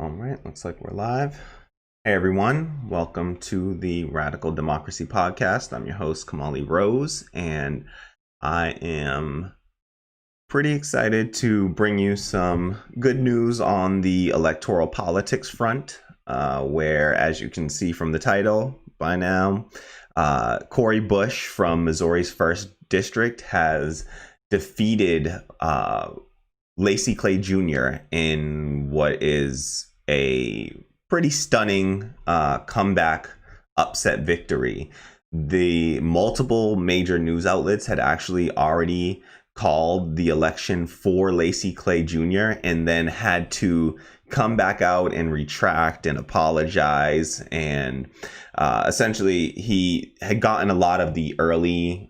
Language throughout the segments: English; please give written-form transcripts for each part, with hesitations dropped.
All right, looks like we're live. Hey everyone, welcome to the Radical Democracy Podcast. I'm your host, Kamali Rose, and I am pretty excited to bring you some good news on the electoral politics front, where, as you can see from the title by now, Cori Bush from Missouri's 1st District has defeated Laci Clay Jr. in what is a pretty stunning comeback upset victory. The multiple major news outlets had actually already called the election for Laci Clay Jr. and then had to come back out and retract and apologize. And essentially, he had gotten a lot of the early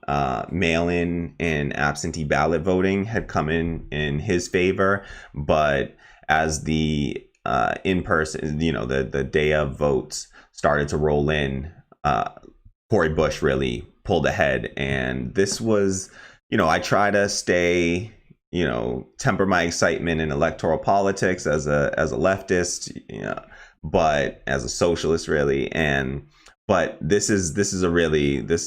mail-in and absentee ballot voting had come in his favor. But as the in-person, the day of votes started to roll in, Cori Bush really pulled ahead. And this was, I try to stay, temper my excitement in electoral politics as a leftist, but as a socialist, really. But this is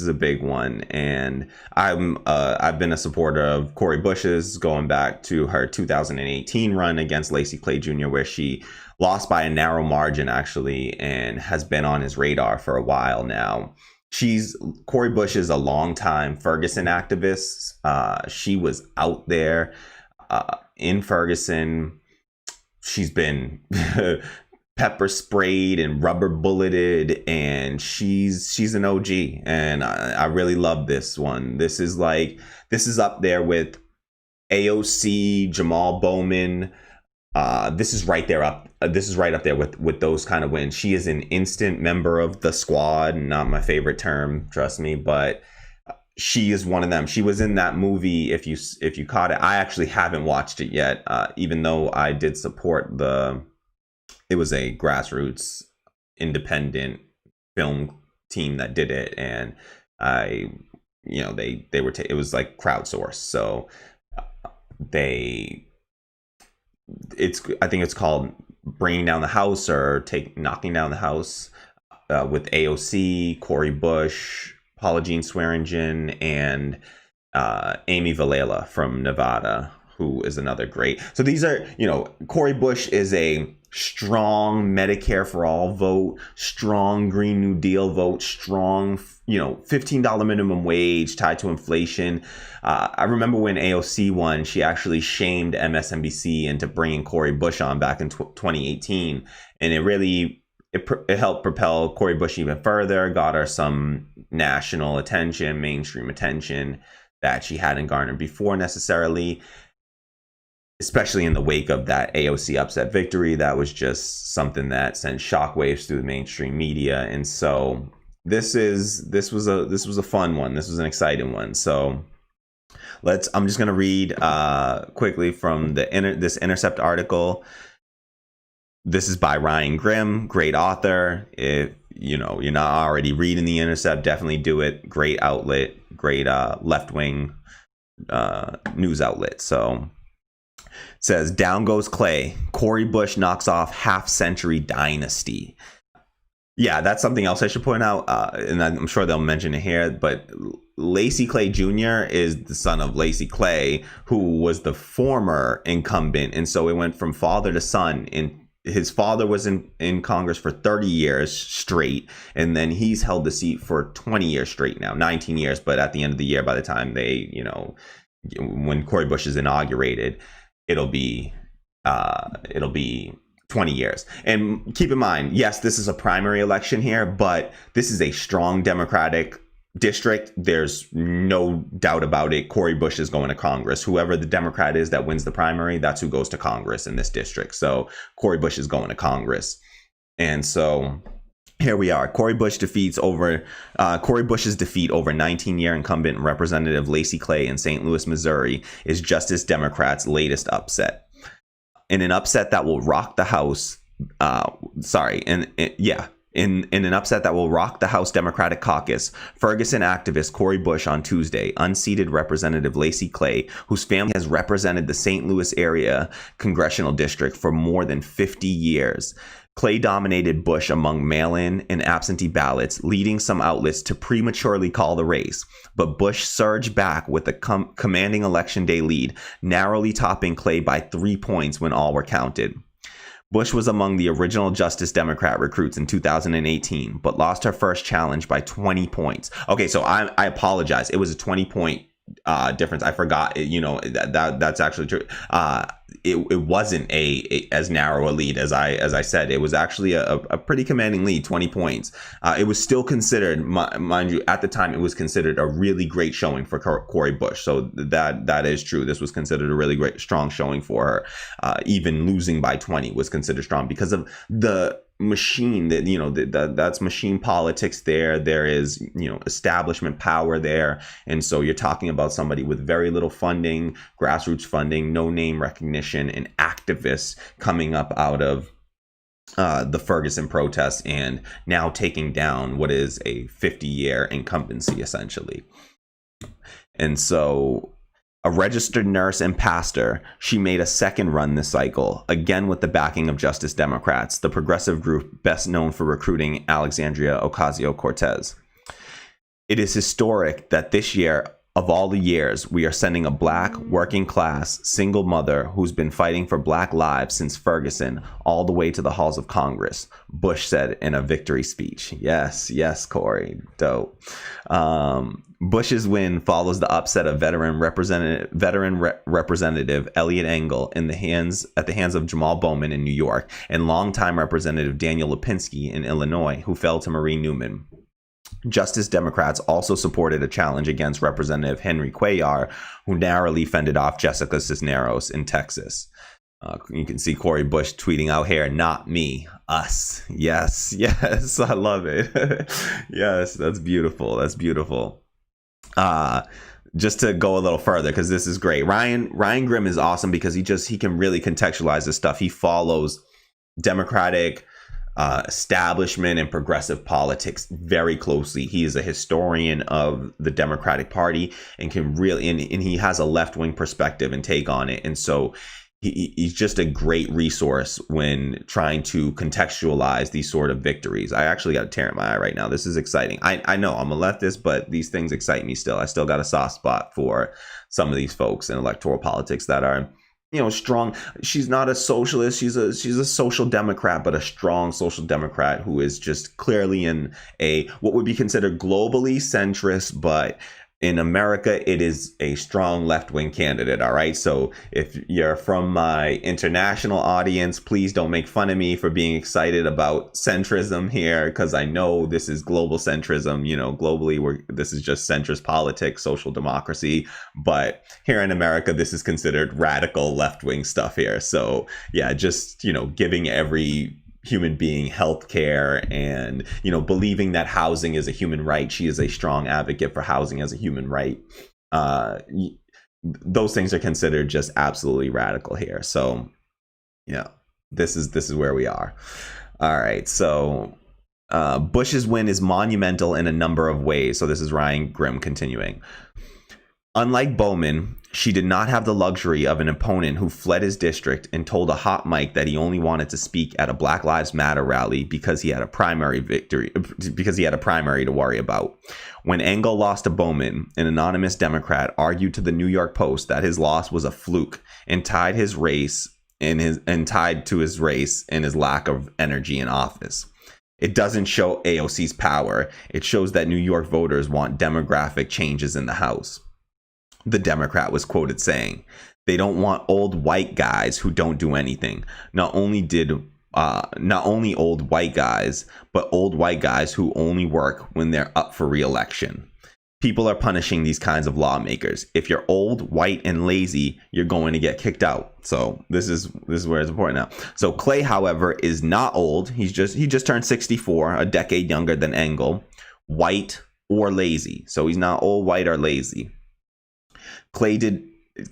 a big one, and I've been a supporter of Cori Bush's going back to her 2018 run against Laci Clay Jr., where she lost by a narrow margin, actually, and has been on his radar for a while now. Cori Bush is a longtime Ferguson activist. She was out there in Ferguson. She's been pepper sprayed and rubber bulleted, and she's an OG, and I really love this one. This is up there with AOC, Jamal Bowman. This is right up there with those kind of wins. She is an instant member of the squad. Not my favorite term, trust me, but she is one of them. She was in that movie. If you caught it, I actually haven't watched it yet. Even though I did support it was a grassroots independent film team that did it, and it was like crowdsourced. So I think it's called Bringing Down the House or Knocking Down the House, with AOC, Cori Bush, Paula Jean Swearingen, and Amy Vilela from Nevada, who is another great. So these are, Cori Bush is a strong Medicare for all vote, strong Green New Deal vote, strong, $15 minimum wage tied to inflation. I remember when AOC won, she actually shamed MSNBC into bringing Cori Bush on back in 2018. And it helped propel Cori Bush even further, got her some national attention, mainstream attention that she hadn't garnered before necessarily, especially in the wake of that AOC upset victory. That was just something that sent shockwaves through the mainstream media. And so this was a fun one. This was an exciting one. So I'm just going to read quickly from this Intercept article. This is by Ryan Grimm, great author. If you're not already reading the Intercept, definitely do it. Great outlet, great left-wing news outlet. So it says, down goes Clay. Cori Bush knocks off half-century dynasty. Yeah, that's something else I should point out, and I'm sure they'll mention it here, but Laci Clay Jr. is the son of Laci Clay, who was the former incumbent, and so it went from father to son. And his father was in Congress for 30 years straight, and then he's held the seat for 20 years straight now, 19 years, but at the end of the year, by the time when Cori Bush is inaugurated, it'll be 20 years. And keep in mind, yes, this is a primary election here, but this is a strong Democratic district. There's no doubt about it. Cori Bush is going to Congress. Whoever the Democrat is that wins the primary, that's who goes to Congress in this district. So Cori Bush is going to Congress. And so here we are. Cori Bush's defeat over 19-year incumbent Representative Laci Clay in St. Louis, Missouri is Justice Democrats' latest upset. In an upset that will rock the House. In an upset that will rock the House Democratic caucus, Ferguson activist Cori Bush on Tuesday unseated Representative Laci Clay, whose family has represented the St. Louis area congressional district for more than 50 years. Clay dominated Bush among mail-in and absentee ballots, leading some outlets to prematurely call the race. But Bush surged back with a commanding Election Day lead, narrowly topping Clay by 3 points when all were counted. Bush was among the original Justice Democrat recruits in 2018, but lost her first challenge by 20 points. Okay, so I apologize. It was a 20-point difference. I forgot. That's actually true. It wasn't as narrow a lead as I said. It was actually a pretty commanding lead, 20 points. It was still considered, mind you, at the time, it was considered a really great showing for Cori Bush. So that is true. This was considered a really great, strong showing for her. Even losing by 20 was considered strong because of the machine that's machine politics there is establishment power there, and so you're talking about somebody with very little funding, grassroots funding, no name recognition, and activists coming up out of the Ferguson protests and now taking down what is a 50-year incumbency essentially. And so, a registered nurse and pastor, she made a second run this cycle, again with the backing of Justice Democrats, the progressive group best known for recruiting Alexandria Ocasio-Cortez. It is historic that this year, of all the years, we are sending a Black, working class, single mother who's been fighting for Black lives since Ferguson all the way to the halls of Congress, Bush said in a victory speech. Yes, Cori. Dope. Bush's win follows the upset of veteran representative Eliot Engel at the hands of Jamal Bowman in New York, and longtime Representative Daniel Lipinski in Illinois, who fell to Marie Newman. Justice Democrats also supported a challenge against Representative Henry Cuellar, who narrowly fended off Jessica Cisneros in Texas. You can see Cori Bush tweeting out here, "Not me, us." Yes, I love it. Yes, that's beautiful. Just to go a little further, because this is great. Ryan Grimm is awesome because he can really contextualize this stuff. He follows Democratic establishment and progressive politics very closely. He is a historian of the Democratic Party and can really, and he has a left-wing perspective and take on it. And so he's just a great resource when trying to contextualize these sort of victories. I actually got a tear in my eye right now. This is exciting. I know I'm a leftist, but these things excite me still. I still got a soft spot for some of these folks in electoral politics that are, strong. She's not a socialist. She's a social democrat, but a strong social democrat who is just clearly in what would be considered globally centrist, but in America, it is a strong left-wing candidate, all right? So if you're from my international audience, please don't make fun of me for being excited about centrism here, because I know this is global centrism. Globally, this is just centrist politics, social democracy. But here in America, this is considered radical left-wing stuff here. So yeah, just, giving every human being health care and believing that housing is a human right. She is a strong advocate for housing as a human right. Those things are considered just absolutely radical here. So this is where we are. All right, so Bush's win is monumental in a number of ways. So this is Ryan Grimm continuing. Unlike Bowman, she did not have the luxury of an opponent who fled his district and told a hot mic that he only wanted to speak at a Black Lives Matter rally because he had a primary to worry about. When Engel lost to Bowman, an anonymous Democrat argued to the New York Post that his loss was a fluke and tied to his race and his lack of energy in office. It doesn't show AOC's power. It shows that New York voters want demographic changes in the House. The Democrat was quoted saying, "They don't want old white guys who don't do anything. Not only old white guys, but old white guys who only work when they're up for re-election. People are punishing these kinds of lawmakers. If you're old, white, and lazy, you're going to get kicked out." So this is where it's important now. So Clay, however, is not old. He just turned 64, a decade younger than Engel, white or lazy. So he's not old, white, or lazy. Clay did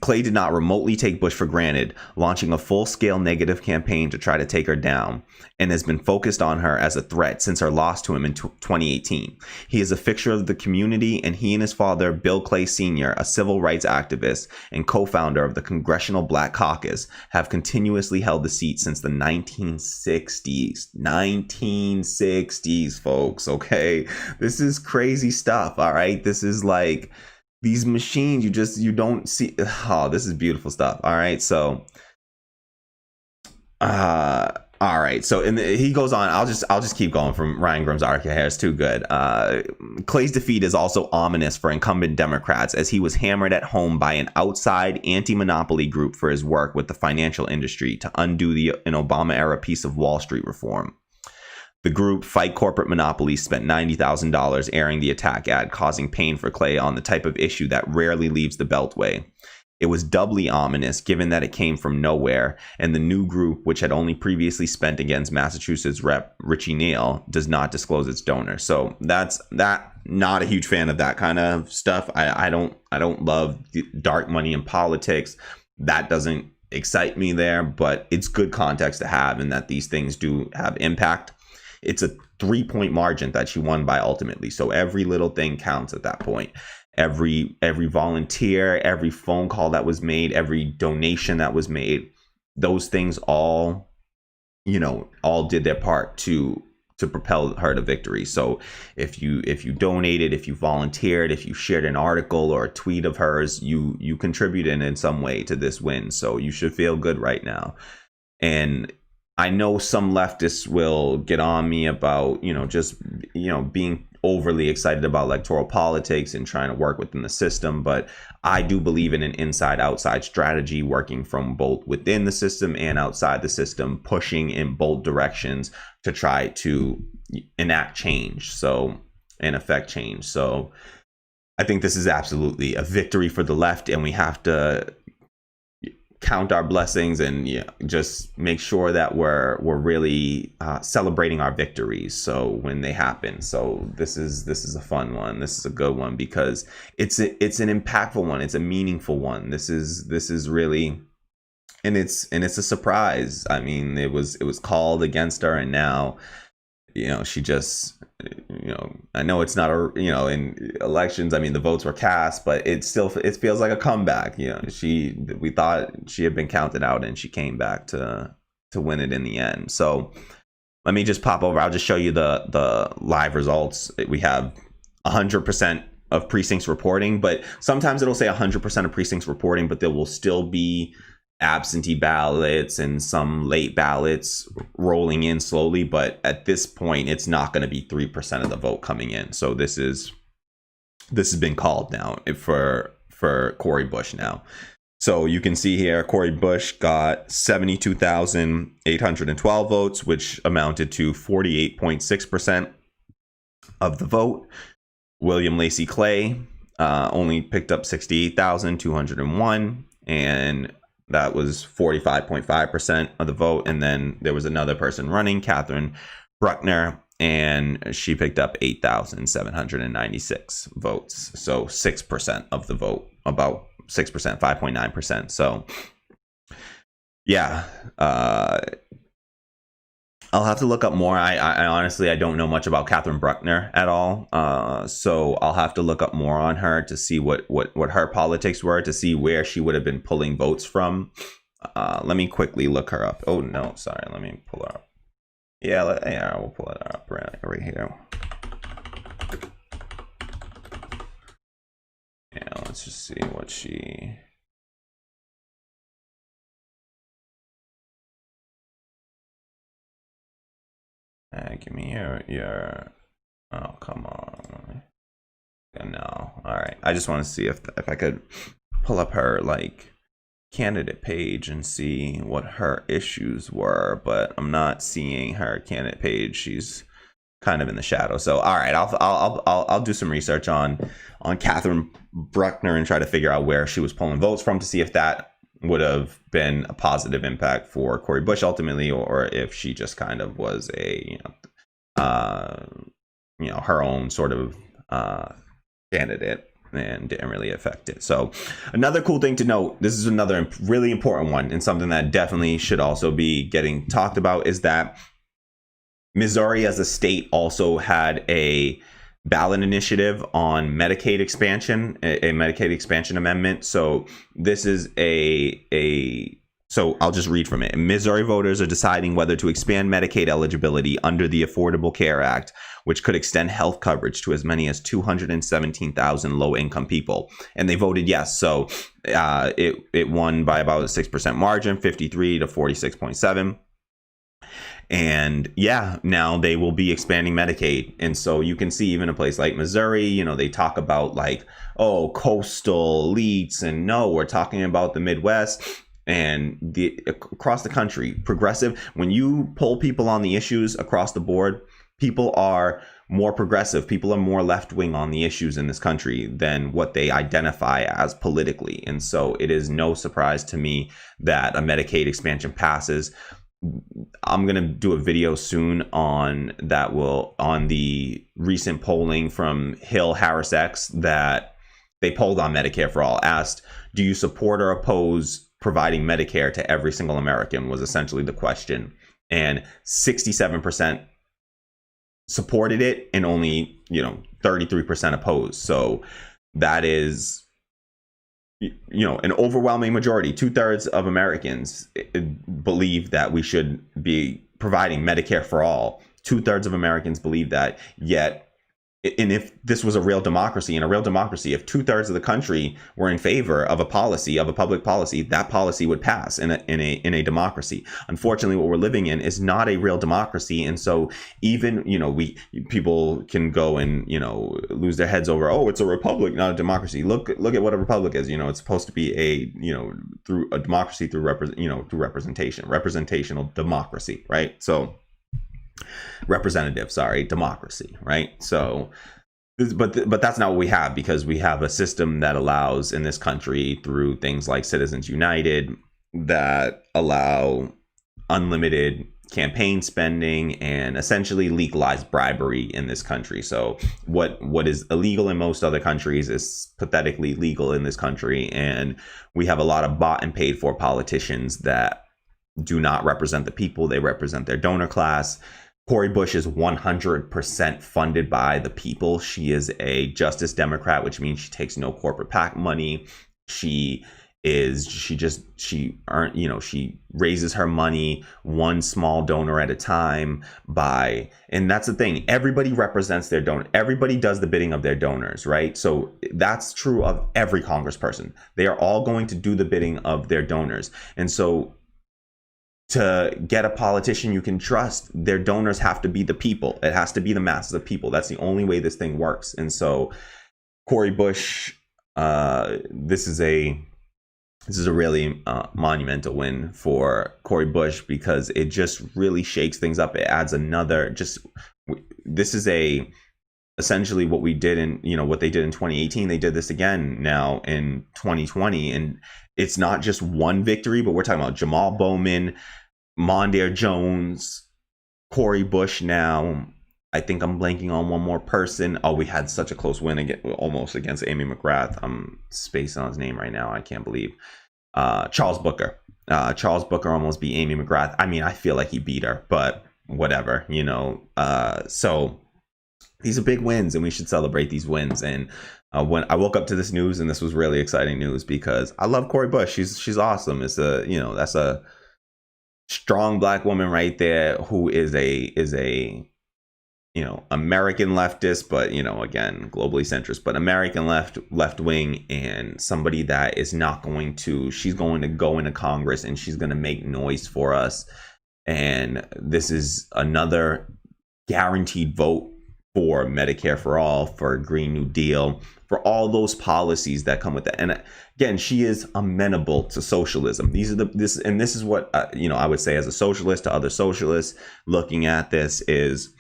Clay did not remotely take Bush for granted, launching a full-scale negative campaign to try to take her down, and has been focused on her as a threat since her loss to him in 2018. He is a fixture of the community, and he and his father, Bill Clay Sr., a civil rights activist and co-founder of the Congressional Black Caucus, have continuously held the seat since the 1960s. 1960s, folks, okay? This is crazy stuff, all right? This is like... these machines, you don't see. Oh, this is beautiful stuff. All right, so all right, so he goes on. I'll just keep going from Ryan Grimm's article here. It's too good. Clay's defeat is also ominous for incumbent Democrats, as he was hammered at home by an outside anti-monopoly group for his work with the financial industry to undo an Obama-era piece of Wall Street reform. The group, Fight Corporate Monopolies, spent $90,000 airing the attack ad, causing pain for Clay on the type of issue that rarely leaves the Beltway. It was doubly ominous given that it came from nowhere, and the new group, which had only previously spent against Massachusetts Rep. Richie Neal, does not disclose its donor. So that's that. Not a huge fan of that kind of stuff. I don't love dark money in politics. That doesn't excite me there, but it's good context to have, and that these things do have impact. It's a 3-point margin that she won by ultimately. So every little thing counts at that point. Every volunteer, every phone call that was made, every donation that was made, those things all did their part to propel her to victory. So if you donated, if you volunteered, if you shared an article or a tweet of hers, you contributed in some way to this win. So you should feel good right now. And I know some leftists will get on me about, being overly excited about electoral politics and trying to work within the system. But I do believe in an inside-outside strategy, working from both within the system and outside the system, pushing in both directions to try to enact change and affect change. So I think this is absolutely a victory for the left, and we have to count our blessings and just make sure that we're really celebrating our victories. So when they happen, so this is a fun one. This is a good one because it's an impactful one. It's a meaningful one. This is really, and it's a surprise. I mean, it was called against her, and now she just, I know it's not in elections, I mean, the votes were cast, but it feels like a comeback. We thought she had been counted out, and she came back to win it in the end. So let me just pop over. I'll just show you the live results. We have 100% of precincts reporting, but sometimes it'll say 100% of precincts reporting, but there will still be absentee ballots and some late ballots rolling in slowly. But at this point, it's not going to be 3% of the vote coming in. So this has been called now for Cori Bush now. So you can see here, Cori Bush got 72,812 votes, which amounted to 48.6% of the vote. William Laci Clay only picked up 68,201, and that was 45.5% of the vote. And then there was another person running, Catherine Bruckner, and she picked up 8,796 votes. So 6% of the vote, about 6%, 5.9%. So yeah, I'll have to look up more. I honestly, I don't know much about Catherine Bruckner at all. So I'll have to look up more on her to see what her politics were, to see where she would have been pulling votes from. Let me quickly look her up. Oh, no, sorry. Let me pull her up. Yeah, we'll pull it up right here. Yeah, let's just see what she... give me your... Oh, come on. No. All right. I just want to see if I could pull up her candidate page and see what her issues were, but I'm not seeing her candidate page. She's kind of in the shadow. So all right, I'll do some research on Catherine Bruckner and try to figure out where she was pulling votes from to see if that would have been a positive impact for Cori Bush ultimately, or if she just kind of was a her own sort of candidate. and didn't really affect it. So another cool thing to note, this is another really important one and something that definitely should also be getting talked about, is that Missouri as a state also had a ballot initiative on Medicaid expansion, a Medicaid expansion amendment. So this is so I'll just read from it. Missouri voters are deciding whether to expand Medicaid eligibility under the Affordable Care Act, which could extend health coverage to as many as 217,000 low-income people. And they voted yes. So it won by about a 6% margin, 53 to 46.7. And yeah, now they will be expanding Medicaid. And so you can see even a place like Missouri, you know, they talk about like, oh, coastal elites. And no, we're talking about the Midwest and across the country. Progressive, when you poll people on the issues across the board, people are more progressive. People are more left wing on the issues in this country than what they identify as politically. And so it is no surprise to me that a Medicaid expansion passes. I'm going to do a video soon on the recent polling from Hill Harris X that they polled on Medicare for All, asked, do you support or oppose providing Medicare to every single American, was essentially the question. And 67% supported it and only, 33% opposed. So that is, an overwhelming majority, 2/3 of Americans believe that we should be providing Medicare for all. 2/3 of Americans believe that, yet, and if this was a real democracy, if 2/3 of the country were in favor of a policy, of a public policy, that policy would pass in a democracy. Unfortunately, what we're living in is not a real democracy. And so even, people can go and, lose their heads over, oh, it's a republic, not a democracy. Look at what a republic is. It's supposed to be through a democracy, through representation, representational democracy, right? So democracy, right? So but that's not what we have, because we have a system that allows in this country, through things like Citizens United, that allow unlimited campaign spending and essentially legalize bribery in this country. So what is illegal in most other countries is pathetically legal in this country, and we have a lot of bought and paid for politicians that do not represent the people. They represent their donor class. Cori Bush is 100% funded by the people. She is a Justice Democrat, which means she takes no corporate PAC money. She raises her money one small donor at a time and that's the thing. Everybody represents their donor. Everybody does the bidding of their donors, right? So that's true of every congressperson. They are all going to do the bidding of their donors. And so to get a politician you can trust, their donors have to be the people. It has to be the masses of people. That's the only way this thing works. And so Cori Bush, this is a really monumental win for Cori Bush, because it just really shakes things up. It adds another, this is essentially what we did what they did in 2018. They did this again now in 2020. And it's not just one victory, but we're talking about Jamal Bowman, Mondaire Jones, Cori Bush now. I think I'm blanking on one more person. Oh, we had such a close win almost against Amy McGrath. I'm spacing on his name right now. I can't believe. Charles Booker. Charles Booker almost beat Amy McGrath. I mean, I feel like he beat her, but whatever, So these are big wins, and we should celebrate these wins. And when I woke up to this news, and this was really exciting news, because I love Cori Bush. She's awesome. It's that's a strong Black woman right there, who is a American leftist, but again, globally centrist, but American left wing, and somebody that is not going to, she's going to go into Congress and she's going to make noise for us. And this is another guaranteed vote for Medicare for All, for a Green New Deal, for all those policies that come with that. And again, she is amenable to socialism. This is what I would say as a socialist to other socialists looking at this is,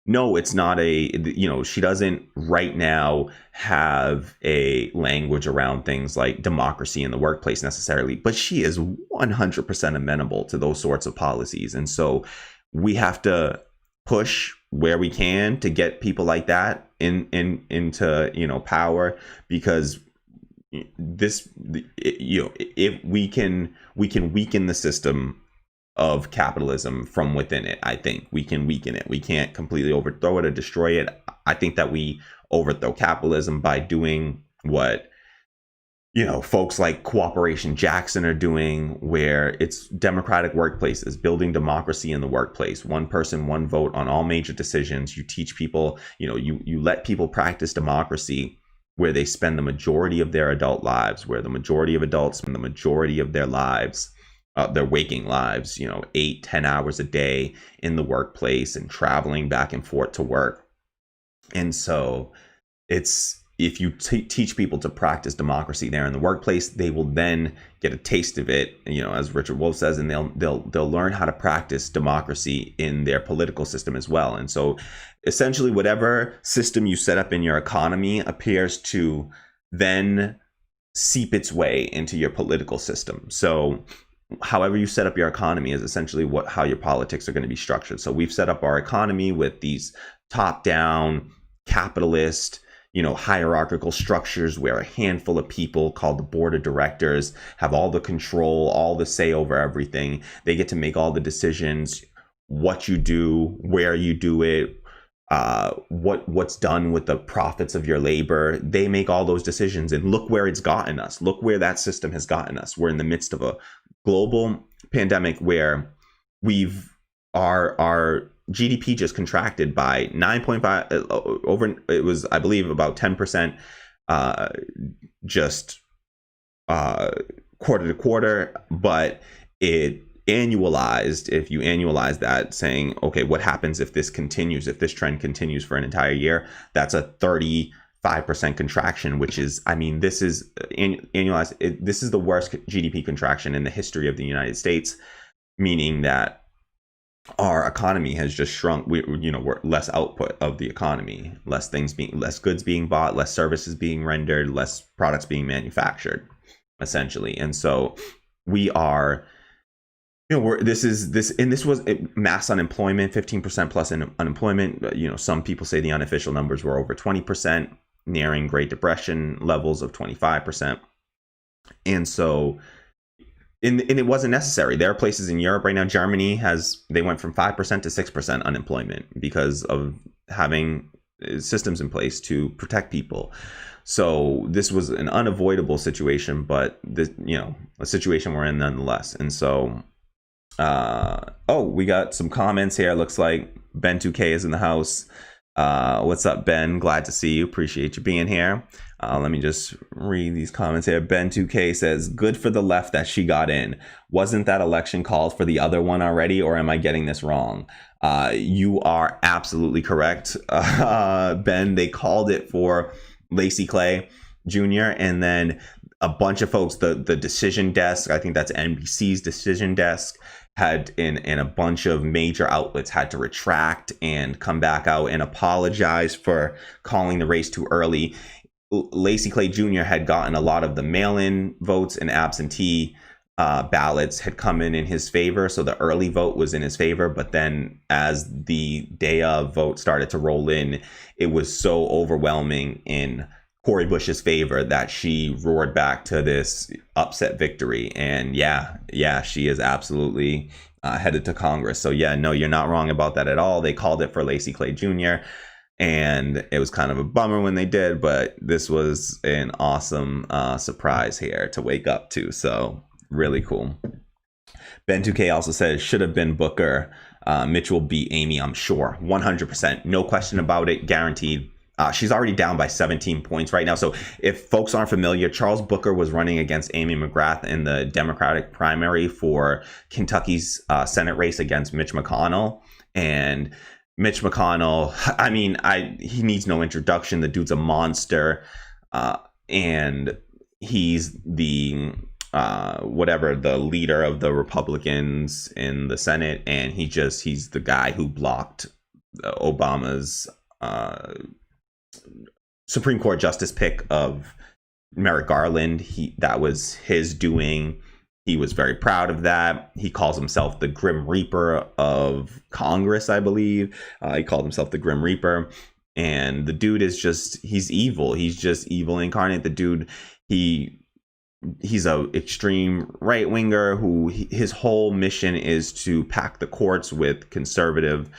no, it's not she doesn't right now have a language around things like democracy in the workplace necessarily, but she is 100% amenable to those sorts of policies. And so we have to push where we can to get people like that into power, because this if we can weaken the system of capitalism from within it. I think we can weaken it. We can't completely overthrow it or destroy it. I think that we overthrow capitalism by doing what folks like Cooperation Jackson are doing, where it's democratic workplaces, building democracy in the workplace, one person, one vote on all major decisions. You teach people, you let people practice democracy where they spend the majority of their adult lives, where the majority of adults spend the majority of their lives, their waking lives, 8-10 hours a day in the workplace and traveling back and forth to work. And so if you teach people to practice democracy there in the workplace, they will then get a taste of it, as Richard Wolff says, and they'll learn how to practice democracy in their political system as well. And so essentially whatever system you set up in your economy appears to then seep its way into your political system. So however you set up your economy is essentially how your politics are going to be structured. So we've set up our economy with these top-down capitalist, hierarchical structures where a handful of people called the board of directors have all the control, all the say over everything. They get to make all the decisions, what you do, where you do it, what's done with the profits of your labor. They make all those decisions, and look where it's gotten us. Look where that system has gotten us. We're in the midst of a global pandemic where our GDP just contracted by 9.5 over. It was, I believe, about 10%, just quarter to quarter, but it annualized. If you annualize that, saying, okay, what happens if this continues? If this trend continues for an entire year, that's a 35% contraction, which is, this is annualized. This is the worst GDP contraction in the history of the United States, meaning that our economy has just shrunk. We're less output of the economy, less goods being bought, less services being rendered, less products being manufactured, essentially. And so we are, this was mass unemployment, 15% plus unemployment. Some people say the unofficial numbers were over 20%, nearing Great Depression levels of 25%. And so, and it wasn't necessary. There are places in Europe right now. Germany they went from 5% to 6% unemployment because of having systems in place to protect people. So this was an unavoidable situation, but a situation we're in nonetheless. And so, we got some comments here. It looks like Ben 2K is in the house. What's up, Ben? Glad to see you. Appreciate you being here. Let me just read these comments here. Ben 2K says, good for the left that she got in. Wasn't that election called for the other one already, or am I getting this wrong? You are absolutely correct, Ben. They called it for Laci Clay Jr. and then a bunch of folks, the decision desk, I think that's NBC's decision desk, had in a bunch of major outlets had to retract and come back out and apologize for calling the race too early. Laci Clay Jr. had gotten a lot of the mail-in votes, and absentee ballots had come in his favor. So the early vote was in his favor. But then as the day of vote started to roll in, it was so overwhelming in Cori Bush's favor that she roared back to this upset victory. And yeah, she is absolutely headed to Congress. So yeah, no, you're not wrong about that at all. They called it for Laci Clay Jr. And it was kind of a bummer when they did, but this was an awesome surprise here to wake up to. So really cool. Ben 2K also says, should have been Booker. Mitch will beat Amy, I'm sure. 100%. No question about it. Guaranteed. She's already down by 17 points right now. So if folks aren't familiar, Charles Booker was running against Amy McGrath in the Democratic primary for Kentucky's Senate race against Mitch McConnell. And Mitch McConnell, he needs no introduction. The dude's a monster. And he's the the leader of the Republicans in the Senate. And he's the guy who blocked Obama's Supreme Court justice pick of Merrick Garland. That was his doing. He was very proud of that. He calls himself the Grim Reaper of Congress, I believe. He called himself the Grim Reaper. And the dude is just, he's evil. He's just evil incarnate. The dude, he's a extreme right winger who his whole mission is to pack the courts with conservative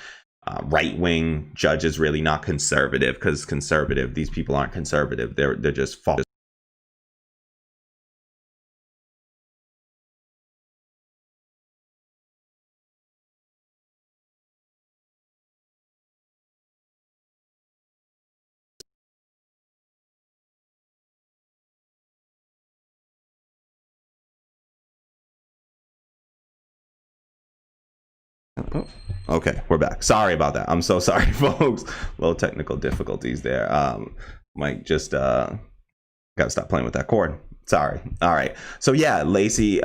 right wing judges. Really not conservative, because conservative, these people aren't conservative. They're just false. Oh, okay, we're back. Sorry about that. I'm so sorry, folks. Low technical difficulties there. Mike just gotta stop playing with that cord. Sorry. All right. So yeah, Laci.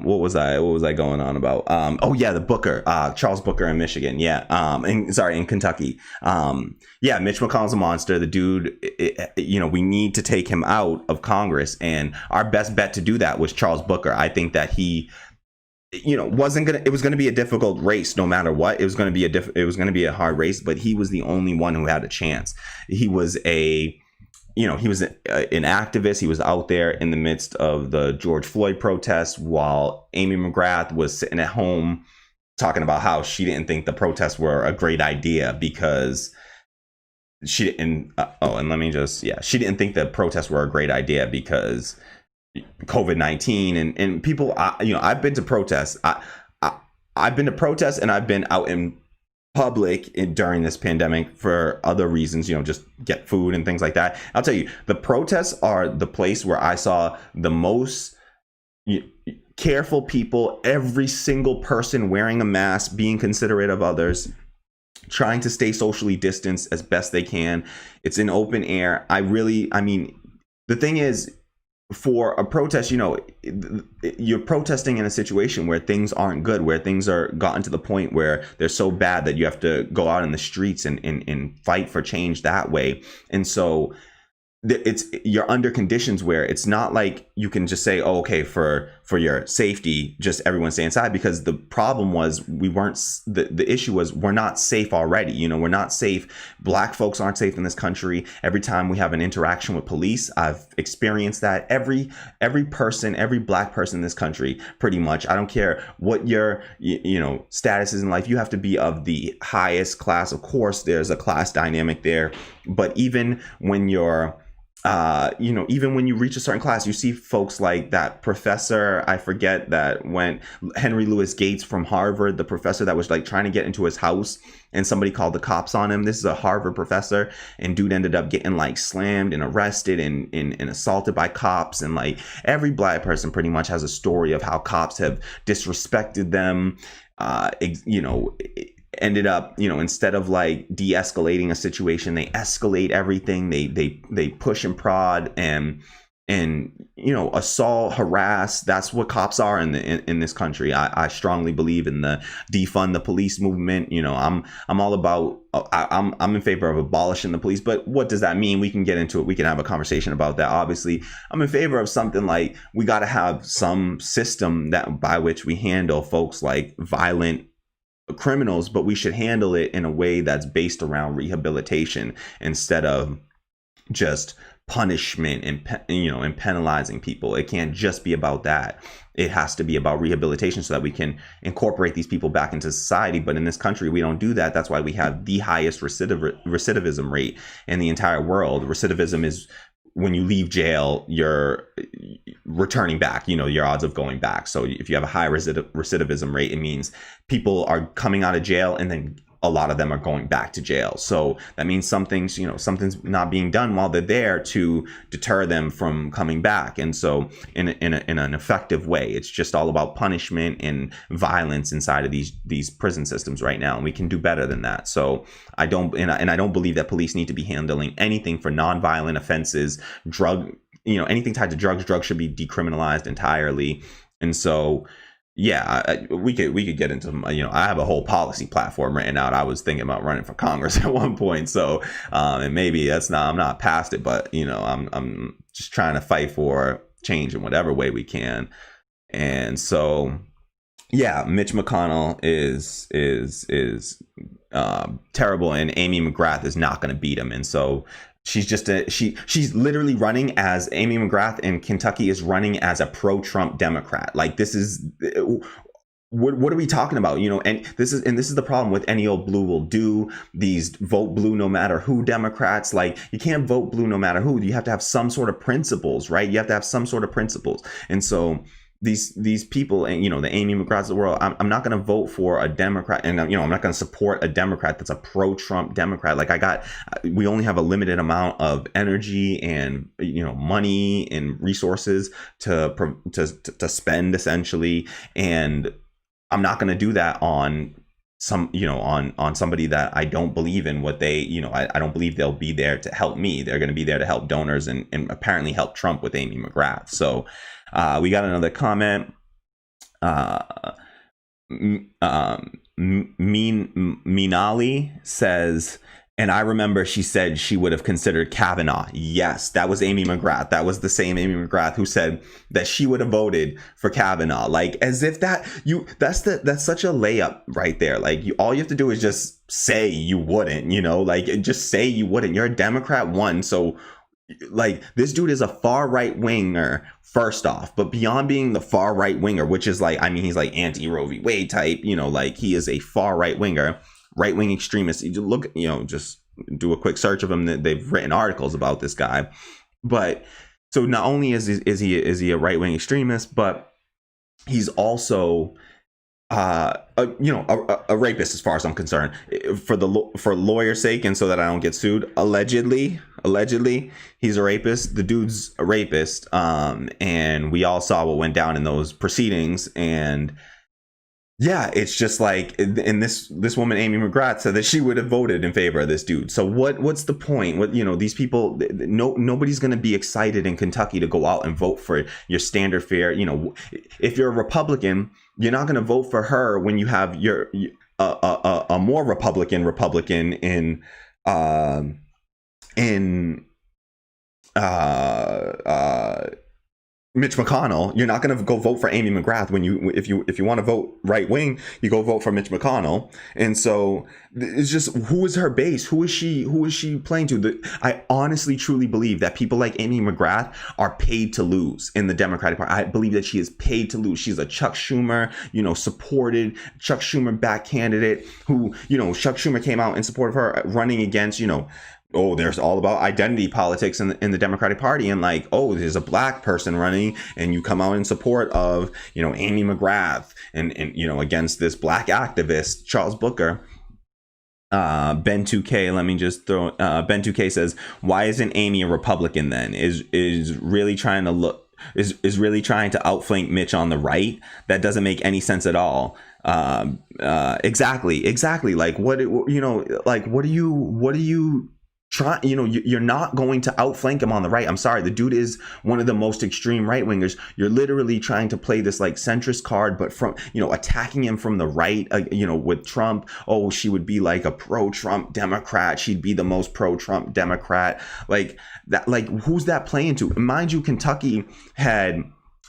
What was I going on about? Oh yeah, the Booker, Charles Booker in Michigan. Yeah. In Kentucky. Yeah, Mitch McConnell's a monster. The dude. We need to take him out of Congress, and our best bet to do that was Charles Booker. I think that he, it was gonna be a difficult race no matter what. It was gonna be a hard race, but he was the only one who had a chance. He was an activist. He was out there in the midst of the George Floyd protests, while Amy McGrath was sitting at home talking about how she didn't think the protests were a great idea because she didn't. She didn't think the protests were a great idea because COVID-19 and people. I've been to protests. I've been to protests, and I've been out in public during this pandemic for other reasons, just get food and things like that. I'll tell you, the protests are the place where I saw the most careful people, every single person wearing a mask, being considerate of others, trying to stay socially distanced as best they can. It's in open air. The thing is, for a protest, you're protesting in a situation where things aren't good, where things are gotten to the point where they're so bad that you have to go out in the streets and fight for change that way. And so you're under conditions where it's not like you can just say, oh, okay, for your safety, just everyone stay inside, because the problem was the issue was we're not safe already. We're not safe. Black folks aren't safe in this country. Every time we have an interaction with police, I've experienced that. Every black person in this country, pretty much, I don't care what your status is in life, you have to be of the highest class. Of course, there's a class dynamic there, but even when you're even when you reach a certain class, you see folks like that professor, I forget that went, Henry Louis Gates from Harvard, the professor that was like trying to get into his house and somebody called the cops on him. This is a Harvard professor, and dude ended up getting like slammed and arrested and assaulted by cops. And like every black person pretty much has a story of how cops have disrespected them, ended up, instead of like de-escalating a situation, they escalate everything. They push and prod and assault, harass. That's what cops are in this country. I strongly believe in the defund the police movement. I'm all about. I'm in favor of abolishing the police. But what does that mean? We can get into it. We can have a conversation about that. Obviously, I'm in favor of something like we got to have some system by which we handle folks like violent criminals, but we should handle it in a way that's based around rehabilitation instead of just punishment and penalizing people. It can't just be about that. It has to be about rehabilitation so that we can incorporate these people back into society. But in this country, we don't do that. That's why we have the highest recidivism rate in the entire world. Recidivism is when you leave jail, you're returning back, your odds of going back. So if you have a high recidivism rate, it means people are coming out of jail and then a lot of them are going back to jail. So that means something's not being done while they're there to deter them from coming back. And so in an effective way, it's just all about punishment and violence inside of these prison systems right now. And we can do better than that. So I don't believe that police need to be handling anything for nonviolent offenses, anything tied to drugs. Drugs should be decriminalized entirely. And so yeah, we could get into, I have a whole policy platform written out. I was thinking about running for Congress at one point. So, and maybe I'm not past it, but I'm just trying to fight for change in whatever way we can. And so, yeah, Mitch McConnell is terrible, and Amy McGrath is not going to beat him. And so she's literally running as Amy McGrath in Kentucky is running as a pro-Trump Democrat. Like, this is what are we talking about? And this is the problem with any old blue will do, these vote blue no matter who Democrats. Like, you can't vote blue no matter who. You have to have some sort of principles, right? You have to have some sort of principles. And so these people, and the Amy McGraths of the world, I'm not going to vote for a Democrat, and I'm not going to support a Democrat that's a pro-Trump Democrat. Like, we only have a limited amount of energy and money and resources to spend, essentially, and I'm not going to do that on on somebody that I don't believe in what they, I don't believe they'll be there to help me. They're going to be there to help donors and apparently help Trump with Amy McGrath. So we got another comment. Minali says, and I remember she said she would have considered Kavanaugh. Yes, that was Amy McGrath. That was the same Amy McGrath who said that she would have voted for Kavanaugh. Like, as if that's such a layup right there. Like, all you have to do is just say you wouldn't, like, just say you wouldn't. You're a Democrat, one. So, like, this dude is a far right winger, first off, but beyond being the far right winger, which is like, he's like anti-Roe v. Wade type, like, he is a far right winger. Right-wing extremist. You look, just do a quick search of him. They've written articles about this guy. But so not only is he a right-wing extremist, but he's also a rapist, as far as I'm concerned. For lawyer's sake, and so that I don't get sued, allegedly he's a rapist. The dude's a rapist, and we all saw what went down in those proceedings. And yeah, it's just like, and this woman, Amy McGrath, said that she would have voted in favor of this dude. So what's the point? These people, nobody's going to be excited in Kentucky to go out and vote for your standard fare. If you're a Republican, you're not going to vote for her when you have a more Republican in Mitch McConnell. You're not going to go vote for Amy McGrath if you want to vote right wing, you go vote for Mitch McConnell. And so it's just, who is her base? Who is she playing to? I honestly truly believe that people like Amy McGrath are paid to lose in the Democratic Party. I believe that she is paid to lose. She's a Chuck Schumer, supported Chuck Schumer back candidate who, Chuck Schumer came out in support of her running against, there's all about identity politics in the Democratic Party, and like, there's a black person running, and you come out in support of, Amy McGrath and against this black activist, Charles Booker. Ben 2K, let me just throw, Ben 2K says, why isn't Amy a Republican then? Is really trying to outflank Mitch on the right? That doesn't make any sense at all. Exactly. Like, what are you try, you're not going to outflank him on the right. I'm sorry, the dude is one of the most extreme right wingers. You're literally trying to play this like centrist card, but from attacking him from the right. With Trump, she would be like a pro-Trump Democrat. She'd be the most pro-Trump Democrat. Like that. Like, who's that playing to? Mind you, Kentucky had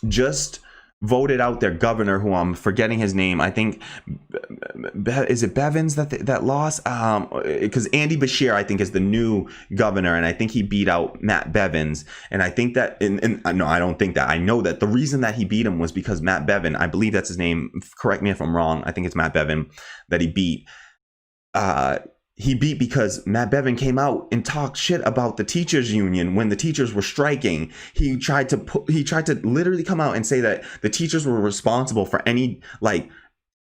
just voted out their governor, who I'm forgetting his name. I think, is it Bevins that lost? Because Andy Beshear, I think, is the new governor, and I think he beat out Matt Bevins. And I think that, no, I don't think that. I know that the reason that he beat him was because Matt Bevin, I believe that's his name. Correct me if I'm wrong. I think it's Matt Bevin that he beat. He beat because Matt Bevin came out and talked shit about the teachers union when the teachers were striking. He tried to literally come out and say that the teachers were responsible for any, like,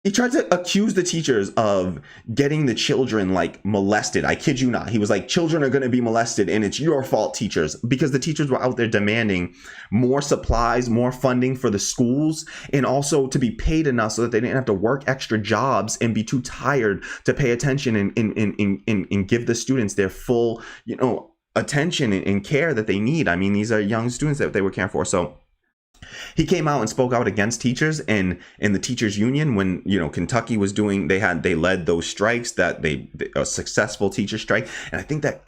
he tried to accuse the teachers of getting the children like molested. I kid you not. He was like, children are going to be molested and it's your fault, teachers, because the teachers were out there demanding more supplies, more funding for the schools, and also to be paid enough so that they didn't have to work extra jobs and be too tired to pay attention and give the students their full, attention and care that they need. I mean, these are young students that they were caring for. So he came out and spoke out against teachers and in the teachers union when, Kentucky was doing, they led those strikes, that a successful teacher strike. And I think that,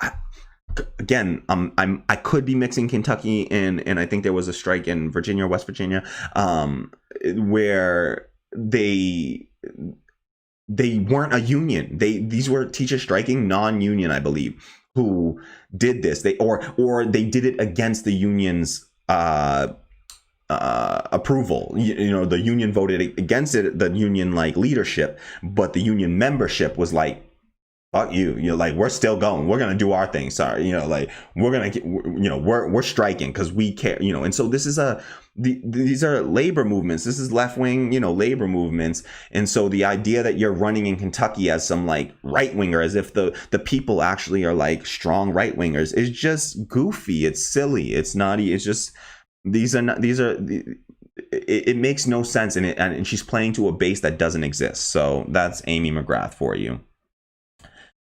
again, I could be mixing Kentucky and I think there was a strike in Virginia or West Virginia. where they weren't a union. These were teachers striking, non-union, I believe, who did this. Or they did it against the union's approval. The union voted against it, the union leadership, but the union membership was like, fuck you. We're still going. We're gonna do our thing. Sorry, we're gonna get, we're striking because we care. And so this is these are labor movements. This is left wing, labor movements. And so the idea that you're running in Kentucky as some right winger, as if the people actually are strong right wingers, is just goofy. It's silly. It's naughty. It's just it makes no sense. And she's playing to a base that doesn't exist. So that's Amy McGrath for you.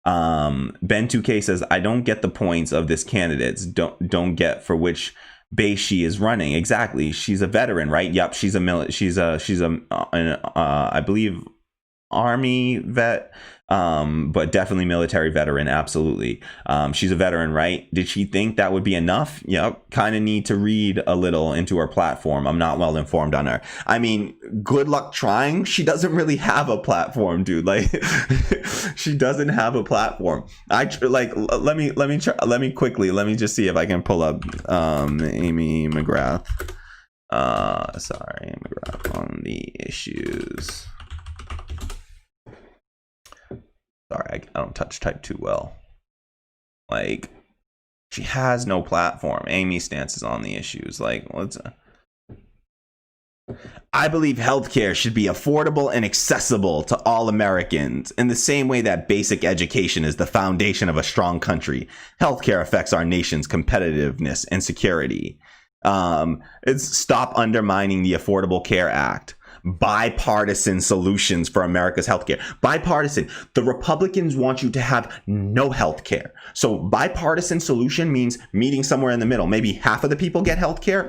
Ben 2K says, I don't get the points of this candidates. Don't get for which base she is running. Exactly. She's a veteran, right? Yep. She's I believe Army vet, but definitely military veteran. Absolutely. She's a veteran, right? Did she think that would be enough? Yep. Kind of need to read a little into her platform. I'm not well informed on her. I mean, good luck trying. She doesn't really have a platform, dude. She doesn't have a platform. Let me just see if I can pull up Amy McGrath. McGrath on the issues. Sorry, I don't touch type too well. She has no platform. Amy's stance is on the issues. I believe healthcare should be affordable and accessible to all Americans in the same way that basic education is the foundation of a strong country. Healthcare affects our nation's competitiveness and security. It's stop undermining the Affordable Care Act. Bipartisan solutions for America's healthcare. Bipartisan. The Republicans want you to have no healthcare. So bipartisan solution means meeting somewhere in the middle. Maybe half of the people get healthcare.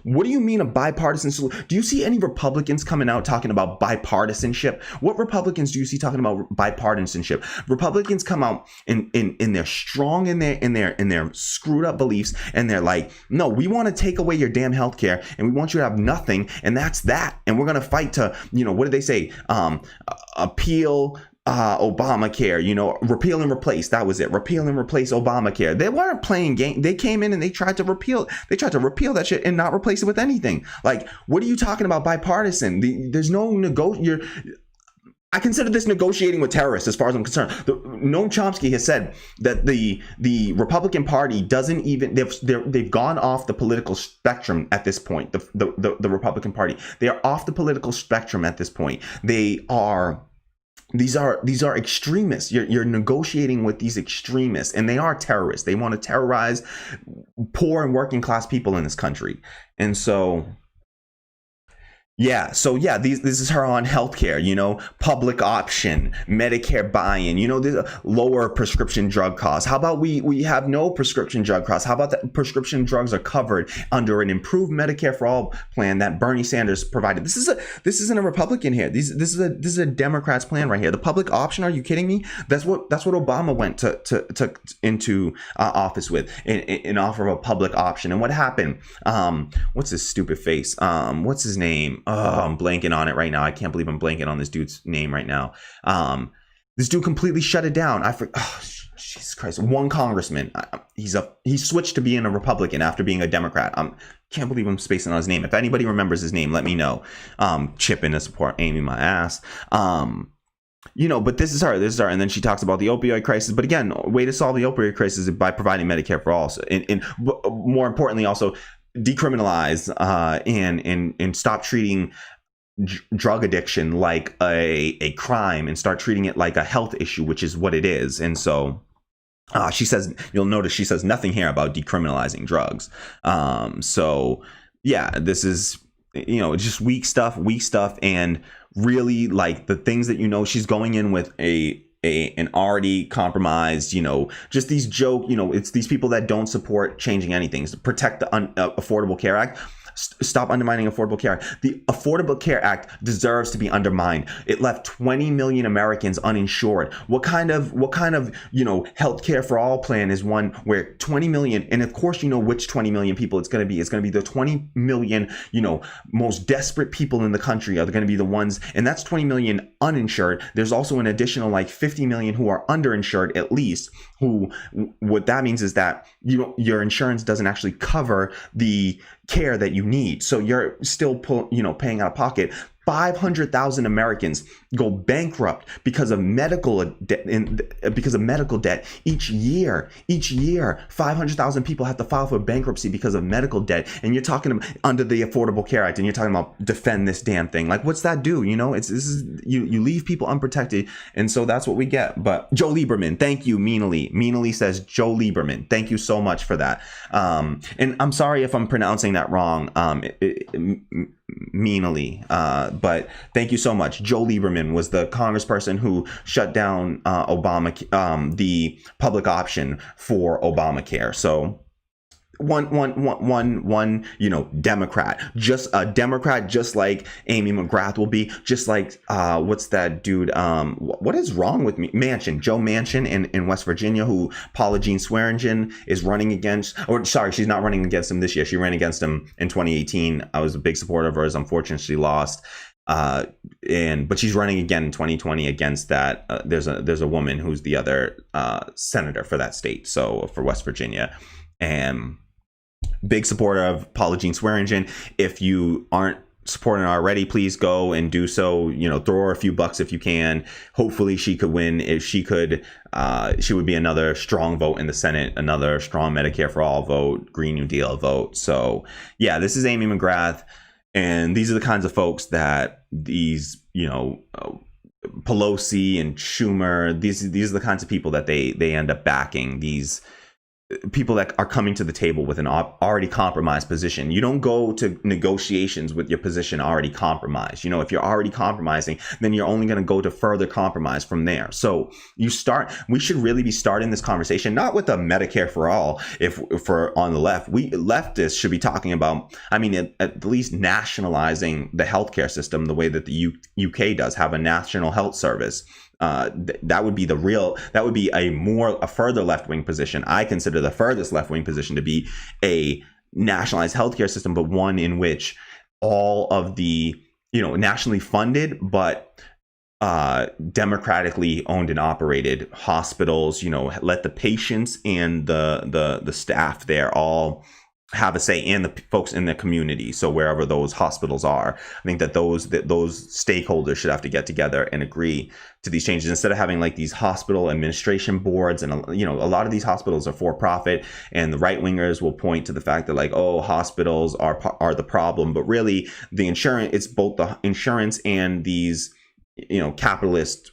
What do you mean a bipartisan solution? Do you see any Republicans coming out talking about bipartisanship? What Republicans do you see talking about bipartisanship? Republicans come out in their strong in their screwed up beliefs, and they're like, no, we want to take away your damn healthcare, and we want you to have nothing, and that's that. And we're gonna fight to, what did they say? Appeal Obamacare, repeal and replace. That was it. Repeal and replace Obamacare. They weren't playing game. They came in and they tried to repeal that shit and not replace it with anything. What are you talking about bipartisan? There's no I consider this negotiating with terrorists, as far as I'm concerned. Noam Chomsky has said that the Republican Party doesn't even, they've gone off the political spectrum at this point. The Republican Party, they are off the political spectrum at this point. These are extremists. You're negotiating with these extremists, and they are terrorists. They want to terrorize poor and working class people in this country, and so. This is her on healthcare, public option, Medicare buy-in, the lower prescription drug costs. How about we have no prescription drug costs? How about that prescription drugs are covered under an improved Medicare for all plan that Bernie Sanders provided? This isn't a Republican here. This is a Democrat's plan right here. The public option, are you kidding me? That's what Obama went into office with, in offer of a public option. And what happened? What's his stupid face? What's his name? I'm blanking on it right now. I can't believe I'm blanking on this dude's name right now. This dude completely shut it down. Jesus Christ. One congressman. He switched to being a Republican after being a Democrat. Can't believe I'm spacing on his name. If anybody remembers his name, let me know. Chip in to support Amy my ass. But this is her. And then she talks about the opioid crisis. But again, way to solve the opioid crisis is by providing Medicare for all. And more importantly, also decriminalize and stop treating drug addiction like a crime and start treating it like a health issue, which is what it is. And so she says, you'll notice she says nothing here about decriminalizing drugs. This is, just weak stuff. And really, the things that, she's going in with an already compromised, just these it's these people that don't support changing anything, protect the Affordable Care Act. Stop undermining Affordable Care Act. The Affordable Care Act deserves to be undermined. It left 20 million Americans uninsured. What kind of healthcare for all plan is one where 20 million, and of course you know which 20 million people it's going to be. It's going to be the 20 million, most desperate people in the country are going to be the ones, and that's 20 million uninsured. There's also an additional like 50 million who are underinsured at least, who, what that means is that your insurance doesn't actually cover the care that you need. So you're still paying out of pocket. 500,000 Americans go bankrupt because of medical debt each year. 500,000 people have to file for bankruptcy because of medical debt. And you're talking about under the Affordable Care Act, and you're talking about defend this damn thing. Like, what's that do? You leave people unprotected, and so that's what we get. But Joe Lieberman, thank you, Meanly. Meanly says Joe Lieberman. Thank you so much for that. And I'm sorry if I'm pronouncing that wrong. Meanly, but thank you so much. Joe Lieberman was the congressperson who shut down the public option for Obamacare. So one Democrat, just a Democrat, just like Amy McGrath will be, just like what's that dude, what is wrong with me, Joe Manchin in West Virginia, who Paula Jean Swearengin is running against, or sorry, she's not running against him this year, she ran against him in 2018. I was a big supporter of hers. Unfortunately, she lost, but she's running again in 2020 against that. There's a woman who's the other senator for that state, so for West Virginia, and big supporter of Paula Jean Swearengin. If you aren't supporting her already, please go and do so. Throw her a few bucks if you can. Hopefully she could win. If she could, she would be another strong vote in the Senate, another strong Medicare for all vote, Green New Deal vote. So yeah, this is Amy McGrath, and these are the kinds of folks that these, Pelosi and Schumer, these are the kinds of people that they end up backing. These people that are coming to the table with an already compromised position. You don't go to negotiations with your position already compromised. If you're already compromising, then you're only going to go to further compromise from there. So we should really be starting this conversation, not with a Medicare for all, if on the left. Leftists should be talking about, at least nationalizing the healthcare system the way that the UK does, have a national health service. That would be a further left-wing position. I consider the furthest left-wing position to be a nationalized healthcare system, but one in which all of the, nationally funded, but democratically owned and operated hospitals, let the patients and the staff there all have a say, and the folks in the community. So wherever those hospitals are, I think that those stakeholders should have to get together and agree to these changes, instead of having like these hospital administration boards. And a lot of these hospitals are for profit, and the right wingers will point to the fact that like, oh, hospitals are the problem, but really the insurance, it's both the insurance and these capitalist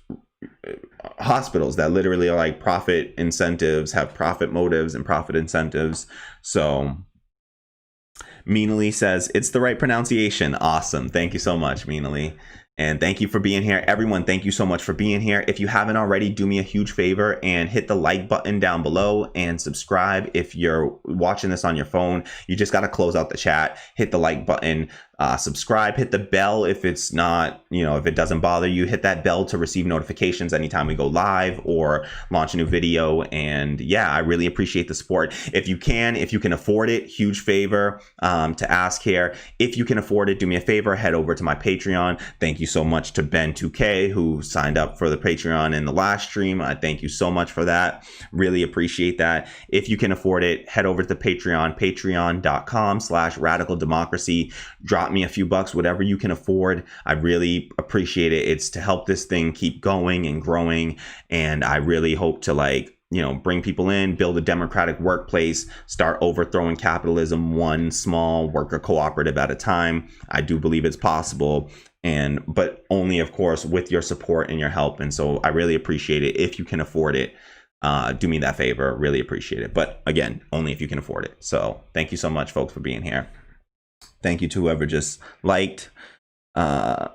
hospitals that literally are like profit incentives, have profit motives and profit incentives. So Meanly says it's the right pronunciation. Awesome. Thank you so much, Meanly. And thank you for being here. Everyone, thank you so much for being here. If you haven't already, do me a huge favor and hit the like button down below, and subscribe. If you're watching this on your phone, you just got to close out the chat, hit the like button, subscribe, hit the bell if it's not, if it doesn't bother you, hit that bell to receive notifications anytime we go live or launch a new video. And yeah, I really appreciate the support. If you can afford it, huge favor to ask here. If you can afford it, do me a favor, head over to my Patreon. Thank you so much to Ben 2K, who signed up for the Patreon in the last stream. I thank you so much for that. Really appreciate that. If you can afford it, head over to the Patreon, patreon.com/radical democracy. Drop me a few bucks, whatever you can afford. I really appreciate it. It's to help this thing keep going and growing. And I really hope to bring people in, build a democratic workplace, start overthrowing capitalism one small worker cooperative at a time. I do believe it's possible, but only, of course, with your support and your help. And so I really appreciate it. If you can afford it, do me that favor. Really appreciate it. But again, only if you can afford it. So thank you so much, folks, for being here. Thank you to whoever just liked,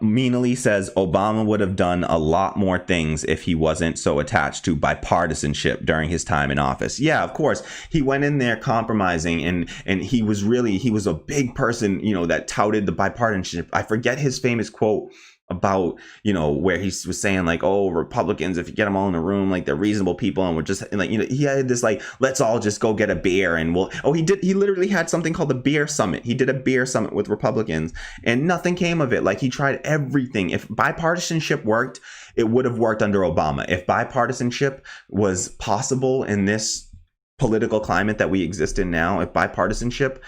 Meanly says Obama would have done a lot more things if he wasn't so attached to bipartisanship during his time in office. Yeah, of course, he went in there compromising, and he was a big person, that touted the bipartisanship. I forget his famous quote about, where he was saying like, oh, Republicans, if you get them all in a room, like they're reasonable people, and we're just like, he had this like, let's all just go get a beer, and he literally had something called the beer summit. He did a beer summit with Republicans, and nothing came of it. Like, he tried everything. If bipartisanship worked, it would have worked under Obama. If bipartisanship was possible in this political climate that we exist in now, if bipartisanship,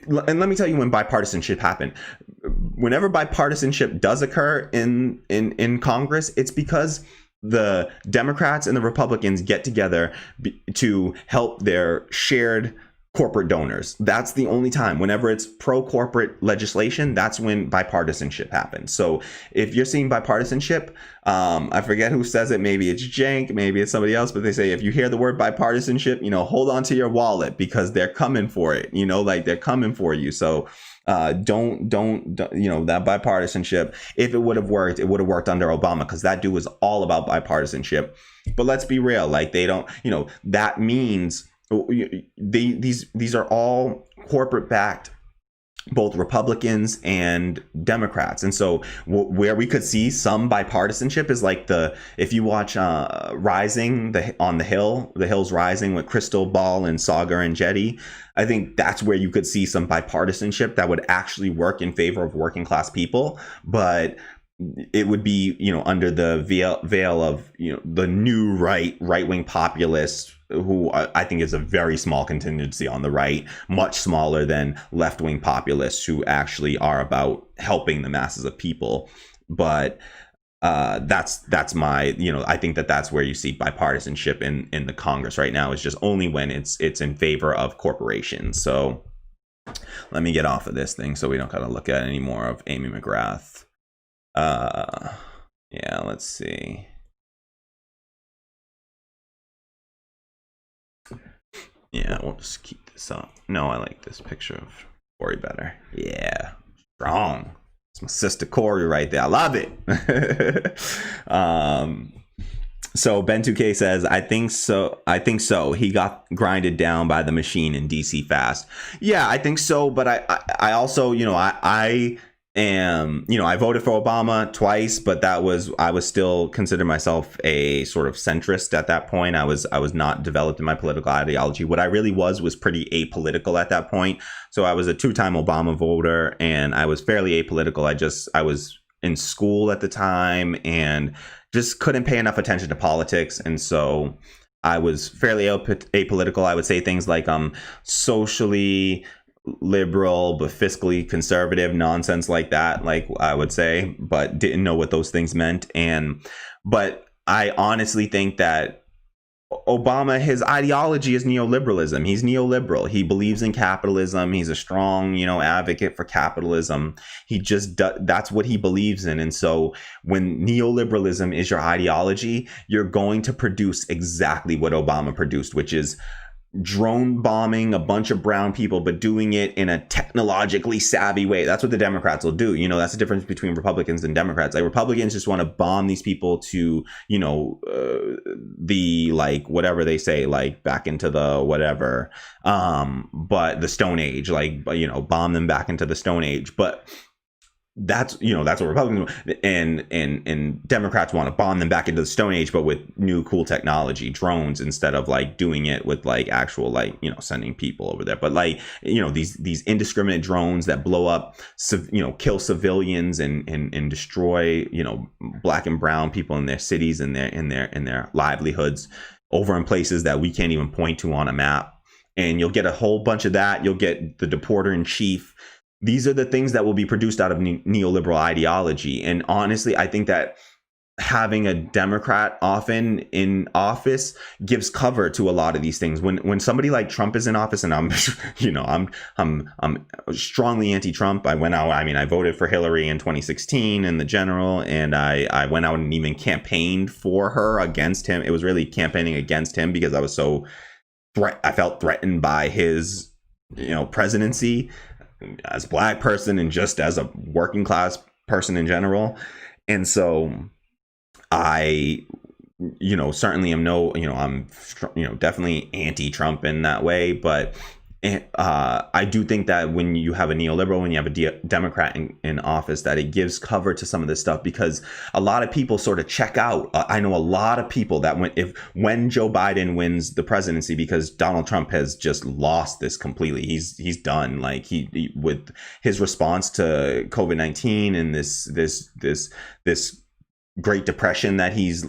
and let me tell you when bipartisanship happened. Whenever bipartisanship does occur in Congress, it's because the Democrats and the Republicans get together to help their shared corporate donors. That's the only time. Whenever it's pro-corporate legislation, that's when bipartisanship happens. So if you're seeing bipartisanship, I forget who says it. Maybe it's Jank, maybe it's somebody else, but they say if you hear the word bipartisanship, hold on to your wallet, because they're coming for it. Like they're coming for you. So don't that bipartisanship, if it would have worked, it would have worked under Obama, because that dude was all about bipartisanship. But let's be real, like they don't, that means these are all corporate backed, both Republicans and Democrats. And so where we could see some bipartisanship is like if you watch Rising, on the Hill's Rising with Crystal Ball and Sagar and Jetty, I think that's where you could see some bipartisanship that would actually work in favor of working class people. But it would be, under the veil of, the new right-wing populists, who I think is a very small contingency on the right, much smaller than left-wing populists who actually are about helping the masses of people. But that's my, I think that's where you see bipartisanship in the Congress right now, is just only when it's in favor of corporations. So let me get off of this thing so we don't gotta look at any more of Amy McGrath. Yeah, let's see. Yeah, we'll just keep this up. No, I like this picture of Cori better. Yeah, strong. It's my sister Cori right there. I love it. So Ben 2K says, I think so. He got grinded down by the machine in DC fast. Yeah, I think so. But I also, I I voted for Obama twice, but I was still consider myself a sort of centrist at that point. I was not developed in my political ideology. What I really was pretty apolitical at that point. So I was a 2-time Obama voter, and I was fairly apolitical. I was in school at the time and just couldn't pay enough attention to politics. And so I was fairly apolitical. I would say things like socially liberal but fiscally conservative nonsense like that, like I would say, but didn't know what those things meant. But I honestly think that Obama, his ideology is neoliberalism. He's neoliberal. He believes in capitalism. He's a strong, advocate for capitalism. That's what he believes in. And so when neoliberalism is your ideology, you're going to produce exactly what Obama produced, which is drone bombing a bunch of brown people, but doing it in a technologically savvy way. That's what the Democrats will do. That's the difference between Republicans and Democrats. Like, Republicans just want to bomb these people to, the, like, whatever they say, like back into the whatever, but the Stone Age, like, bomb them back into the Stone Age. But that's what Republicans want. And Democrats want to bomb them back into the Stone Age, but with new cool technology, drones, instead of like doing it with like actual, like, sending people over there. But like, these indiscriminate drones that blow up, kill civilians and destroy, black and brown people in their cities and their livelihoods over in places that we can't even point to on a map. And you'll get a whole bunch of that. You'll get the deporter in chief. These are the things that will be produced out of neoliberal ideology. And honestly, I think that having a Democrat often in office gives cover to a lot of these things. When somebody like Trump is in office, and I'm strongly anti-Trump. I voted for Hillary in 2016 in the general, and I went out and even campaigned for her against him. It was really campaigning against him because I was I felt threatened by his, presidency as a black person and just as a working class person in general. And so I, certainly am I'm, definitely anti-Trump in that way. But I do think that when you have a neoliberal, when you have a Democrat in office, that it gives cover to some of this stuff, because a lot of people sort of check out. I know a lot of people that when Joe Biden wins the presidency, because Donald Trump has just lost this completely. He's done. Like he with his response to COVID-19 and this Great Depression that he's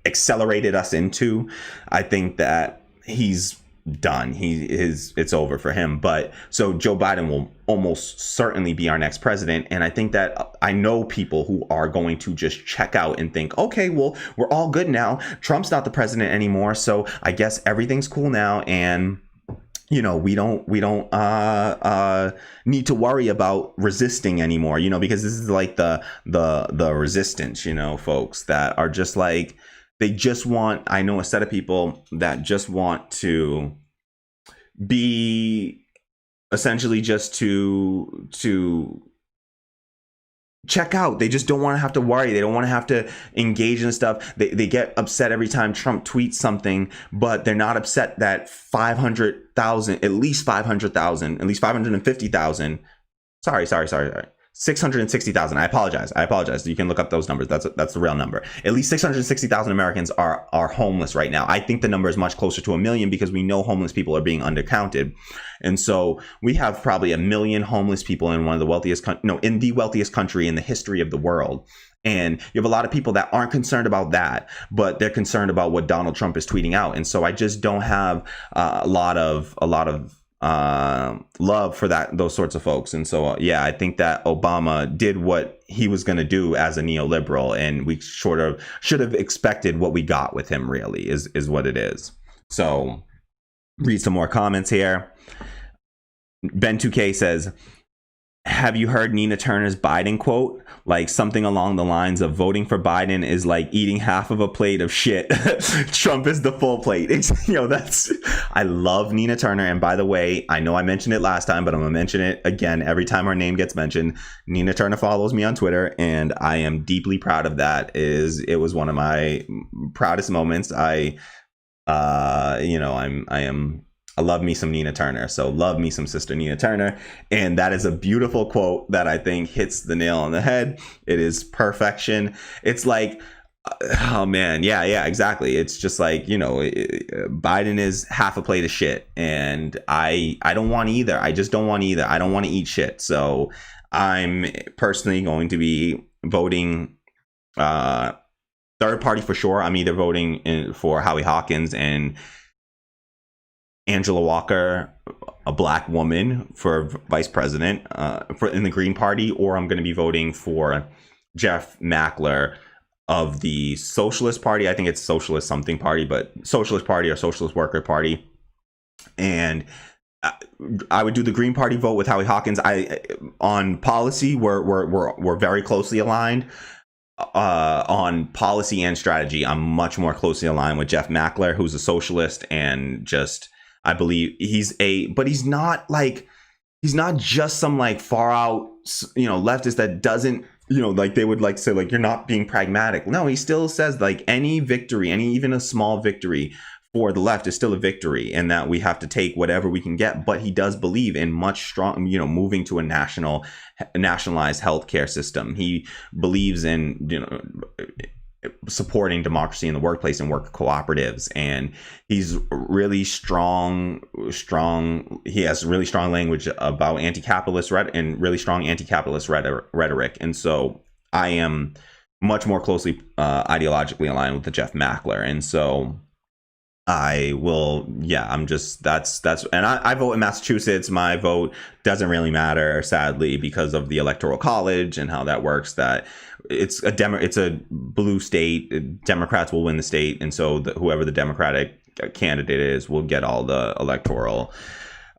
accelerated us into. I think that he's done. It's over for him. But so Joe Biden will almost certainly be our next president. And I think that I know people who are going to just check out and think, okay, well, we're all good now. Trump's not the president anymore. So I guess everything's cool now. And we don't need to worry about resisting anymore, because this is like the resistance, folks that are just like, they just want, I know a set of people that just want to be essentially just to check out. They just don't want to have to worry. They don't want to have to engage in stuff. They get upset every time Trump tweets something, but they're not upset that 500,000, at least 500,000, at least 550,000. Sorry. 660,000. I apologize. You can look up those numbers. That's the real number. At least 660,000 Americans are homeless right now. I think the number is much closer to 1 million, because we know homeless people are being undercounted. And so we have probably 1 million homeless people in one of the wealthiest, in the wealthiest country in the history of the world. And you have a lot of people that aren't concerned about that, but they're concerned about what Donald Trump is tweeting out. And so I just don't have a lot of love for those sorts of folks. And so I think that Obama did what he was going to do as a neoliberal, and we sort of should have expected what we got with him, really, is what it is. So read some more comments here. Ben 2K says, have you heard Nina Turner's Biden quote? Like something along the lines of, voting for Biden is like eating half of a plate of shit. Trump is the full plate. I love Nina Turner. And by the way, I know I mentioned it last time, but I'm going to mention it again every time her name gets mentioned. Nina Turner follows me on Twitter, and I am deeply proud of that. It was one of my proudest moments. I love me some Nina Turner. So love me some sister Nina Turner. And that is a beautiful quote that I think hits the nail on the head. It is perfection. It's like, oh man, yeah, exactly. It's just like, Biden is half a plate of shit. And I don't want either. I just don't want either. I don't want to eat shit. So I'm personally going to be voting third party for sure. I'm either voting for Howie Hawkins and Angela Walker, a black woman, for vice president in the Green Party, or I'm going to be voting for Jeff Mackler of the Socialist Party. I think it's Socialist something party, but Socialist Party or Socialist Worker Party. And I would do the Green Party vote with Howie Hawkins. On policy, we're very closely aligned. On policy and strategy, I'm much more closely aligned with Jeff Mackler, who's a socialist, and just, I believe but he's not just some like far out, leftist that doesn't, like they would like say like, you're not being pragmatic. No, he still says like any victory, even a small victory for the left is still a victory, and that we have to take whatever we can get. But he does believe in much strong, moving to a nationalized healthcare system. He believes in, supporting democracy in the workplace and work cooperatives, and he's really strong. He has really strong language about anti-capitalist and really strong anti-capitalist rhetoric. And so I am much more closely ideologically aligned with the Jeff Mackler. And so I will, I'm just, that's, and I vote in Massachusetts. My vote doesn't really matter, sadly, because of the Electoral College and how that works, that it's a blue state. Democrats will win the state. And so whoever the Democratic candidate is will get all the electoral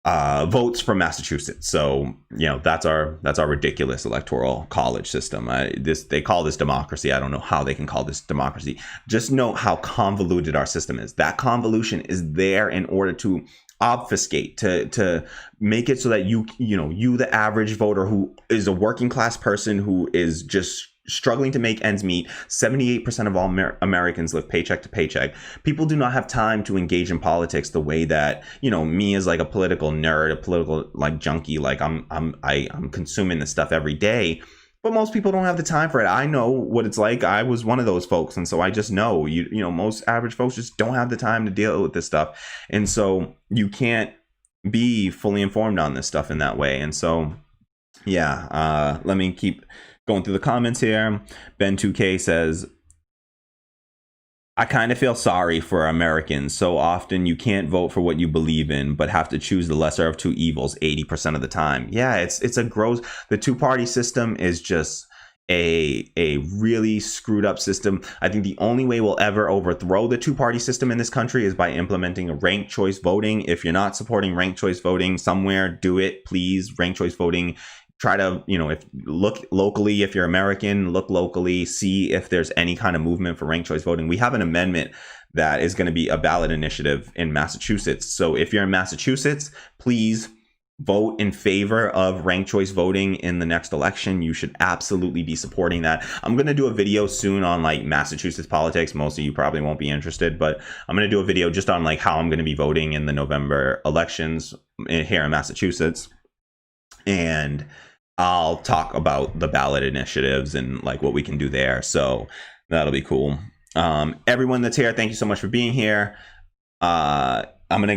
votes from Massachusetts. So, that's our ridiculous electoral college system. They call this democracy. I don't know how they can call this democracy. Just note how convoluted our system is. That convolution is there in order to obfuscate, to make it so that you the average voter who is a working class person who is just struggling to make ends meet. 78% of all Americans live paycheck to paycheck. People do not have time to engage in politics the way that, me as like a political nerd, a political like junkie, like I'm consuming this stuff every day. But most people don't have the time for it. I know what it's like. I was one of those folks. And so I just know, most average folks just don't have the time to deal with this stuff. And so you can't be fully informed on this stuff in that way. And so, yeah, let me keep going through the comments here. Ben2K says, I kind of feel sorry for Americans. So often you can't vote for what you believe in, but have to choose the lesser of two evils 80% of the time. Yeah, it's a gross. The two-party system is just a really screwed up system. I think the only way we'll ever overthrow the two-party system in this country is by implementing a ranked choice voting. If you're not supporting ranked choice voting somewhere, do it, please. Ranked choice voting. Try to, if look locally, if you're American, look locally, see if there's any kind of movement for ranked choice voting. We have an amendment that is going to be a ballot initiative in Massachusetts. So if you're in Massachusetts, please vote in favor of ranked choice voting in the next election. You should absolutely be supporting that. I'm going to do a video soon on like Massachusetts politics. Most of you probably won't be interested, but I'm going to do a video just on like how I'm going to be voting in the November elections here in Massachusetts. And I'll talk about the ballot initiatives and like what we can do there. So that'll be cool. Everyone that's here, thank you so much for being here. I will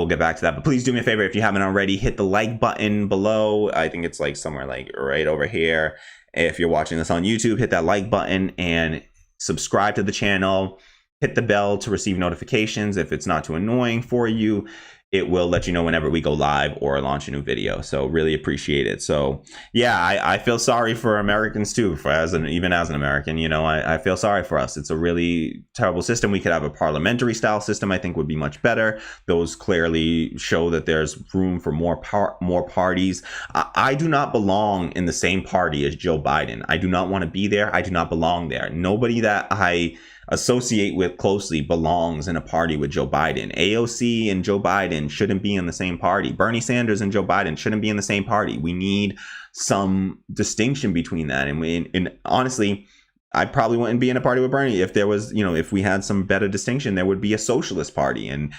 get back to that, but please do me a favor. If you haven't already, hit the like button below. I think it's like somewhere like right over here. If you're watching this on YouTube, hit that like button and subscribe to the channel. Hit the bell to receive notifications. If it's not too annoying for you, it will let you know whenever we go live or launch a new video. So really appreciate it. So yeah, I feel sorry for Americans too, even as an American, I feel sorry for us. It's a really terrible system. We could have a parliamentary style system, I think would be much better. Those clearly show that there's room for more parties. I do not belong in the same party as Joe Biden. I do not want to be there. I do not belong there. Nobody that I associate with closely belongs in a party with Joe Biden. AOC and Joe Biden shouldn't be in the same party. Bernie Sanders and Joe Biden shouldn't be in the same party. We need some distinction between that. And honestly, I probably wouldn't be in a party with Bernie if there was, if we had some better distinction. There would be a socialist party. And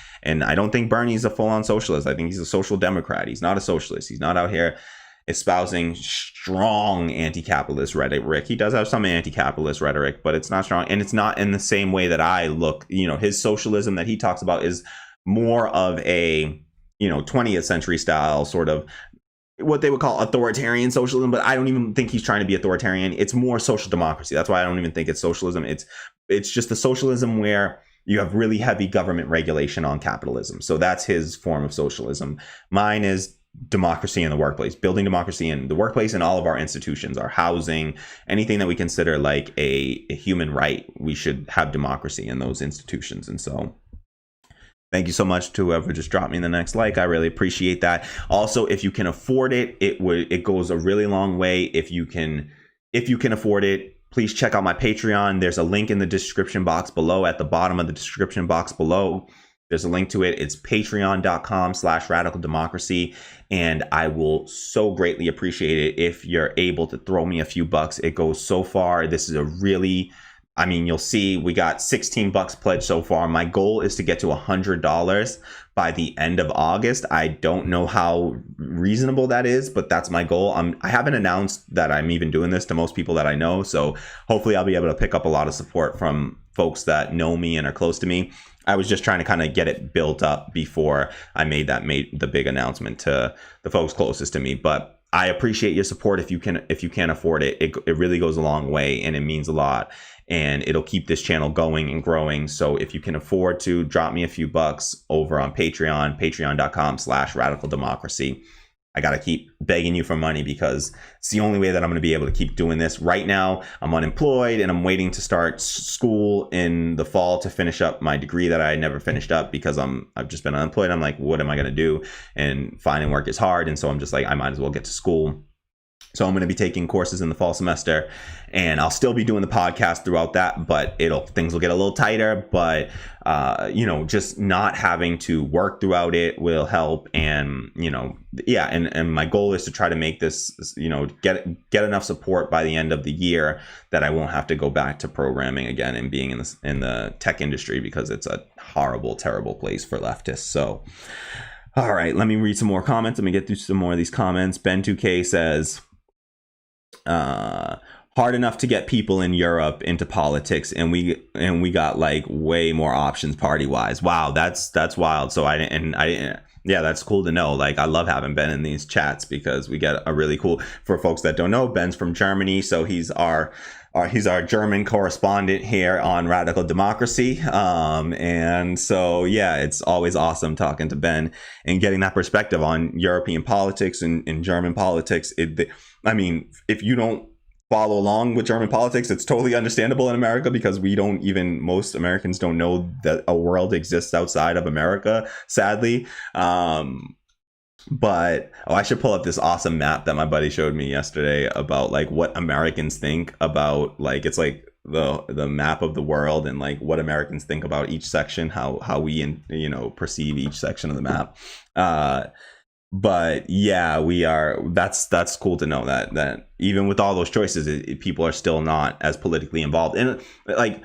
I don't think Bernie's a full-on socialist. I think he's a social democrat. He's not a socialist. He's not out here espousing strong anti-capitalist rhetoric. He does have some anti-capitalist rhetoric, but it's not strong. And it's not in the same way that I look. His socialism that he talks about is more of a, 20th century style sort of what they would call authoritarian socialism. But I don't even think he's trying to be authoritarian. It's more social democracy. That's why I don't even think it's socialism. It's just the socialism where you have really heavy government regulation on capitalism. So that's his form of socialism. Mine is democracy in the workplace, building democracy in the workplace and all of our institutions, our housing, anything that we consider like a human right. We should have democracy in those institutions. And so thank you so much to whoever just dropped me the next like. I really appreciate that. Also, if you can afford it, it goes a really long way. If you can afford it, please check out my Patreon. There's a link in the description box below. At the bottom of the description box below, there's a link to it. It's patreon.com/radicaldemocracy. And I will so greatly appreciate it if you're able to throw me a few bucks. It goes so far. This is you'll see we got $16 pledged so far. My goal is to get to $100 by the end of August. I don't know how reasonable that is, but that's my goal. I haven't announced that I'm even doing this to most people that I know. So hopefully I'll be able to pick up a lot of support from folks that know me and are close to me. I was just trying to kind of get it built up before I made the big announcement to the folks closest to me. But I appreciate your support. If you can afford it, it really goes a long way and it means a lot. And it'll keep this channel going and growing. So if you can afford to drop me a few bucks over on Patreon, patreon.com/radicaldemocracy. I got to keep begging you for money because it's the only way that I'm going to be able to keep doing this. Right now, I'm unemployed and I'm waiting to start school in the fall to finish up my degree that I never finished up because I've just been unemployed. I'm like, what am I going to do? And finding work is hard. And so I'm just like, I might as well get to school. So I'm going to be taking courses in the fall semester, and I'll still be doing the podcast throughout that, but things will get a little tighter. But just not having to work throughout it will help. And and my goal is to try to make this, get enough support by the end of the year that I won't have to go back to programming again and being in the tech industry, because it's a horrible, terrible place for leftists. So, all right, let me read some more comments. Let me get through some more of these comments. Ben2K says, hard enough to get people in Europe into politics, and we got like way more options party wise. Wow, that's wild. So I didn't. Yeah, that's cool to know. Like, I love having Ben in these chats, because we get a really cool, for folks that don't know, Ben's from Germany, so he's our German correspondent here on Radical Democracy. And so, yeah, it's always awesome talking to Ben and getting that perspective on European politics and German politics. If you don't follow along with German politics, it's totally understandable in America, because most Americans don't know that a world exists outside of America, sadly. But I should pull up this awesome map that my buddy showed me yesterday about like what Americans think about, like, it's like the map of the world, and like what Americans think about each section, how we perceive each section of the map. But yeah, that's cool to know that even with all those choices, people are still not as politically involved, and like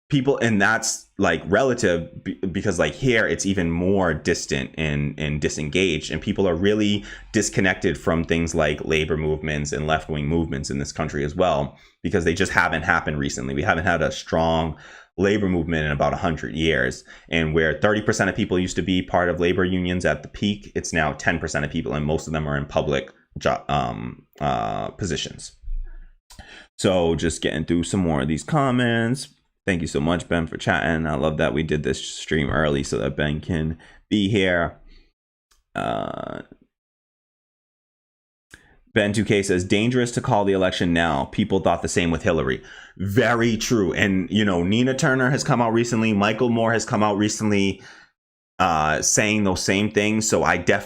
people, and that's like relative, because like here it's even more distant and disengaged, and people are really disconnected from things like labor movements and left-wing movements in this country as well, because they just haven't happened recently. We haven't had a strong labor movement in about 100 years, and where 30% of people used to be part of labor unions at the peak, it's now 10% of people, and most of them are in public positions. So just getting through some more of these comments. Thank you so much, Ben, for chatting. I love that we did this stream early so that Ben can be here. Ben2K says, dangerous to call the election now. People thought the same with Hillary. Very true. And, Nina Turner has come out recently. Michael Moore has come out recently saying those same things. So I don't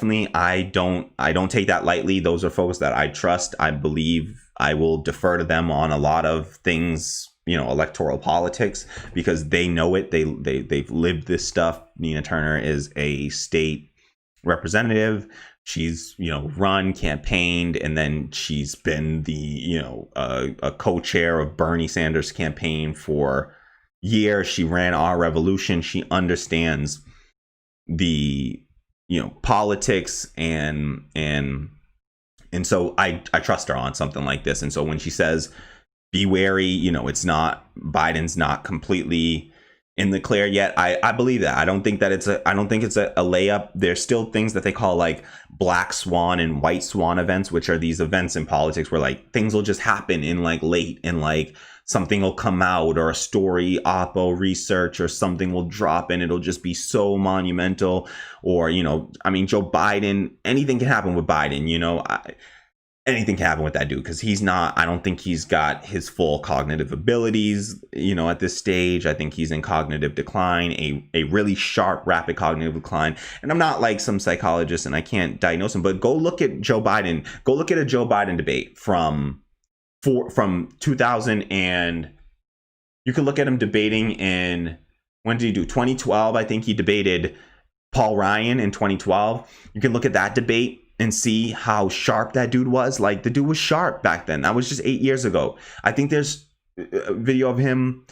take that lightly. Those are folks that I trust. I believe I will defer to them on a lot of things, electoral politics, because they know it. They've lived this stuff. Nina Turner is a state representative. She's, run, campaigned, and then she's been the, a co-chair of Bernie Sanders' campaign for years. She ran Our Revolution. She understands the, politics, and so I trust her on something like this. And so when she says, be wary, Biden's not completely in the clear yet, I believe that. I don't think it's a layup. There's still things that they call like black swan and white swan events, which are these events in politics where like things will just happen in like late, and like something will come out, or a story, oppo research, or something will drop, and it'll just be so monumental. Or, Joe Biden, anything can happen with Biden, anything can happen with that dude, because I don't think he's got his full cognitive abilities, at this stage. I think he's in cognitive decline, a really sharp, rapid cognitive decline. And I'm not like some psychologist, and I can't diagnose him, but go look at Joe Biden. Go look at a Joe Biden debate from 2000, and you can look at him debating in, when did he do? 2012. I think he debated Paul Ryan in 2012. You can look at that debate and see how sharp that dude was. Like, the dude was sharp back then. That was just 8 years ago. I think there's a video of him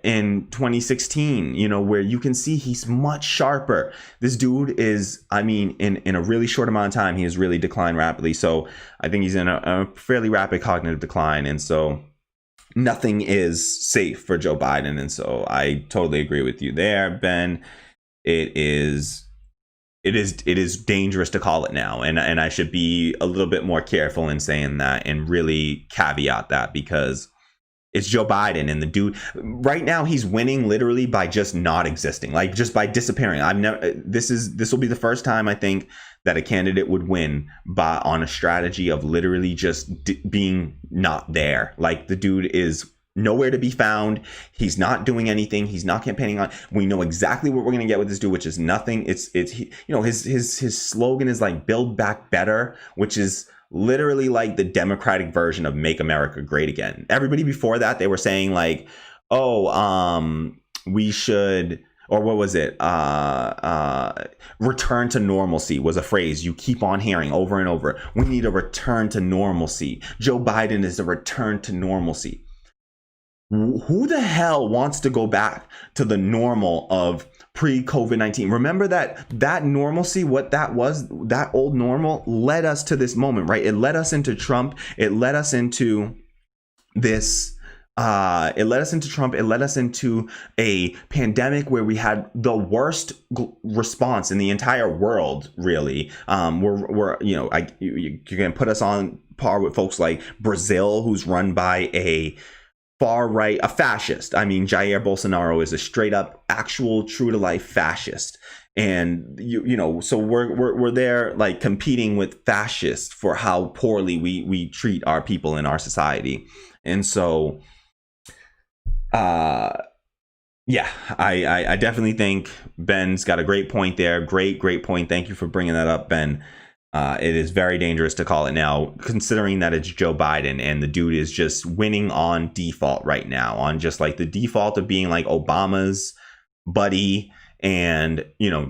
in 2016, where you can see he's much sharper. This dude is, in a really short amount of time, he has really declined rapidly. So I think he's in a fairly rapid cognitive decline. And so nothing is safe for Joe Biden. And so I totally agree with you there, Ben. It is dangerous to call it now, and I should be a little bit more careful in saying that, and really caveat that, because it's Joe Biden, and the dude right now, he's winning literally by just not existing, like just by disappearing. This will be the first time I think that a candidate would win on a strategy of literally just being not there. Like, the dude is nowhere to be found. He's not doing anything. He's not campaigning on. We know exactly what we're going to get with this dude, which is nothing. His slogan is like "Build Back Better," which is literally like the Democratic version of Make America Great Again. Everybody before that, they were saying like, oh, we should, or what was it? Return to normalcy was a phrase you keep on hearing over and over. We need a return to normalcy. Joe Biden is a return to normalcy. Who the hell wants to go back to the normal of pre-COVID-19? Remember that normalcy, what that was, that old normal led us to this moment, right? It led us into Trump. It led us into this. It led us into Trump. It led us into a pandemic where we had the worst response in the entire world, really. We're you can put us on par with folks like Brazil, who's run by a far right, a fascist. I mean, Jair Bolsonaro is a straight up, actual, true to life fascist. And so we're there like competing with fascists for how poorly we treat our people in our society. And so, I definitely think Ben's got a great point there. Great point. Thank you for bringing that up, Ben. It is very dangerous to call it now, considering that it's Joe Biden and the dude is just winning on default right now, on just like the default of being like Obama's buddy and,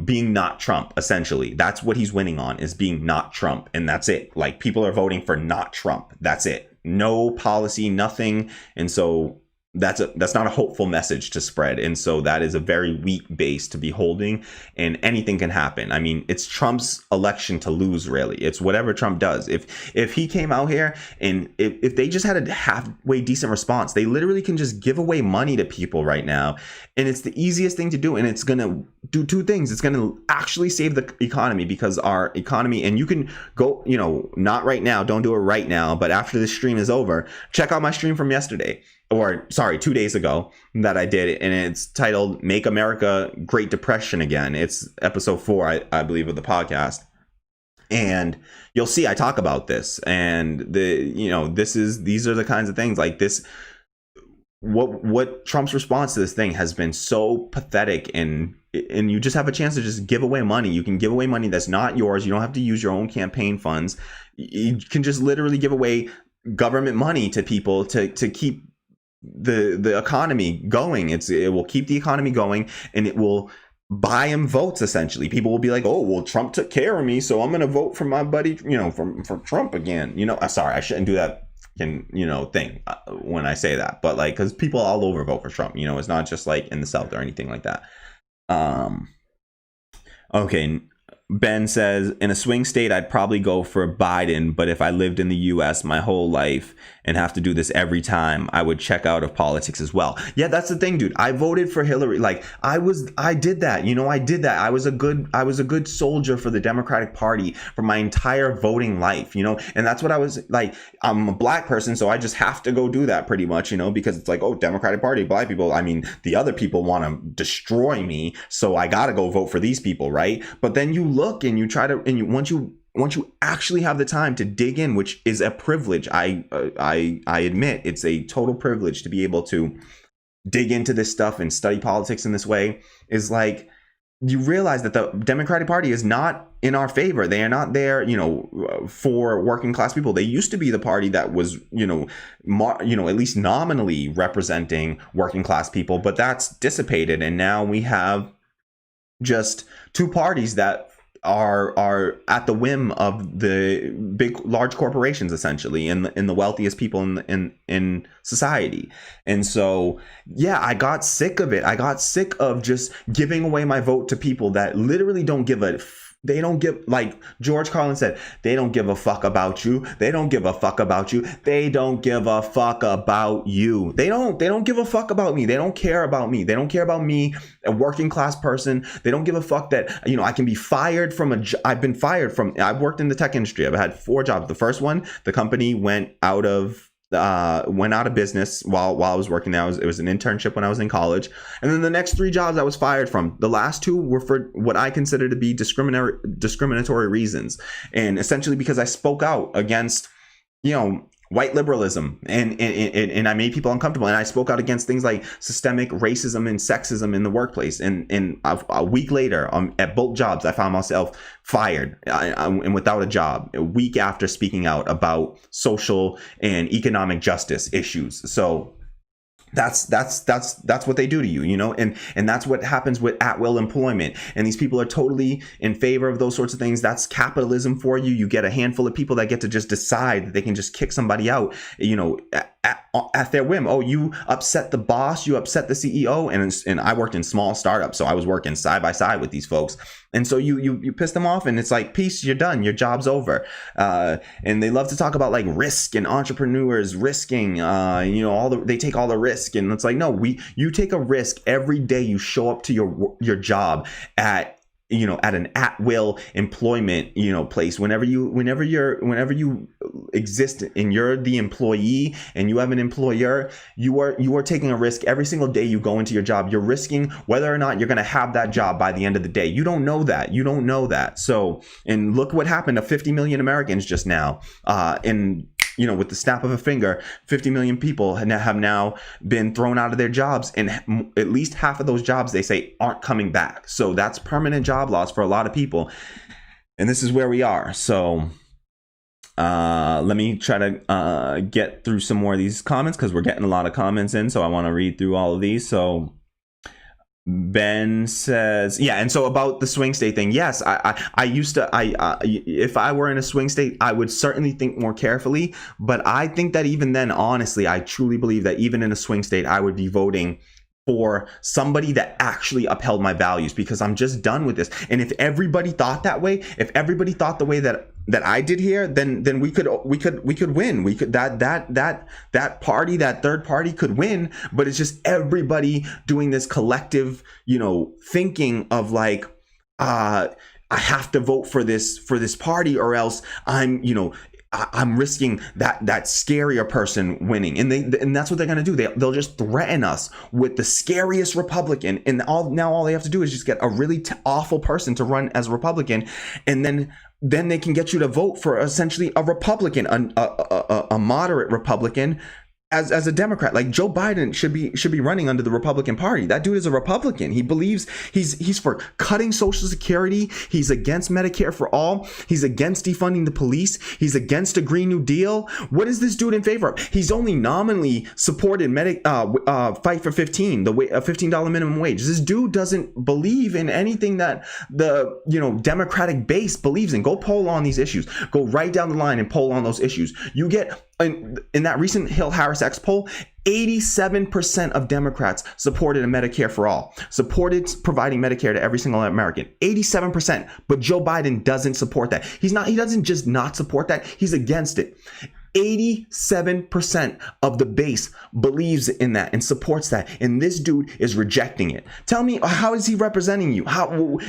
being not Trump. Essentially, that's what he's winning on, is being not Trump. And that's it. Like, people are voting for not Trump. That's it. No policy, nothing. And so that's not a hopeful message to spread. And so that is a very weak base to be holding, and anything can happen. I mean, it's Trump's election to lose, really. It's whatever Trump does. If he came out here and if they just had a halfway decent response, they literally can just give away money to people right now. And it's the easiest thing to do. And it's going to do two things. It's going to actually save the economy, because our economy, and you can go, not right now, don't do it right now, but after this stream is over, check out my stream from yesterday. Or 2 days ago that I did, and it's titled Make America Great Depression Again. It's episode 4, I believe, of the podcast. And you'll see I talk about this, and these are the kinds of things like this. What Trump's response to this thing has been so pathetic, and you just have a chance to just give away money. You can give away money that's not yours. You don't have to use your own campaign funds. You can just literally give away government money to people to keep the economy going. It will keep the economy going, and it will buy him votes. Essentially, people will be like, oh, well, Trump took care of me, so I'm gonna vote for my buddy, for Trump again. Sorry, I shouldn't do that thing when I say that, but like, because people all over vote for Trump. It's not just like in the South or anything like that. Okay. Ben says, in a swing state, I'd probably go for Biden, but if I lived in the U.S. my whole life and have to do this every time, I would check out of politics as well. Yeah, that's the thing, dude. I voted for Hillary. Like, I did that. I did that. I was a good soldier for the Democratic Party for my entire voting life, and that's what I was like. I'm a black person, so I just have to go do that pretty much, because it's like, oh, Democratic Party, black people. I mean, the other people want to destroy me, so I got to go vote for these people, right? But then you look and you try to, and once you actually have the time to dig in, which is a privilege, I admit it's a total privilege to be able to dig into this stuff and study politics in this way, is like, you realize that the Democratic Party is not in our favor. They are not there, for working class people. They used to be the party that was, at least nominally representing working class people, but that's dissipated. And now we have just two parties that are at the whim of the large corporations, essentially, and the wealthiest people in society. And so, yeah, I got sick of it. I got sick of just giving away my vote to people that literally don't give they don't give, like George Carlin said, they don't give a fuck about you. They don't give a fuck about you. They don't give a fuck about you. They don't give a fuck about me. They don't care about me. They don't care about me, a working class person. They don't give a fuck that, I can be fired from I've been fired from, I've worked in the tech industry. I've had 4 jobs. The first one, the company went out of business while I was working there. It was an internship when I was in college. And then the next 3 jobs I was fired from, the last 2 were for what I consider to be discriminatory reasons. And essentially because I spoke out against, white liberalism, and I made people uncomfortable, and I spoke out against things like systemic racism and sexism in the workplace, and a week later, at both jobs, I found myself fired and without a job a week after speaking out about social and economic justice issues. So that's what they do to you, and that's what happens with at-will employment. And these people are totally in favor of those sorts of things. That's capitalism for you. You get a handful of people that get to just decide that they can just kick somebody out, at their whim. Oh, you upset the boss, you upset the CEO, and I worked in small startups, so I was working side by side with these folks. And so you piss them off, and it's like, peace, you're done, your job's over. And they love to talk about like risk and entrepreneurs risking, they take all the risk, and it's like, no, you take a risk every day you show up to your job at an at-will employment, place. Whenever you exist and you're the employee and you have an employer, you are taking a risk every single day you go into your job. You're risking whether or not you're going to have that job by the end of the day. You don't know that. So, and look what happened to 50 million Americans just now, with the snap of a finger. 50 million people have now been thrown out of their jobs, and at least half of those jobs, they say, aren't coming back. So that's permanent job loss for a lot of people. And this is where we are. So let me try to get through some more of these comments, because we're getting a lot of comments in. So I want to read through all of these. So Ben says, yeah, and so about the swing state thing, yes, I used to, if I were in a swing state, I would certainly think more carefully, but I think that even then, honestly, I truly believe that even in a swing state, I would be voting for somebody that actually upheld my values, because I'm just done with this. And if everybody thought that way, if everybody thought the way that I did here, then we could win. We could that party, that third party could win. But it's just everybody doing this collective, thinking of like, I have to vote for this party, or else I'm risking that scarier person winning, and that's what they're gonna do. They'll just threaten us with the scariest Republican, and all they have to do is just get a really awful person to run as a Republican, and then they can get you to vote for essentially a Republican, a moderate Republican, as a Democrat. Like Joe Biden should be running under the Republican Party. That dude is a Republican. He believes he's for cutting Social Security. He's against Medicare for all. He's against defunding the police. He's against a Green New Deal. What is this dude in favor of? He's only nominally supported Fight for 15, the $15 minimum wage. This dude doesn't believe in anything that the Democratic base believes in. Go poll on these issues. Go right down the line and poll on those issues. You get in that recent Hill Harris X poll, 87% of Democrats supported a Medicare for all, supported providing Medicare to every single American. 87%. But Joe Biden doesn't support that. He doesn't just not support that, he's against it. 87% of the base believes in that and supports that, and this dude is rejecting it. Tell me, how is he representing you? We're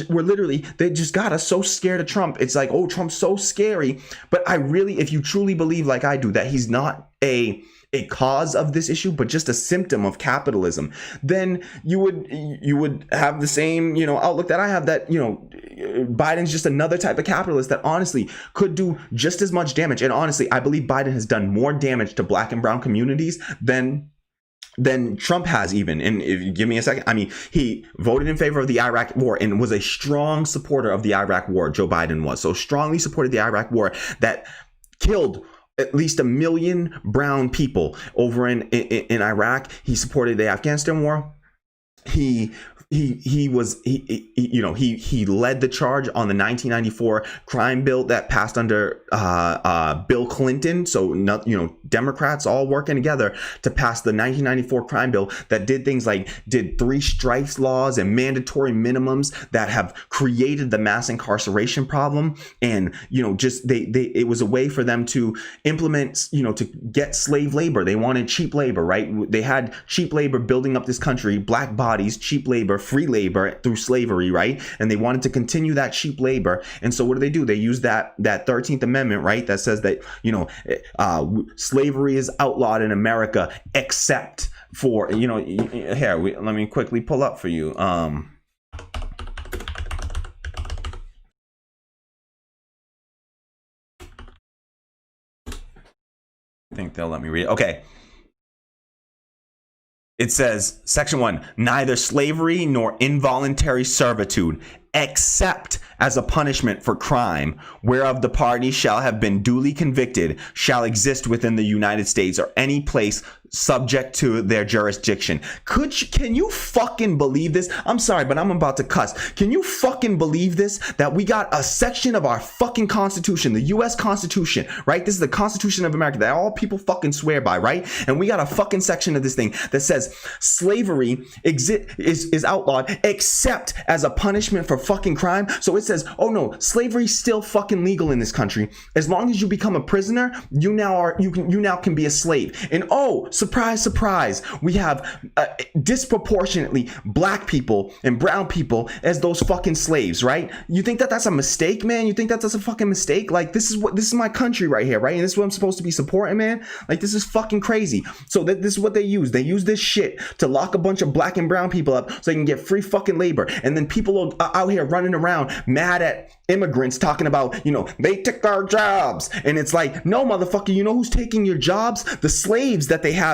literally, they just got us so scared of Trump. It's like, oh, Trump's so scary. But if you truly believe like I do that he's not a cause of this issue, but just a symptom of capitalism, then you would have the same outlook that I have, that Biden's just another type of capitalist that honestly could do just as much damage. And honestly, I believe Biden has done more damage to Black and brown communities than Trump has even. And if you give me a second, he voted in favor of the Iraq war and was a strong supporter of the Iraq war. Joe Biden was so strongly supported the Iraq war that killed at least 1 million brown people over in Iraq. He supported the Afghanistan war. He led the charge on the 1994 crime bill that passed under Bill Clinton. So Democrats all working together to pass the 1994 crime bill that did things like did 3 strikes laws and mandatory minimums that have created the mass incarceration problem. And it was a way for them to implement to get slave labor. They wanted cheap labor, right? They had cheap labor building up this country, black bodies, cheap labor, free labor through slavery, right? And they wanted to continue that cheap labor. And so what do? They use that 13th Amendment, right? That says that, slavery is outlawed in America, except for, here, let me quickly pull up for you. think they'll let me read it. Okay. It says, Section 1, neither slavery nor involuntary servitude, except as a punishment for crime, whereof the party shall have been duly convicted, shall exist within the United States or any place subject to their jurisdiction. Can you fucking believe this? I'm sorry, but I'm about to cuss. Can you fucking believe this? That we got a section of our fucking Constitution, the U.S. Constitution, right? This is the Constitution of America that all people fucking swear by, right? And we got a fucking section of this thing that says slavery is outlawed except as a punishment for fucking crime. So it says, oh no, slavery's still fucking legal in this country. As long as you become a prisoner, you now can be a slave. And oh, surprise, surprise, we have disproportionately black people and brown people as those fucking slaves, right? You think that that's a mistake, man? You think that that's a fucking mistake? Like, this is my country right here, right? And this is what I'm supposed to be supporting, man? Like, this is fucking crazy. So this is what they use. They use this shit to lock a bunch of black and brown people up so they can get free fucking labor. And then people are out here running around mad at immigrants talking about, they took our jobs. And it's like, no, motherfucker, you know who's taking your jobs? The slaves that they have,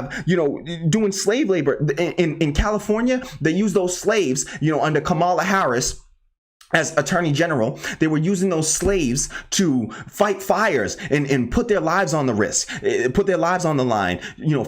doing slave labor. In California, they use those slaves, under Kamala Harris as Attorney General. They were using those slaves to fight fires and put their lives on the risk, put their lives on the line,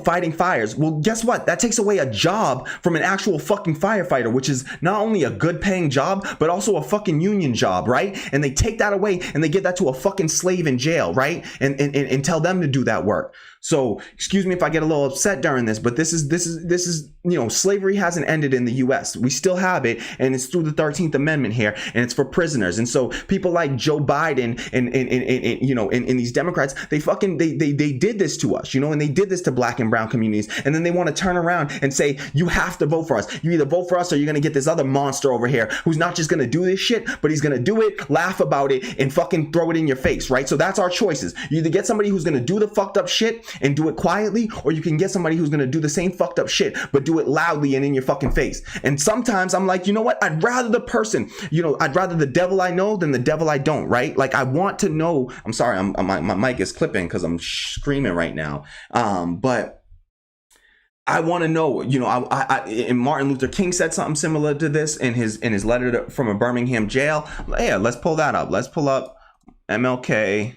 fighting fires. Well, guess what? That takes away a job from an actual fucking firefighter, which is not only a good paying job, but also a fucking union job, right? And they take that away and they give that to a fucking slave in jail, right? And tell them to do that work. So, excuse me if I get a little upset during this, but this is slavery hasn't ended in the U.S. We still have it, and it's through the 13th Amendment here, and it's for prisoners. And so people like Joe Biden and these Democrats, they did this to us, and they did this to black and brown communities, and then they want to turn around and say, you have to vote for us. You either vote for us or you're going to get this other monster over here who's not just going to do this shit, but he's going to do it, laugh about it, and fucking throw it in your face, right? So that's our choices. You either get somebody who's going to do the fucked up shit and do it quietly, or you can get somebody who's going to do the same fucked up shit but do it loudly and in your fucking face. And sometimes I'm like, you know what, I'd rather the person, I'd rather the devil I know than the devil I don't, right? Like, I want to know. I'm sorry, my mic is clipping because I'm screaming right now, but I want to know, and Martin Luther King said something similar to this in his letter from a Birmingham jail. Yeah, let's pull that up. Let's pull up MLK.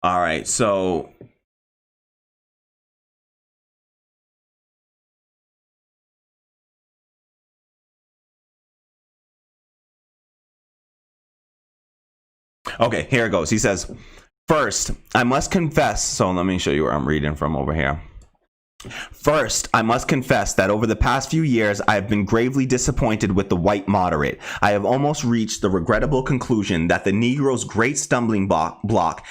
All right, so okay, here it goes. He says, first, I must confess. So let me show you where I'm reading from over here. First, I must confess that over the past few years, I have been gravely disappointed with the white moderate. I have almost reached the regrettable conclusion that the Negro's great stumbling block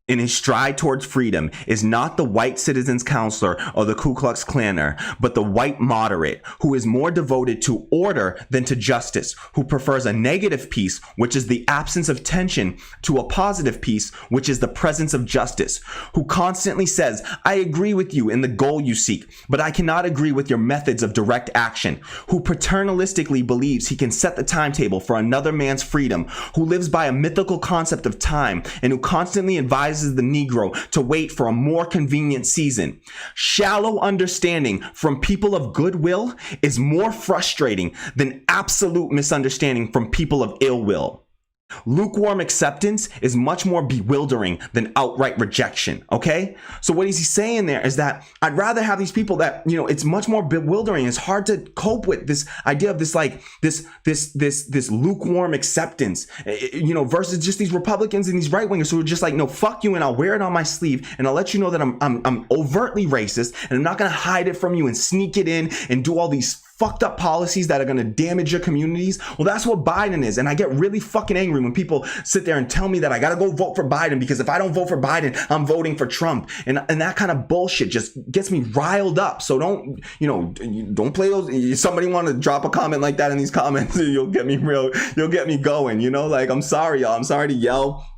in his stride towards freedom is not the white citizens counselor or the Ku Klux Klaner, but the white moderate, who is more devoted to order than to justice, who prefers a negative peace, which is the absence of tension, to a positive peace, which is the presence of justice, who constantly says, I agree with you in the goal you seek, but I cannot agree with your methods of direct action, who paternalistically believes he can set the timetable for another man's freedom, who lives by a mythical concept of time, and who constantly advises the Negro to wait for a more convenient season. Shallow understanding from people of goodwill is more frustrating than absolute misunderstanding from people of ill will. Lukewarm acceptance is much more bewildering than outright rejection. Okay, so what is he saying there is that I'd rather have these people that, it's much more bewildering. It's hard to cope with this idea of this lukewarm acceptance, versus just these Republicans and these right wingers who are just like, no, fuck you, and I'll wear it on my sleeve, and I'll let you know that I'm overtly racist, and I'm not gonna hide it from you and sneak it in and do all these fucked up policies that are going to damage your communities. Well, that's what Biden is. And I get really fucking angry when people sit there and tell me that I got to go vote for Biden because if I don't vote for Biden, I'm voting for Trump. And that kind of bullshit just gets me riled up. So don't play those. Somebody want to drop a comment like that in these comments, you'll get me going, like, I'm sorry, y'all. I'm sorry to yell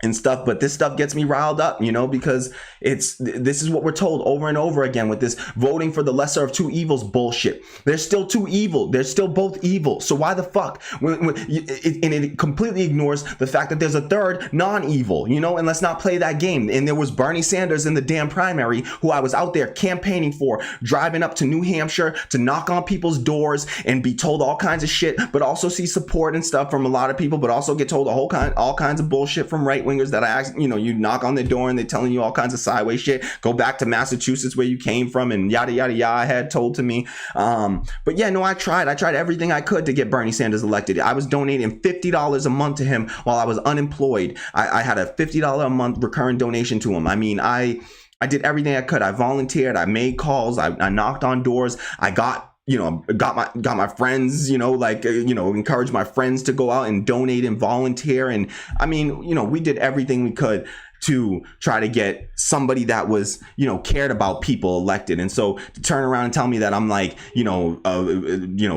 and stuff, but this stuff gets me riled up, because this is what we're told over and over again with this voting for the lesser of two evils bullshit. There's still two evil. They're still both evil. So why the fuck? And it completely ignores the fact that there's a third non-evil, and let's not play that game. And there was Bernie Sanders in the damn primary, who I was out there campaigning for, driving up to New Hampshire to knock on people's doors and be told all kinds of shit, but also see support and stuff from a lot of people, but also get told all kinds of bullshit from right wing that I ask, you knock on the door and they're telling you all kinds of sideways shit. Go back to Massachusetts where you came from and yada yada yada. I had told to me, but yeah, no, I tried everything I could to get Bernie Sanders elected. I was donating $50 a month to him while I was unemployed. I had a $50 a month recurring donation to him. I mean, I did everything I could. I volunteered. I made calls. I knocked on doors. I got my friends, encouraged my friends to go out and donate and volunteer. And I mean, we did everything we could to try to get somebody that was, cared about people elected. And so to turn around and tell me that I'm like,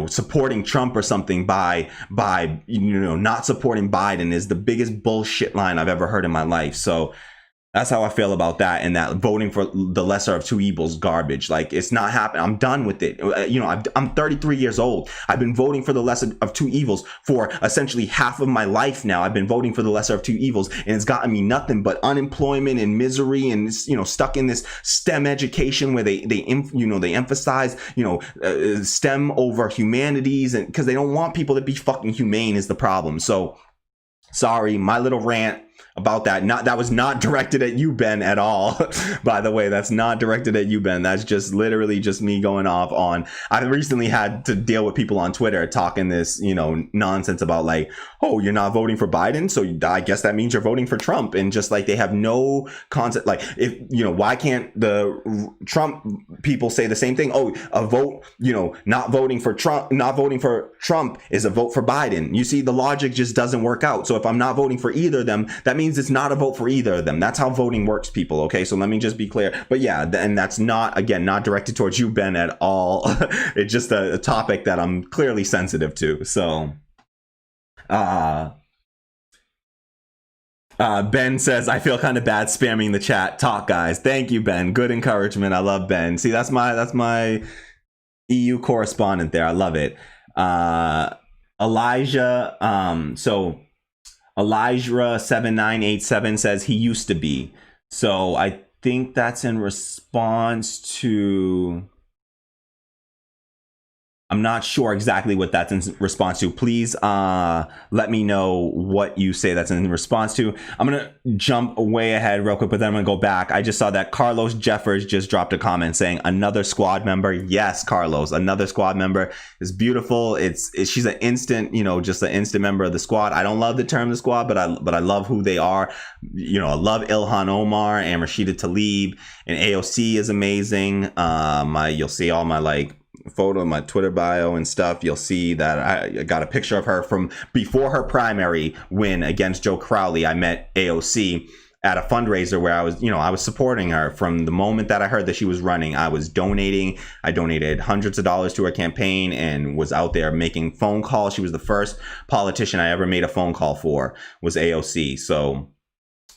supporting Trump or something by not supporting Biden is the biggest bullshit line I've ever heard in my life. So that's how I feel about that, and that voting for the lesser of two evils garbage. Like, it's not happening. I'm done with it. I'm 33 years old. I've been voting for the lesser of two evils for essentially half of my life now. I've been voting for the lesser of two evils, and it's gotten me nothing but unemployment and misery, and stuck in this STEM education where they emphasize STEM over humanities, and because they don't want people to be fucking humane is the problem. So sorry, my little rant about that. That was not directed at you, Ben, at all. By the way, that's not directed at you, Ben. That's just literally just me going off on. I recently had to deal with people on Twitter talking this, nonsense about like, oh, you're not voting for Biden, so I guess that means you're voting for Trump. And just like they have no concept. Like, if why can't the Trump people say the same thing? Oh, a vote, not voting for Trump is a vote for Biden. You see, the logic just doesn't work out. So if I'm not voting for either of them, that means it's not a vote for either of them. That's how voting works, people. Okay, so let me just be clear. But yeah, and that's not directed towards you, Ben, at all. It's just a topic that I'm clearly sensitive to. So Ben says, I feel kind of bad spamming the chat. Talk, guys. Thank you, Ben. Good encouragement. I love Ben. See, that's my EU correspondent there. I love it. Elijah, Elijah 7987 says he used to be. So I think that's in response to, I'm not sure exactly what that's in response to. Please let me know what you say that's in response to. I'm going to jump way ahead real quick, but then I'm going to go back. I just saw that Carlos Jeffers just dropped a comment saying another squad member. Yes, Carlos, another squad member is beautiful. She's an instant, just an instant member of the squad. I don't love the term the squad, but I love who they are. I love Ilhan Omar and Rashida Tlaib, and AOC is amazing. You'll see all my photo in my Twitter bio and stuff. You'll see that I got a picture of her from before her primary win against Joe Crowley. I met AOC at a fundraiser where I was supporting her from the moment that I heard that she was running. I was donating. I donated hundreds of dollars to her campaign and was out there making phone calls. She was the first politician I ever made a phone call for, was AOC. So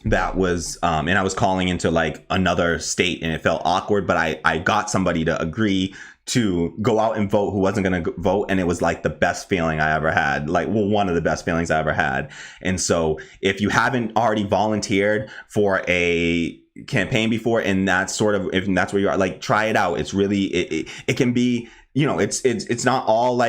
that was and I was calling into another state, and it felt awkward, but I got somebody to agree to go out and vote who wasn't going to vote, and it was the best feeling I ever had. One of the best feelings I ever had. And so if you haven't already volunteered for a campaign before, and that's if that's where you are, try it out. It's really it can be, it's not all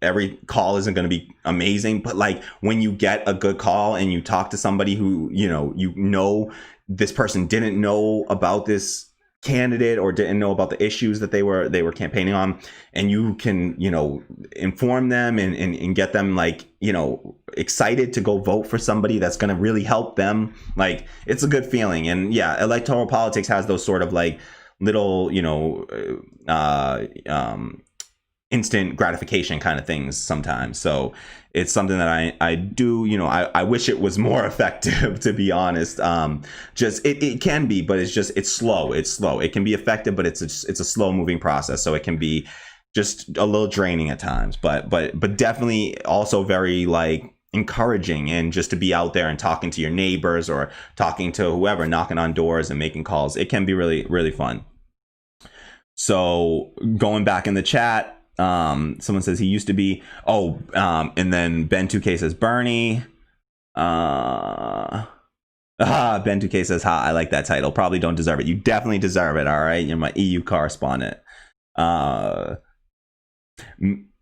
every call isn't going to be amazing, but when you get a good call and you talk to somebody who this person didn't know about this candidate or didn't know about the issues that they were campaigning on, and you can inform them and get them excited to go vote for somebody that's going to really help them, it's a good feeling. And yeah, electoral politics has those sort of little instant gratification kind of things sometimes. So it's something that I do, I wish it was more effective, to be honest. It can be, but it's slow. It can be effective, but it's a slow moving process. So it can be just a little draining at times, but definitely also very encouraging, and just to be out there and talking to your neighbors or talking to whoever, knocking on doors and making calls. It can be really, really fun. So going back in the chat, someone says he used to be, and then Ben 2K says Bernie. Ben 2K says, ha, I like that title. Probably don't deserve it. You definitely deserve it. All right. You're my EU correspondent.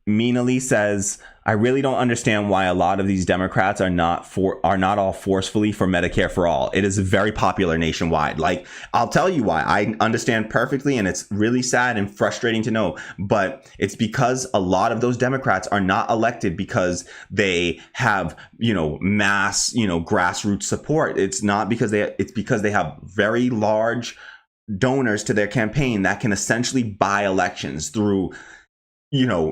Mina Lee says, I really don't understand why a lot of these Democrats are not all forcefully for Medicare for all. It is very popular nationwide. Like, I'll tell you why. I understand perfectly, and it's really sad and frustrating to know, but it's because a lot of those Democrats are not elected because they have, mass, grassroots support. It's not because it's because they have very large donors to their campaign that can essentially buy elections through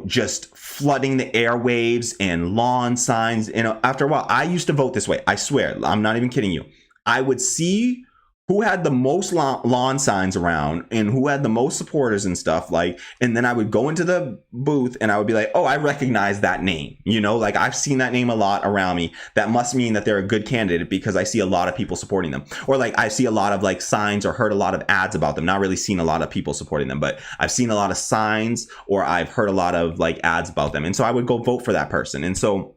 just flooding the airwaves and lawn signs. After a while, I used to vote this way. I swear, I'm not even kidding you. I would see who had the most lawn signs around and who had the most supporters and stuff, and then I would go into the booth and I would be like, oh, I recognize that name. I've seen that name a lot around me. That must mean that they're a good candidate because I see a lot of people supporting them. Or I see a lot of signs or heard a lot of ads about them. Not really seen a lot of people supporting them, but I've seen a lot of signs or I've heard a lot of ads about them. And so I would go vote for that person. And so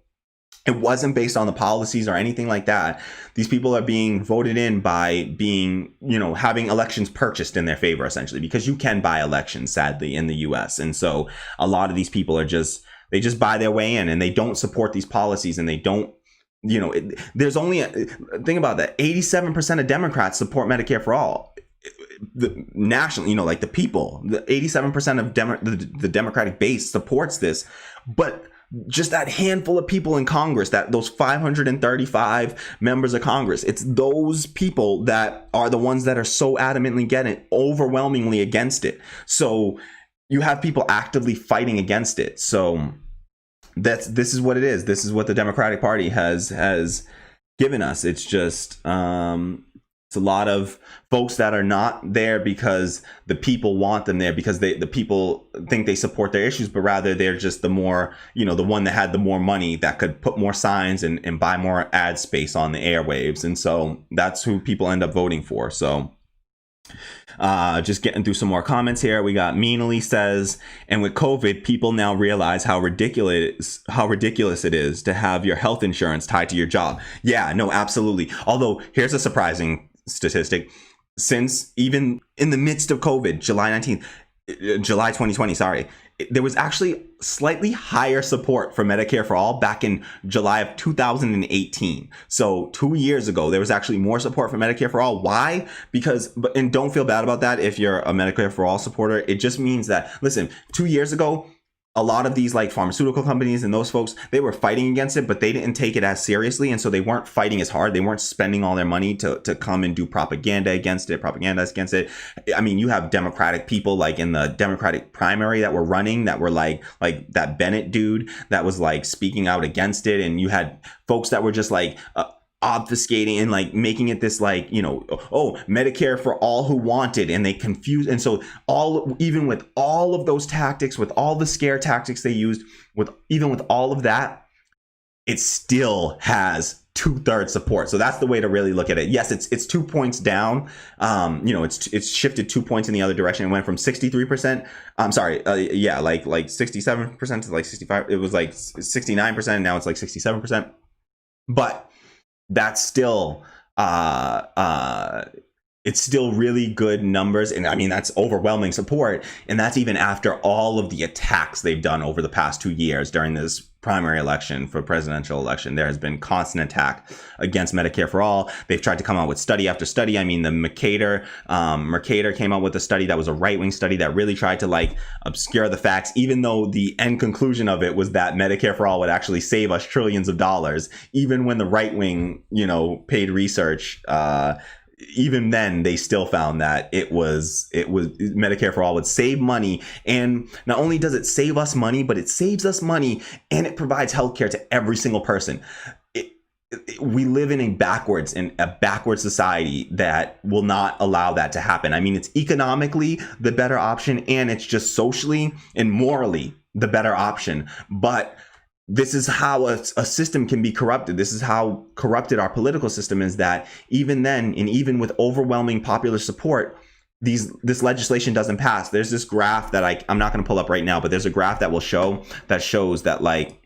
it wasn't based on the policies or anything like that. These people are being voted in by being, having elections purchased in their favor, essentially, because you can buy elections, sadly, in the US. And so a lot of these people are they just buy their way in, and they don't support these policies, and they don't, there's only think about that. 87% of Democrats support Medicare for all. The national, the people, the 87% of the Democratic base supports this, but just that handful of people in Congress, those 535 members of Congress, it's those people that are the ones that are so adamantly overwhelmingly against it. So you have people actively fighting against it. So this is what it is. This is what the Democratic Party has given us. It's just it's a lot of folks that are not there because the people want them there, because the people think they support their issues, but rather they're just the more, the one that had the more money that could put more signs and buy more ad space on the airwaves. And so that's who people end up voting for. So just getting through some more comments here. We got Meanly says, and with COVID, people now realize how ridiculous it is to have your health insurance tied to your job. Yeah, no, absolutely. Although here's a surprising statistic. Since even in the midst of COVID, July 2020, there was actually slightly higher support for Medicare for all back in July of 2018. So 2 years ago, there was actually more support for Medicare for all. Why? And don't feel bad about that if you're a Medicare for all supporter. It just means that, listen, 2 years ago, a lot of these pharmaceutical companies and those folks, they were fighting against it, but they didn't take it as seriously. And so they weren't fighting as hard. They weren't spending all their money to come and do propaganda against it. I mean, you have Democratic people in the Democratic primary that were running, that were like that Bennett dude that was speaking out against it. And you had folks that were just obfuscating and making it this Medicare for all who want it, and they confuse. And so even with all of those tactics, with all the scare tactics they used, even with all of that, it still has 2/3 support. So that's the way to really look at it. Yes, it's 2 points down. It's shifted 2 points in the other direction. It went from 63%. I'm sorry. 67% to 65. It was 69%. Now it's 67%. But that's still it's still really good numbers. And I mean, that's overwhelming support. And that's even after all of the attacks they've done over the past 2 years during this primary election for presidential election. There has been constant attack against Medicare for all. They've tried to come out with study after study. I mean, the Mercator came out with a study that was a right-wing study that really tried to obscure the facts, even though the end conclusion of it was that Medicare for all would actually save us trillions of dollars. Even when the right-wing, paid research, even then they still found that it was Medicare for all would save money. And not only does it save us money, but it saves us money and it provides healthcare to every single person. We live in a backwards society that will not allow that to happen. I mean, it's economically the better option, and it's just socially and morally the better option. But this is how a system can be corrupted. This is how corrupted our political system is, that even then, and even with overwhelming popular support, this legislation doesn't pass. There's this graph that I'm not going to pull up right now, but there's a graph that shows that, like,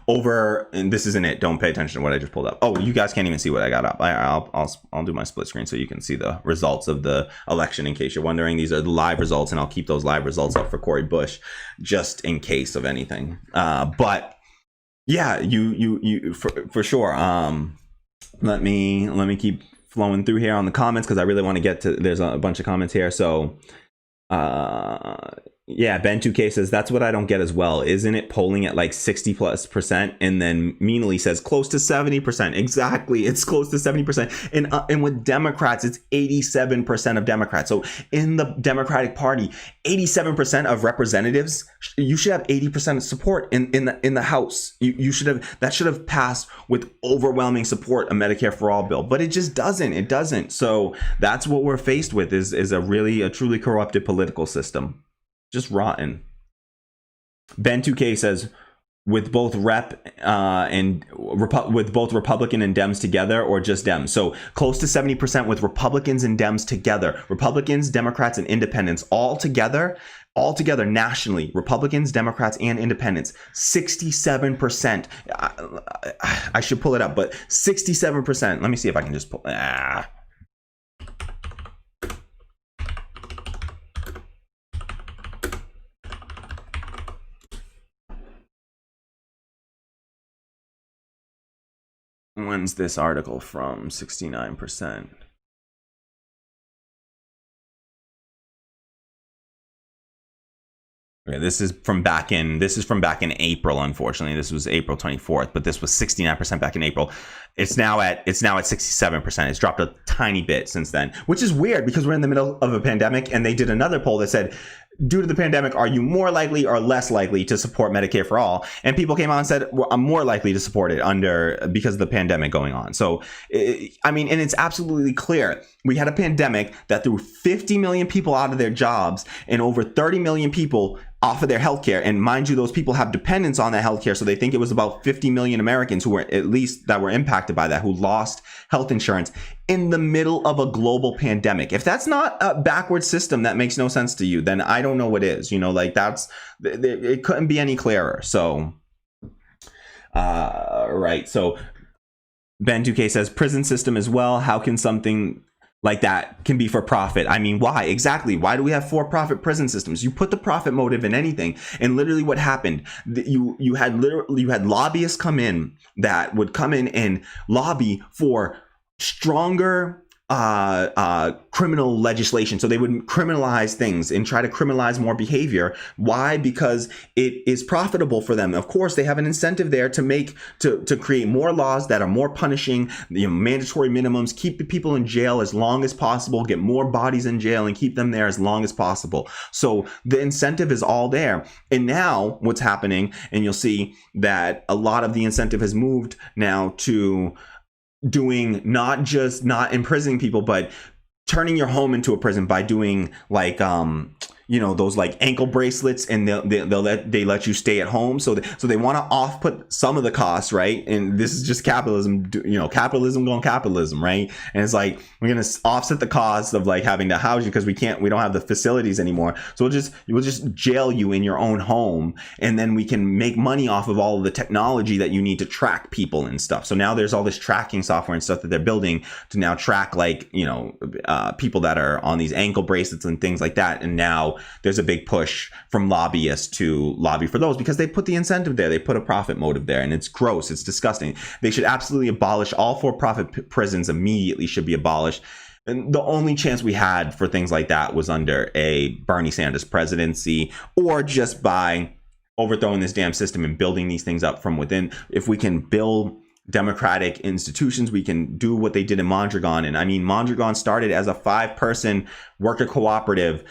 and this isn't it. Don't pay attention to what I just pulled up. Oh, you guys can't even see what I got up. I'll do my split screen so you can see the results of the election. In case you're wondering, these are the live results, and I'll keep those live results up for Cori Bush just in case of anything. But yeah, you for sure. Let me keep flowing through here on the comments, because I really want to get to. There's a bunch of comments here, so. Yeah, Ben 2K says, that's what I don't get as well. Isn't it polling at like 60+%? And then Meanly says close to 70%. Exactly. It's close to 70%. And with Democrats, it's 87% of Democrats. So in the Democratic Party, 87% of representatives, you should have 80% support in the House. You should have, that should have passed with overwhelming support, a Medicare for All bill, but it just doesn't. It doesn't. So that's what we're faced with, is a truly corrupted political system. Just rotten. Ben 2K says, with both with both Republican and Dems together, or just Dems? So close to 70% with Republicans and Dems together. Republicans, Democrats, and Independents all together nationally. Republicans, Democrats, and Independents. 67%. I should pull it up, but 67%. Let me see if I can just pull. When's this article from? 69%. Okay, this is from back in April. Unfortunately, this was April 24th, but this was 69% back in April. It's now at 67%. It's dropped a tiny bit since then, which is weird because we're in the middle of a pandemic, and they did another poll that said, due to the pandemic, are you more likely or less likely to support Medicare for all? And people came out and said, well, I'm more likely to support it because of the pandemic going on. So, I mean, and it's absolutely clear. We had a pandemic that threw 50 million people out of their jobs and over 30 million people off of their healthcare. And mind you, those people have dependents on that healthcare. So they think it was about 50 million Americans who were that were impacted by that, who lost health insurance in the middle of a global pandemic. If that's not a backward system that makes no sense to you, then I don't know what is. Like, it couldn't be any clearer. So, right. So Ben 2K says, prison system as well. How can something like that can be for profit? I mean, why exactly? Why do we have for-profit prison systems? You put the profit motive in anything, and literally what happened, you had lobbyists come in that would come in and lobby for stronger criminal legislation. So they would criminalize things and try to criminalize more behavior. Why? Because it is profitable for them. Of course, they have an incentive there to create more laws that are more punishing, mandatory minimums, keep the people in jail as long as possible, get more bodies in jail and keep them there as long as possible. So the incentive is all there. And now what's happening, and you'll see that a lot of the incentive has moved now to doing not imprisoning people, but turning your home into a prison by doing like those like ankle bracelets, and they let you stay at home. So they want to offput some of the costs, right? And this is just capitalism, capitalism going capitalism, right? And it's like, we're gonna offset the cost of like having to house you because we don't have the facilities anymore. So we'll just jail you in your own home, and then we can make money off of all of the technology that you need to track people and stuff. So now there's all this tracking software and stuff that they're building to now track people that are on these ankle bracelets and things like that. And now there's a big push from lobbyists to lobby for those because they put the incentive there. They put a profit motive there, and it's gross. It's disgusting. They should absolutely abolish all for-profit prisons. Immediately should be abolished. And the only chance we had for things like that was under a Bernie Sanders presidency, or just by overthrowing this damn system and building these things up from within. If we can build democratic institutions, we can do what they did in Mondragon. And I mean, Mondragon started as a 5-person worker cooperative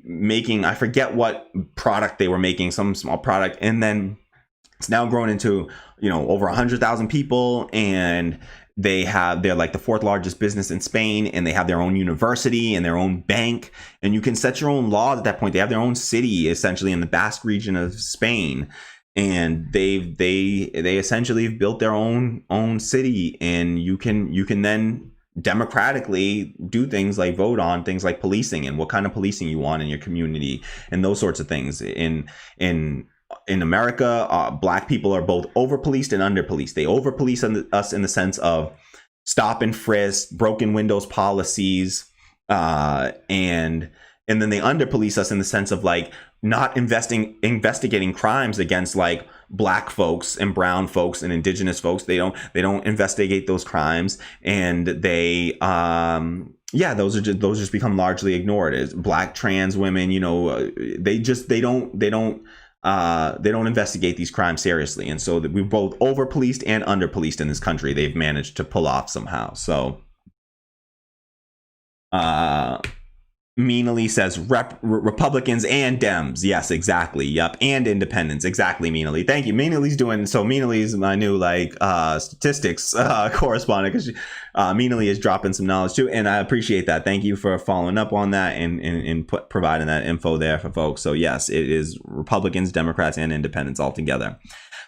making, I forget what product they were making, some small product, and then it's now grown into over 100,000 people, and they're like the 4th largest business in Spain, and they have their own university and their own bank, and you can set your own laws at that point. They have their own city essentially in the Basque region of Spain. and they essentially have built their own city, and you can then democratically do things like vote on things like policing and what kind of policing you want in your community and those sorts of things. In America, black people are both over policed and under policed. They over police us in the sense of stop and frisk, broken windows policies, and then they under police us in the sense of like not investigating crimes against like black folks and brown folks and indigenous folks. They don't investigate those crimes, and they those just become largely ignored. As black trans women, they don't investigate these crimes seriously. And so we've both over policed and under policed in this country. They've managed to pull off somehow. So Meanly says Republicans and Dems. Yes, exactly. Yep. And independents. Exactly, Meanly. Thank you. Meanly's Meanly's my new statistics correspondent, because Meanly is dropping some knowledge too. And I appreciate that. Thank you for following up on that and providing that info there for folks. So yes, it is Republicans, Democrats, and independents all together.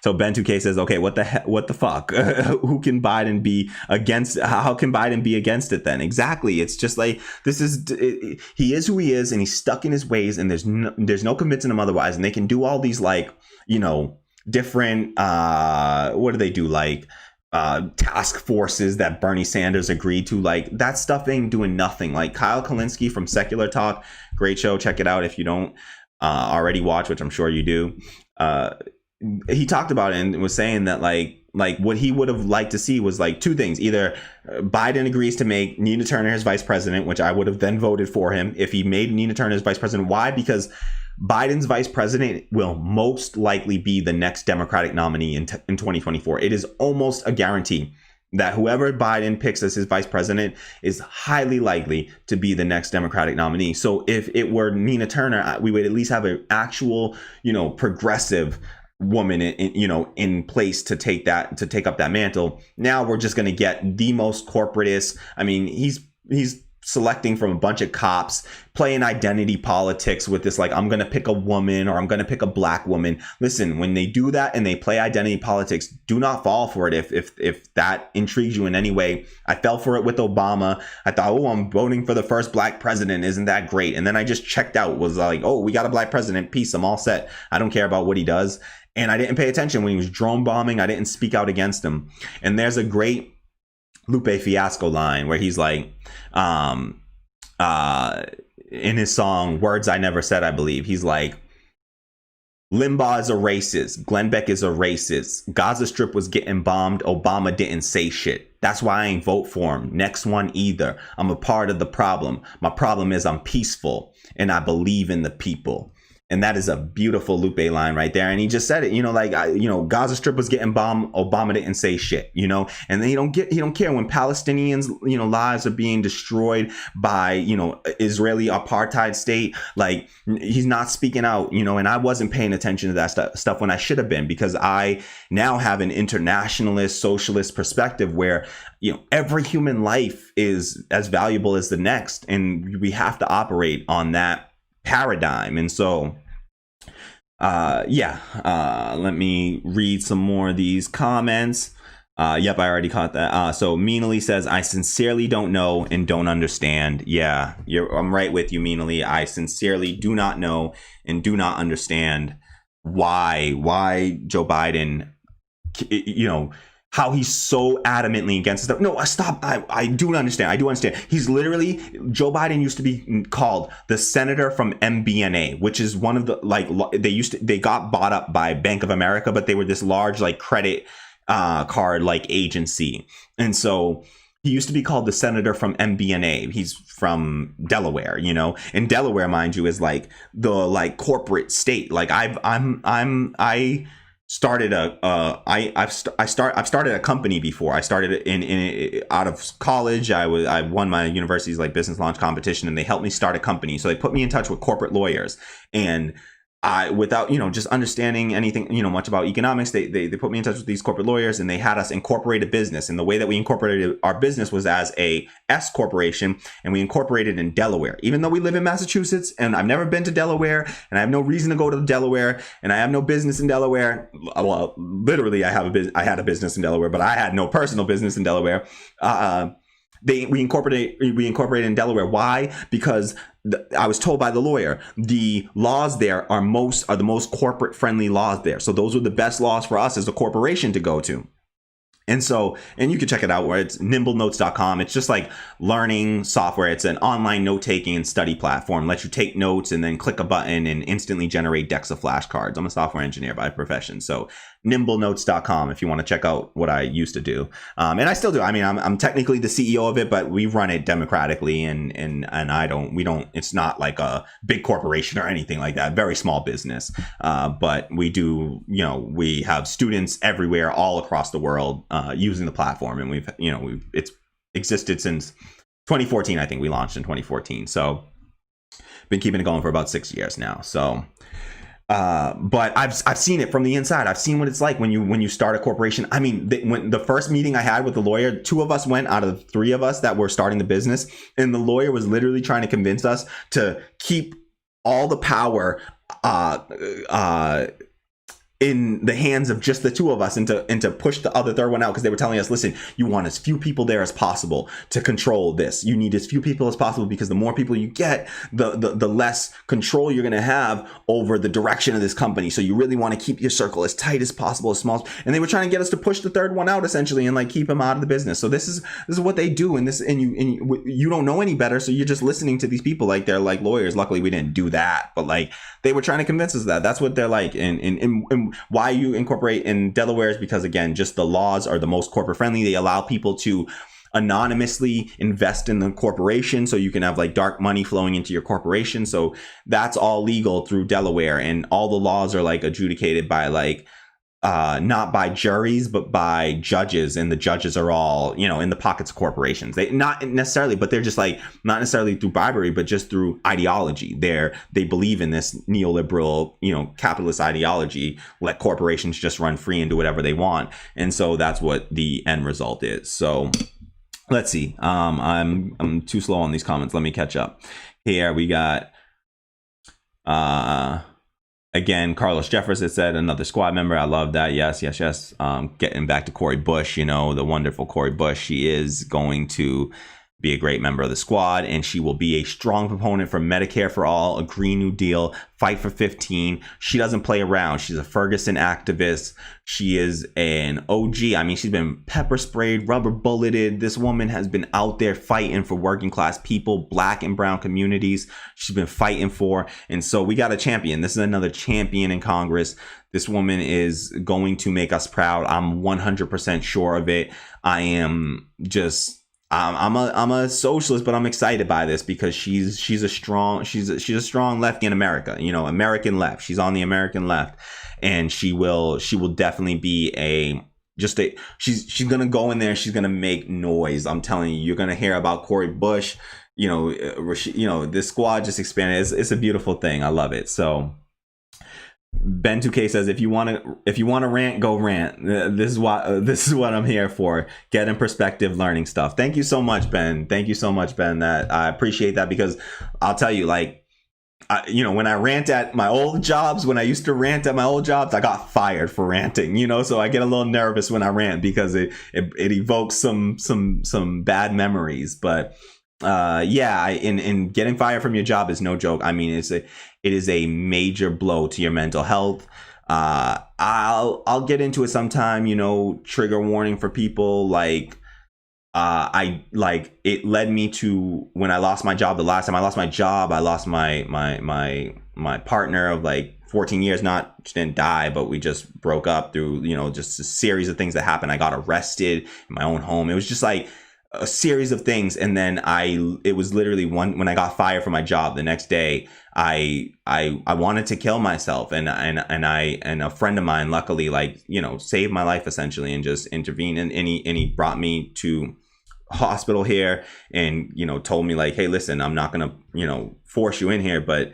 So Ben 2K says, okay, what the fuck? Who can Biden be against? How can Biden be against it then? Exactly. It's just like, he is who he is, and he's stuck in his ways, and there's no convincing him otherwise. And they can do all these different, what do they do? Task forces that Bernie Sanders agreed to. That stuff ain't doing nothing. Kyle Kalinske from Secular Talk, great show. Check it out if you don't already watch, which I'm sure you do. He talked about it and was saying that what he would have liked to see was two things. Either Biden agrees to make Nina Turner his vice president, which I would have then voted for him if he made Nina Turner his vice president. Why? Because Biden's vice president will most likely be the next Democratic nominee in 2024. It is almost a guarantee that whoever Biden picks as his vice president is highly likely to be the next Democratic nominee. So if it were Nina Turner, we would at least have an actual, progressive woman in place to take up that mantle. Now we're just going to get the most corporatist. I mean, he's selecting from a bunch of cops, playing identity politics with this, I'm going to pick a woman or I'm going to pick a black woman. Listen, when they do that and they play identity politics, do not fall for it. If that intrigues you in any way. I fell for it with Obama. I thought, I'm voting for the first black president. Isn't that great? And then I just checked out, was we got a black president. Peace. I'm all set. I don't care about what he does. And I didn't pay attention when he was drone bombing. I didn't speak out against him. And there's a great Lupe Fiasco line where he's in his song Words I Never Said, I believe, he's like, Limbaugh is a racist, Glenn Beck is a racist, Gaza Strip was getting bombed, Obama didn't say shit. That's why I ain't vote for him. Next one either. I'm a part of the problem. My problem is I'm peaceful and I believe in the people. And that is a beautiful Lupe line right there. And he just said it, Gaza Strip was getting bombed. Obama didn't say shit, and then he don't care when Palestinians, lives are being destroyed by, Israeli apartheid state. He's not speaking out, and I wasn't paying attention to that stuff when I should have been, because I now have an internationalist, socialist perspective where, every human life is as valuable as the next. And we have to operate on that paradigm. And so let me read some more of these comments. Yep, I already caught that. So Meanly says, I sincerely don't know and don't understand. Yeah, I'm right with you, Meanly. I sincerely do not know and do not understand why Joe Biden, how he's so adamantly against stuff. No, stop. I do understand. I do understand. He's literally, Joe Biden used to be called the senator from MBNA, which is one of the, they got bought up by Bank of America, but they were this large, credit card, agency. And so he used to be called the senator from MBNA. He's from Delaware, and Delaware, mind you, is the corporate state. I started I've started a company before. I started in out of college. I won my university's business launch competition, and they helped me start a company. So they put me in touch with corporate lawyers, and without, just understanding anything, much about economics, they put me in touch with these corporate lawyers, and they had us incorporate a business. And the way that we incorporated our business was as a S corporation, and we incorporated in Delaware. Even though we live in Massachusetts, and I've never been to Delaware, and I have no reason to go to Delaware, and I have no business in Delaware. Well, literally, I had a business in Delaware, but I had no personal business in Delaware. We incorporate in Delaware. Why? Because I was told by the lawyer, the laws there are the most corporate friendly laws there. So those were the best laws for us as a corporation to go to. And you can check it out where it's nimblenotes.com. It's just like learning software. It's an online note-taking and study platform. Lets you take notes and then click a button and instantly generate decks of flashcards. I'm a software engineer by profession. So nimblenotes.com if you want to check out what I used to do. And I still do. I mean, I'm technically the CEO of it, but we run it democratically, and it's not like a big corporation or anything like that. Very small business. But we do, we have students everywhere, all across the world, using the platform. And it's existed since 2014. I think we launched in 2014. So been keeping it going for about 6 years now. So but I've seen it from the inside. I've seen what it's like when you start a corporation. I mean, when the first meeting I had with the lawyer, 2 of us went out of 3 of us that were starting the business, and the lawyer was literally trying to convince us to keep all the power in the hands of just the 2 of us, and to push the other third one out, because they were telling us, listen, you want as few people there as possible to control this. You need as few people as possible, because the more people you get, the less control you're going to have over the direction of this company. So you really want to keep your circle as tight as possible, as small. And they were trying to get us to push the third one out, essentially, and like keep them out of the business. So this is what they do, and you don't know any better, so you're just listening to these people like they're like lawyers. Luckily, we didn't do that, but like they were trying to convince us that that's what they're like. And why you incorporate in Delaware is because, again, just the laws are the most corporate friendly. They allow people to anonymously invest in the corporation, so you can have like dark money flowing into your corporation. So that's all legal through Delaware, and all the laws are like adjudicated by like not by juries, but by judges, and the judges are all, in the pockets of corporations. They not necessarily, but they're just like not necessarily through bribery, but just through ideology. They believe in this neoliberal, capitalist ideology. Let corporations just run free and do whatever they want, and so that's what the end result is. So let's see. I'm too slow on these comments. Let me catch up. Here we got. Again, Carlos Jefferson said, another squad member. I love that. Yes. Getting back to Cori Bush, the wonderful Cori Bush. She is going to be a great member of the squad, and she will be a strong proponent for Medicare for all, a Green New Deal, fight for 15. She doesn't play around. She's a Ferguson activist. She is an OG. I mean, she's been pepper sprayed, rubber bulleted. This woman has been out there fighting for working class people, black and brown communities. She's been fighting for. And so we got a champion. This is another champion in Congress. This woman is going to make us proud. I'm 100% sure of it. I'm a socialist, but I'm excited by this because she's a strong lefty in America, American left. She's on the American left, and she will definitely be she's going to go in there. She's going to make noise. I'm telling you, you're going to hear about Cori Bush, this squad just expanded. It's a beautiful thing. I love it. So Ben 2K says, if you want to rant, go rant. This is what I'm here for. Get in perspective, learning stuff. Thank you so much, Ben. That I appreciate that, because I'll tell you, like, when I rant at my old jobs, I got fired for ranting, so I get a little nervous when I rant because it evokes some bad memories. But in getting fired from your job is no joke. I mean, it is a major blow to your mental health. I'll get into it sometime, trigger warning for people. Like, it led me to when I lost my job. The last time I lost my job, I lost my partner of like 14 years. She didn't die, but we just broke up through, just a series of things that happened. I got arrested in my own home. It was just like a series of things. And then it was literally when I got fired from my job the next day, I wanted to kill myself, and a friend of mine luckily saved my life essentially and just intervened, and he brought me to hospital here and told me like, hey, listen, I'm not gonna force you in here, but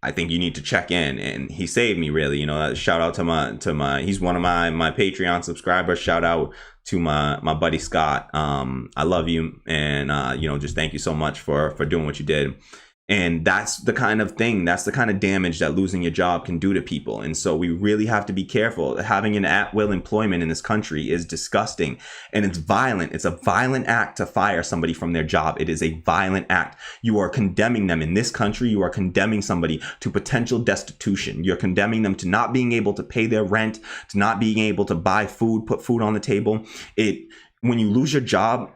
I think you need to check in. And he saved me, really. Shout out to my he's one of my Patreon subscribers. Shout out to my buddy Scott. I love you, and just thank you so much for doing what you did. And that's the kind of thing, that's the kind of damage that losing your job can do to people. And so we really have to be careful. Having an at-will employment in this country is disgusting, and it's violent. It's a violent act to fire somebody from their job. It is a violent act. You are condemning them in this country. You are condemning somebody to potential destitution. You're condemning them to not being able to pay their rent, to not being able to buy food, put food on the table. When you lose your job,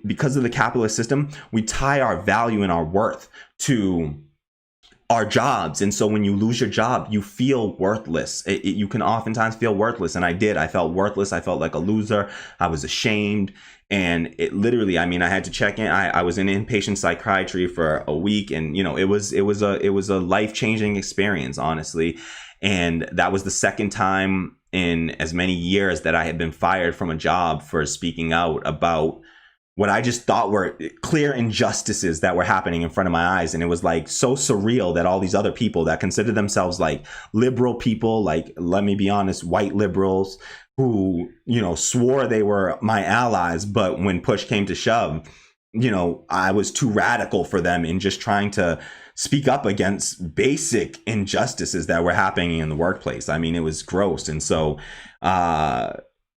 because of the capitalist system, we tie our value and our worth to our jobs. And so when you lose your job, you feel worthless. You can oftentimes feel worthless. And I did. I felt worthless. I felt like a loser. I was ashamed. And it literally, I had to check in. I was in inpatient psychiatry for a week, and it was a life-changing experience, honestly. And that was the second time in as many years that I had been fired from a job for speaking out about what I just thought were clear injustices that were happening in front of my eyes. And it was like so surreal that all these other people that consider themselves like liberal people, like, let me be honest, white liberals who, swore they were my allies. But when push came to shove, I was too radical for them in just trying to speak up against basic injustices that were happening in the workplace. It was gross. And so,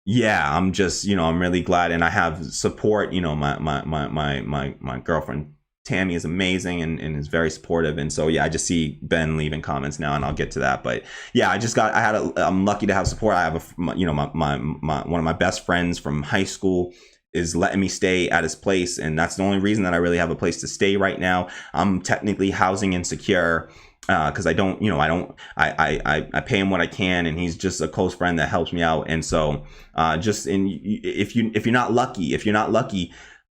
yeah, I'm just, I'm really glad, and I have support. My girlfriend Tammy is amazing and is very supportive, and so yeah, I just see Ben leaving comments now, and I'll get to that. But yeah, I'm lucky to have support. I have my one of my best friends from high school is letting me stay at his place, and that's the only reason that I really have a place to stay right now. I'm technically housing insecure, because I pay him what I can, and he's just a close friend that helps me out. And so if you're not lucky,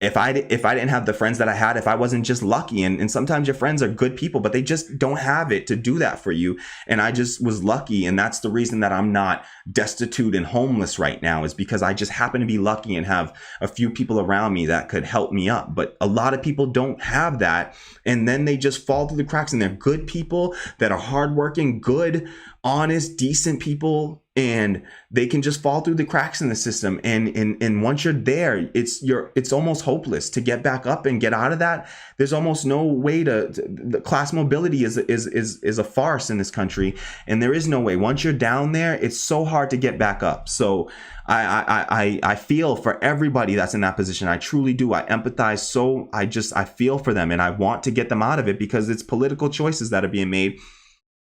if I didn't have the friends that I had, if I wasn't just lucky, and sometimes your friends are good people, but they just don't have it to do that for you. And I just was lucky. And that's the reason that I'm not destitute and homeless right now, is because I just happen to be lucky and have a few people around me that could help me up. But a lot of people don't have that. And then they just fall through the cracks, and they're good people that are hardworking, good, honest, decent people, and they can just fall through the cracks in the system. And once you're there, it's almost hopeless to get back up and get out of that. There's almost no way the class mobility is a farce in this country, and there is no way. Once you're down there, it's so hard to get back up. So I feel for everybody that's in that position. I truly do. I empathize. So I feel for them, and I want to get them out of it, because it's political choices that are being made.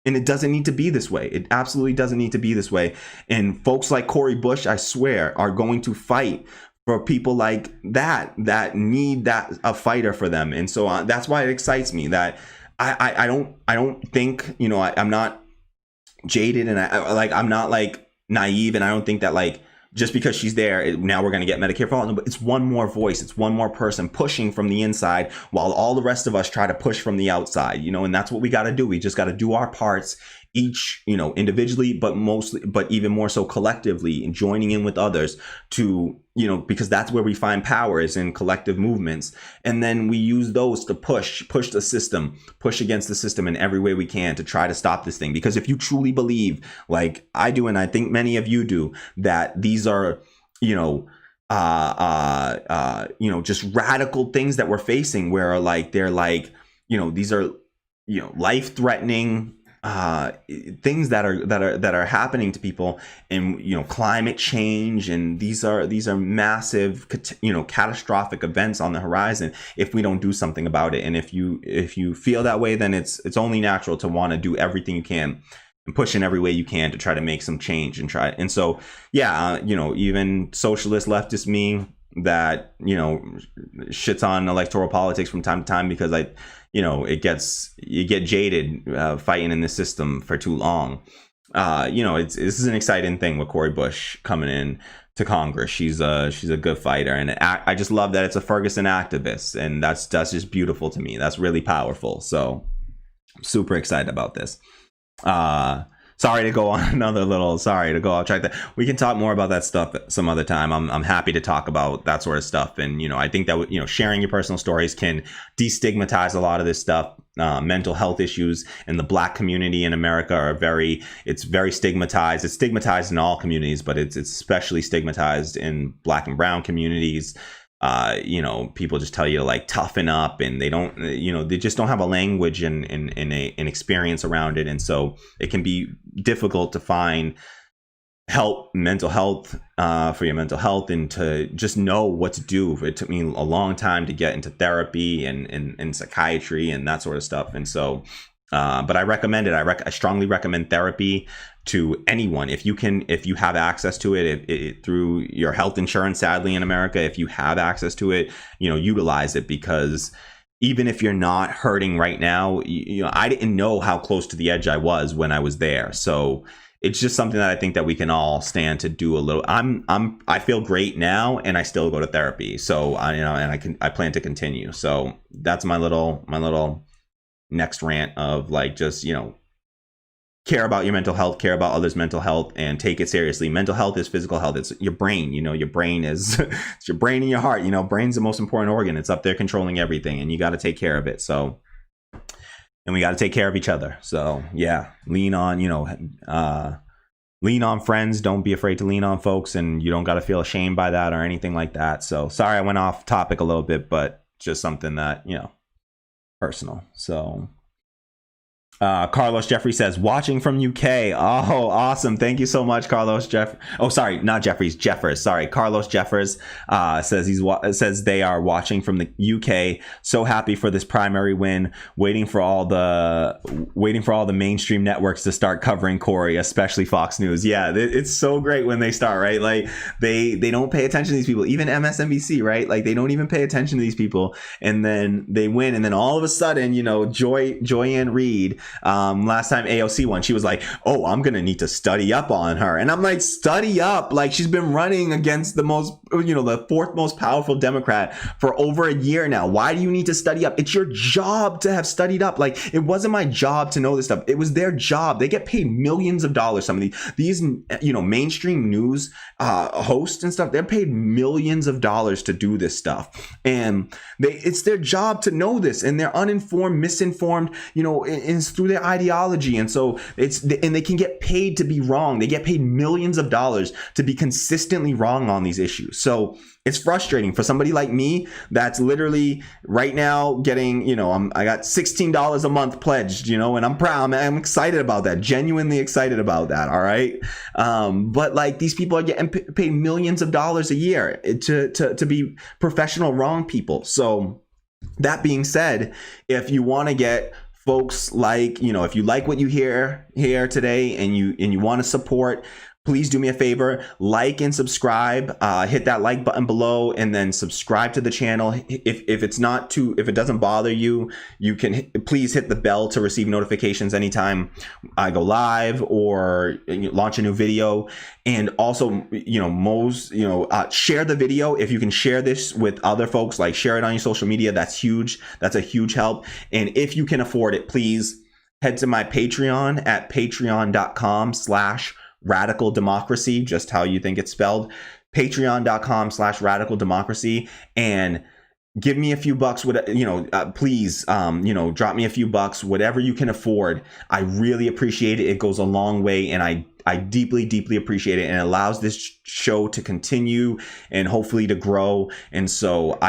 And it doesn't need to be this way. It absolutely doesn't need to be this way. And folks like Cori Bush, I swear, are going to fight for people like that need a fighter for them. And so that's why it excites me that I don't think, I'm not jaded, and I'm not like naive, and I don't think that like just because she's there, now we're going to get Medicare for all. No, but it's one more voice. It's one more person pushing from the inside, while all the rest of us try to push from the outside, and that's what we got to do. We just got to do our parts, each, individually, but even more so collectively, and joining in with others to, because that's where we find power, is in collective movements. And then we use those to push the system, push against the system in every way we can to try to stop this thing. Because if you truly believe, like I do, and I think many of you do, that these are, just radical things that we're facing, where like, they're like, these are, life-threatening things that are happening to people, and climate change, and these are massive catastrophic events on the horizon if we don't do something about it. And if you feel that way, then it's only natural to want to do everything you can and push in every way you can to try to make some change and so yeah, even socialist leftist me that shits on electoral politics from time to time, because you get jaded fighting in this system for too long. This is an exciting thing with Cori Bush coming in to Congress. She's a good fighter, and I just love that it's a Ferguson activist, and that's just beautiful to me. That's really powerful. So I'm super excited about this. sorry to go on another little, sorry to go off track. That we can talk more about that stuff some other time. I'm happy to talk about that sort of stuff. And, I think that, sharing your personal stories can destigmatize a lot of this stuff. Mental health issues in the Black community in America it's very stigmatized. It's stigmatized in all communities, but it's especially stigmatized in Black and brown communities. People just tell you to like toughen up, and they don't, they just don't have a language and an experience around it. And so it can be difficult to find mental health for your mental health, and to just know what to do. It took me a long time to get into therapy and psychiatry and that sort of stuff. And so, but I recommend it. I strongly recommend therapy to anyone if you have access to it, through your health insurance. Sadly, in America, if you have access to it, utilize it, because even if you're not hurting right now, I didn't know how close to the edge I was when I was there. So it's just something that I think that we can all stand to do a little. I feel great now, and I still go to therapy. So I plan to continue. So that's my little next rant of like, just, care about your mental health, care about others' mental health, and take it seriously. Mental health is physical health. It's your brain. Your brain is it's your brain and your heart. Brain's the most important organ. It's up there controlling everything, and you got to take care of it. So, and we got to take care of each other. So yeah, lean on friends. Don't be afraid to lean on folks, and you don't got to feel ashamed by that or anything like that. So sorry I went off topic a little bit, but just something that, personal. So Carlos Jeffrey says, watching from UK. Oh, awesome. Thank you so much, Carlos Jeffers. Sorry, Carlos Jeffers says they are watching from the UK. So happy for this primary win. Waiting for all the mainstream networks to start covering Cori, especially Fox News. Yeah, it's so great when they start, right? Like they don't pay attention to these people. Even MSNBC, right? Like they don't even pay attention to these people, and then they win, and then all of a sudden, Joy-Ann Reid. Last time AOC won, she was like, oh, I'm gonna need to study up on her. And I'm like, study up? Like, she's been running against the fourth most powerful Democrat for over a year now. Why do you need to study up? It's your job to have studied up. Like, it wasn't my job to know this stuff. It was their job. They get paid millions of dollars. Some of these mainstream news hosts and stuff, they're paid millions of dollars to do this stuff. And it's their job to know this, and they're uninformed, misinformed, through their ideology. And so and they can get paid to be wrong. They get paid millions of dollars to be consistently wrong on these issues. So it's frustrating for somebody like me that's literally right now getting, I got $16 a month pledged, and I'm proud. I'm excited about that. Genuinely excited about that. All right. But like, these people are getting paid millions of dollars a year to be professional wrong people. So that being said, if you want to get folks like, if you like what you hear here today, and you want to support, please do me a favor, like and subscribe. Hit that like button below, and then subscribe to the channel. If it doesn't bother you, you can please hit the bell to receive notifications anytime I go live or launch a new video. And also, share the video. If you can share this with other folks, like share it on your social media, that's huge. That's a huge help. And if you can afford it, please head to my Patreon at patreon.com/radical democracy, just how you think it's spelled, patreon.com/radical democracy, and give me a few bucks. Please, drop me a few bucks, whatever you can afford. I really appreciate it. It goes a long way, and I deeply, deeply appreciate it, and it allows this show to continue and hopefully to grow. And so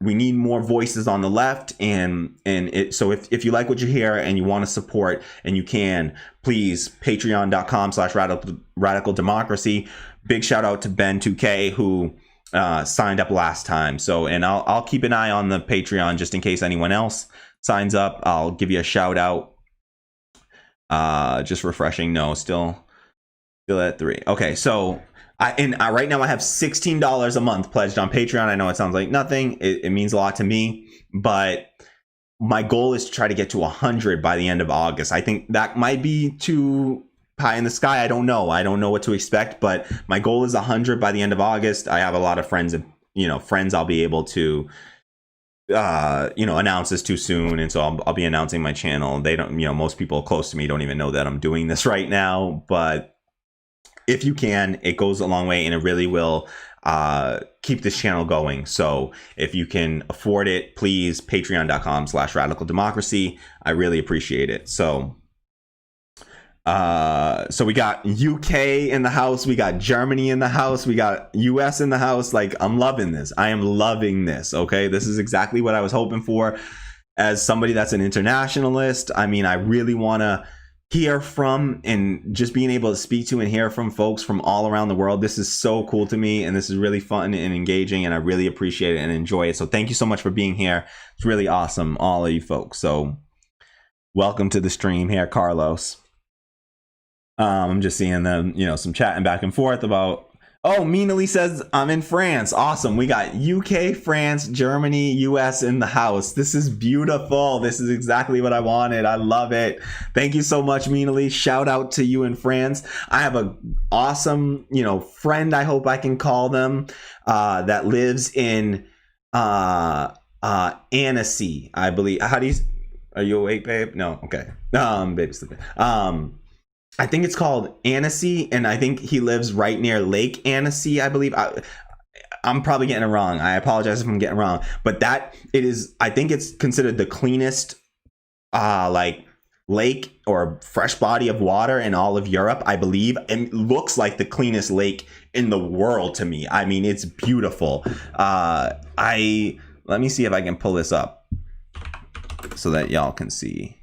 we need more voices on the left, so if you like what you hear and you want to support, and you can, please, patreon.com/radical democracy. Big shout out to Ben 2K who signed up last time. So, and I'll keep an eye on the Patreon just in case anyone else signs up. I'll give you a shout out. Just refreshing. No, still at 3. Okay, so right now I have $16 a month pledged on Patreon. I know it sounds like nothing. It means a lot to me, but my goal is to try to get to 100 by the end of August. I think that might be too pie in the sky. I don't know what to expect, but my goal is 100 by the end of August. I have a lot of friends I'll be able to announce this too soon, and so I'll be announcing my channel. They don't, most people close to me don't even know that I'm doing this right now, but if you can, it goes a long way, and it really will keep this channel going. So if you can afford it, please, patreon.com/radical democracy. I really appreciate it. So we got UK in the house, we got Germany in the house, we got US in the house. Like, I'm loving this. I am loving this. Okay, this is exactly what I was hoping for as somebody that's an internationalist. I mean, I really want to hear from, and just being able to speak to and hear from folks from all around the world. This is so cool to me, and this is really fun and engaging, and I really appreciate it and enjoy it. So thank you so much for being here. It's really awesome, all of you folks. So welcome to the stream here, Carlos. I'm just seeing them, some chatting back and forth about, oh, Mina Lee says I'm in France. Awesome. We got UK, France, Germany, US in the house. This is beautiful. This is exactly what I wanted. I love it. Thank you so much, Mina Lee. Shout out to you in France. I have a awesome, friend, I hope I can call them, that lives in Annecy, I believe. Are you awake, babe? No. Okay. Baby's sleeping. I think it's called Annecy, and I think he lives right near Lake Annecy, I believe. I'm probably getting it wrong. I apologize if I'm getting it wrong. But I think it's considered the cleanest lake or fresh body of water in all of Europe, I believe. And it looks like the cleanest lake in the world to me. I mean, it's beautiful. Let me see if I can pull this up so that y'all can see.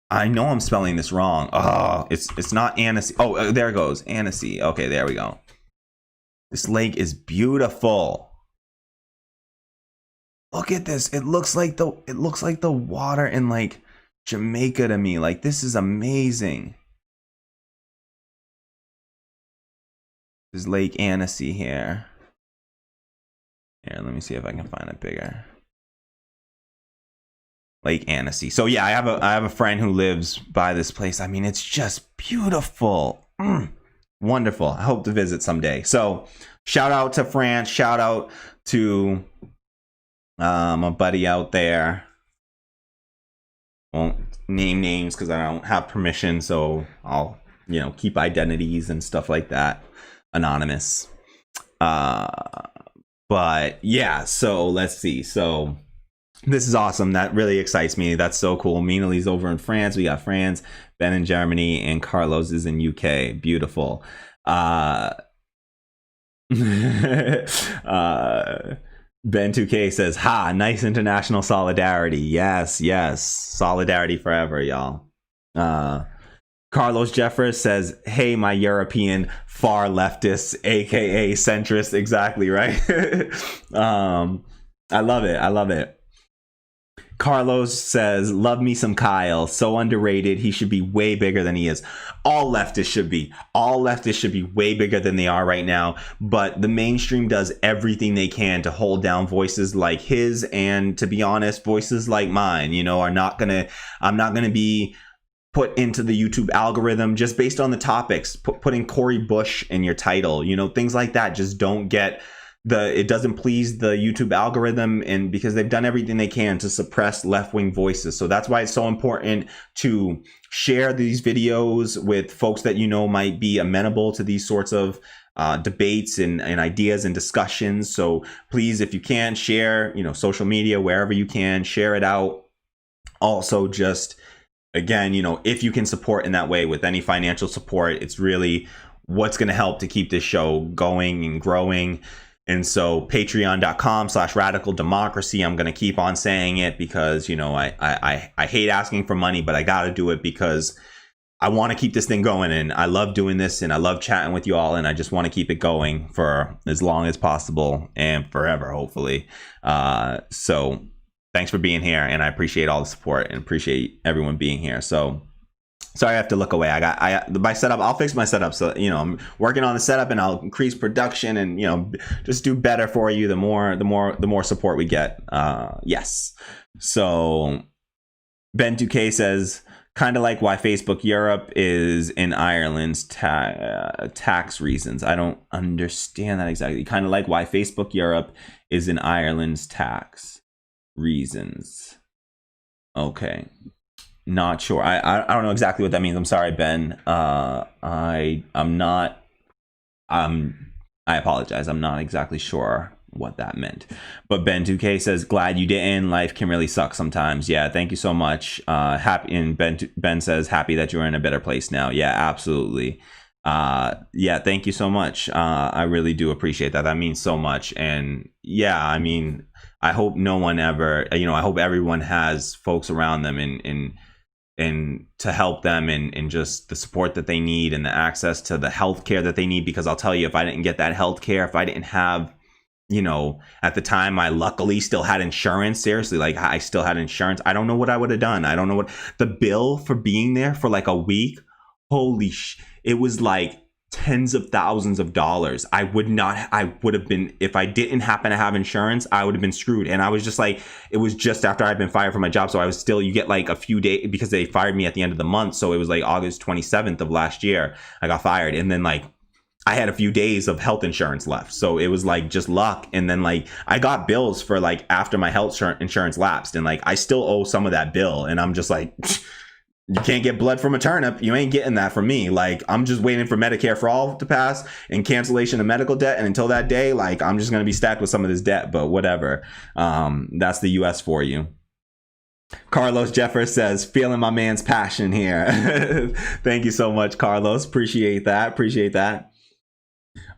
I know I'm spelling this wrong. Oh, it's not Annecy. Oh, there it goes. Annecy. Okay, there we go. This lake is beautiful. Look at this. It looks like the water in like Jamaica to me. Like, this is amazing. There's Lake Annecy here. Here, let me see if I can find it bigger. Lake Annecy. So yeah, I have a friend who lives by this place. I mean, it's just beautiful. Wonderful. I hope to visit someday. So shout out to France. Shout out to a buddy out there. Won't name names because I don't have permission. So I'll, keep identities and stuff like that anonymous. But yeah, so let's see. So this is awesome. That really excites me. That's so cool. Mina Lee's over in France. We got France, Ben in Germany, and Carlos is in UK. Beautiful. Ben 2K says, ha, nice international solidarity. Yes. Solidarity forever, y'all. Carlos Jeffers says, hey, my European far leftists, aka centrists. Exactly, right? I love it. Carlos says, love me some Kyle. So underrated. He should be way bigger than he is. All leftists should be. All leftists should be way bigger than they are right now. But the mainstream does everything they can to hold down voices like his. And to be honest, voices like mine, I'm not going to be put into the YouTube algorithm just based on the topics. Putting Cori Bush in your title, things like that just don't get... it doesn't please the YouTube algorithm, and because they've done everything they can to suppress left-wing voices. So that's why it's so important to share these videos with folks that might be amenable to these sorts of debates and ideas and discussions. So please, if you can, share, social media, wherever you can, share it out. Also, just again, if you can support in that way with any financial support, it's really what's going to help to keep this show going and growing. And so patreon.com/radical democracy. I'm going to keep on saying it because, I hate asking for money, but I got to do it because I want to keep this thing going. And I love doing this, and I love chatting with you all. And I just want to keep it going for as long as possible and forever, hopefully. So thanks for being here. And I appreciate all the support and appreciate everyone being here. So sorry, I have to look away. My setup. I'll fix my setup. So, I'm working on the setup, and I'll increase production and, just do better for you. The more support we get. Yes. So Ben 2K says, kind of like why Facebook Europe is in Ireland's tax reasons. I don't understand that exactly. Kind of like why Facebook Europe is in Ireland's tax. reasons. Okay. Not sure. I don't know exactly what that means. I'm sorry, Ben. I'm not. I apologize. I'm not exactly sure what that meant. But Ben 2K says, glad you didn't. Life can really suck sometimes. Yeah, thank you so much. Happy. And Ben says, happy that you're in a better place now. Yeah, absolutely. Yeah, thank you so much. I really do appreciate that. That means so much. And yeah, I mean, I hope no one ever, I hope everyone has folks around them and to help them and just the support that they need and the access to the health care that they need. Because I'll tell you, if I didn't get that health care, if I didn't have, at the time, I luckily still had insurance. Seriously, like I still had insurance. I don't know what I would have done. I don't know what the bill for being there for like a week. Holy it was like tens of thousands of dollars. I would have been, if I didn't happen to have insurance, I would have been screwed. And I was just like, it was just after I'd been fired from my job. So I was still, you get like a few days because they fired me at the end of the month. So it was like August 27th of last year, I got fired. And then like, I had a few days of health insurance left. So it was like just luck. And then like I got bills for like after my health insurance lapsed, and like I still owe some of that bill. And I'm just like, you can't get blood from a turnip. You ain't getting that from me. Like I'm just waiting for Medicare for All to pass and cancellation of medical debt. And until that day, like I'm just going to be stacked with some of this debt, but whatever. That's the US for you. Carlos Jeffers says, feeling my man's passion here. Thank you so much, Carlos. Appreciate that.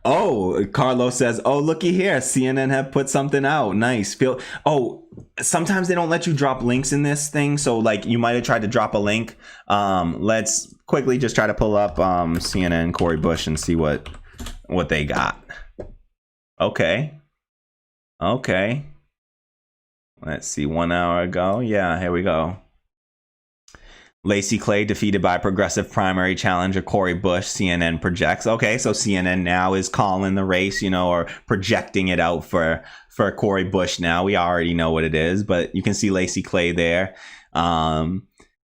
Oh, Carlos says, oh, looky here. CNN have put something out. Nice. Sometimes they don't let you drop links in this thing. So like you might have tried to drop a link. Let's quickly just try to pull up CNN Cori Bush and see what they got. Okay. Let's see, 1 hour ago. Yeah, here we go. Laci Clay defeated by progressive primary challenger Cori Bush, CNN projects. Okay, so CNN now is calling the race, or projecting it out for Cori Bush now. We already know what it is, but you can see Laci Clay there.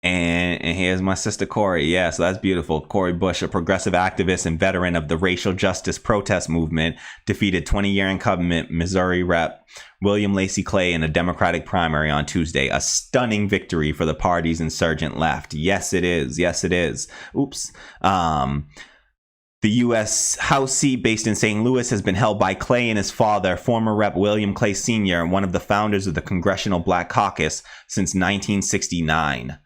And here's my sister Cori. Yeah, so that's beautiful. Cori Bush, a progressive activist and veteran of the racial justice protest movement, defeated 20-year incumbent Missouri Rep. William Laci Clay in a Democratic primary on Tuesday. A stunning victory for the party's insurgent left. Yes, it is. Oops. The U.S. House seat based in St. Louis has been held by Clay and his father, former Rep. William Clay Sr., one of the founders of the Congressional Black Caucus since 1969.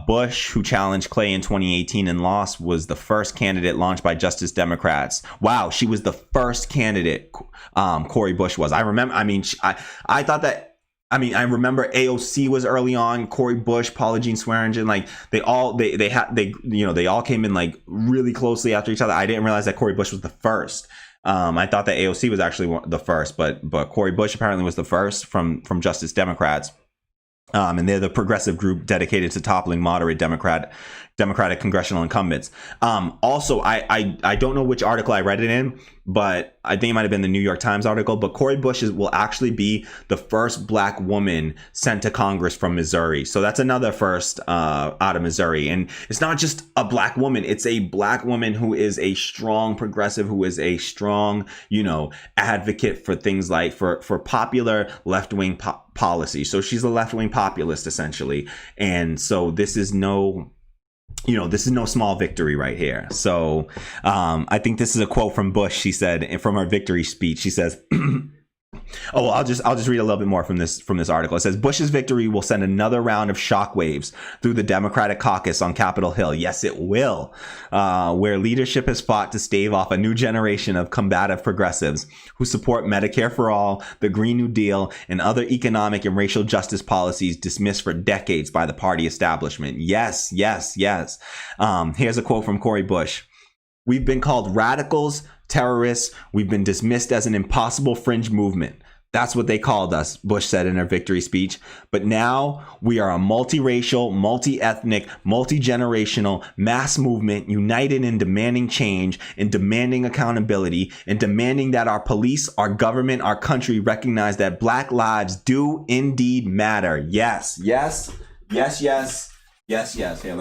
Bush, who challenged Clay in 2018 and lost, was the first candidate launched by Justice Democrats. Wow, she was the first candidate. Cori Bush was. I remember. I mean, I thought that. I mean, I remember AOC was early on. Cori Bush, Paula Jean Swearengin, like they all came in like really closely after each other. I didn't realize that Cori Bush was the first. I thought that AOC was actually the first, but Cori Bush apparently was the first from Justice Democrats. And they're the progressive group dedicated to toppling moderate Democratic congressional incumbents. Also, I don't know which article I read it in, but I think it might have been the New York Times article. But Cori Bush will actually be the first Black woman sent to Congress from Missouri. So that's another first out of Missouri. And it's not just a Black woman. It's a Black woman who is a strong progressive, who is a strong, advocate for things like for popular left-wing policy. So she's a left-wing populist, essentially. And so this is no small victory right here. So I think this is a quote from Bush. She said, from her victory speech, she says, oh, I'll just read a little bit more from this article. It says, Bush's victory will send another round of shockwaves through the Democratic caucus on Capitol Hill. Yes, it will, where leadership has fought to stave off a new generation of combative progressives who support Medicare for All, the Green New Deal, and other economic and racial justice policies dismissed for decades by the party establishment. Yes. Here's a quote from Cori Bush. We've been called radicals, terrorists. We've been dismissed as an impossible fringe movement. That's what they called us, Bush said in her victory speech. But now we are a multiracial, multi-ethnic, multi-generational mass movement united in demanding change and demanding accountability and demanding that our police, our government, our country recognize that Black lives do indeed matter. Yes. Here, let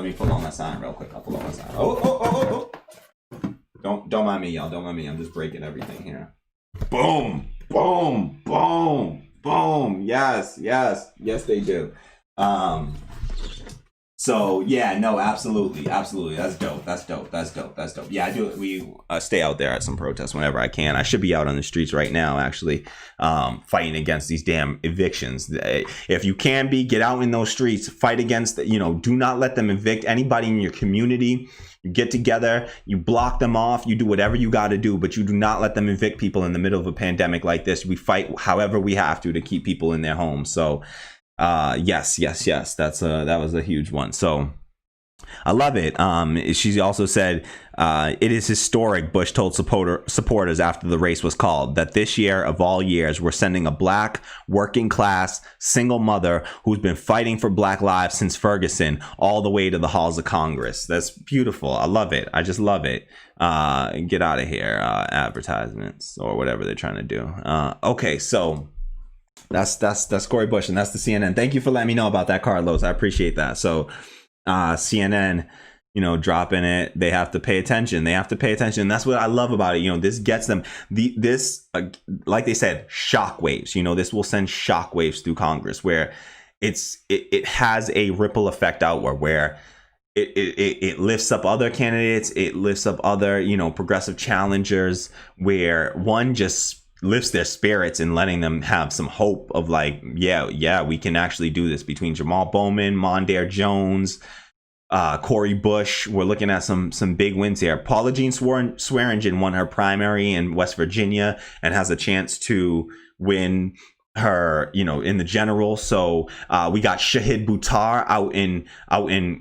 me pull on my sign real quick. I'll pull on my sign. Oh. Don't mind me, y'all. Don't mind me. I'm just breaking everything here. Boom. Boom. Yes, yes, yes, they do. Um, So yeah, no, absolutely, absolutely. That's dope. That's dope. That's dope. That's dope. Yeah, I do. We stay out there at some protests whenever I can. I should be out on the streets right now, actually, fighting against these damn evictions. If you can be, get out in those streets, fight against. Do not let them evict anybody in your community. You get together, you block them off, you do whatever you got to do, but you do not let them evict people in the middle of a pandemic like this. We fight however we have to keep people in their homes. So. Yes. That was a huge one. So I love it. She also said, it is historic, Bush told supporters after the race was called, that this year of all years, we're sending a black, working class, single mother who's been fighting for black lives since Ferguson all the way to the halls of Congress. That's beautiful. I love it. I just love it. Get out of here, advertisements or whatever they're trying to do. Okay, so... That's Cori Bush, and that's the CNN. Thank you for letting me know about that, Carlos. I appreciate that. So CNN, dropping it. They have to pay attention. That's what I love about it. This gets them like they said, shockwaves. This will send shockwaves through Congress where it has a ripple effect outward where it lifts up other candidates. It lifts up other, progressive challengers where one just lifts their spirits and letting them have some hope of like, yeah, we can actually do this. Between Jamal Bowman, Mondaire Jones, Cori Bush, we're looking at some big wins here. Paula Jean Swearingen won her primary in West Virginia and has a chance to win her, in the general. So we got Shahid Buttar out in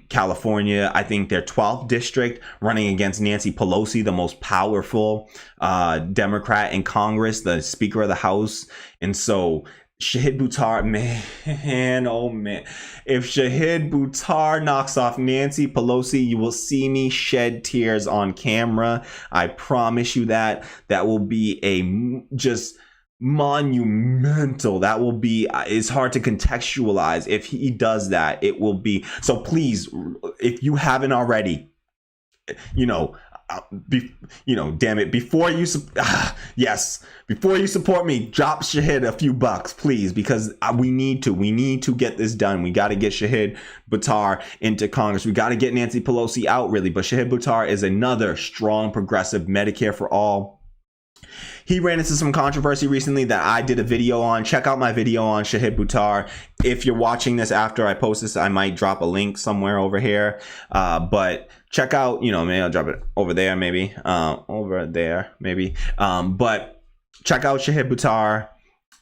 California. I think their 12th district, running against Nancy Pelosi, the most powerful Democrat in Congress, the Speaker of the House. And so Shahid Buttar, man, oh man, if Shahid Buttar knocks off Nancy Pelosi, you will see me shed tears on camera. I promise you that. That will be just monumental. That will be, it's hard to contextualize. If he does that, it will be. So please, if you haven't already, damn it, before you support me, drop Shahid a few bucks, please, because we need to get this done. We got to get Shahid Buttar into Congress. We got to get Nancy Pelosi out, really. But Shahid Buttar is another strong progressive Medicare for all. He ran into some controversy recently that I did a video on. Check out my video on Shahid Buttar. If you're watching this after I post this, I might drop a link somewhere over here. But check out, maybe I'll drop it over there, maybe. But check out Shahid Buttar.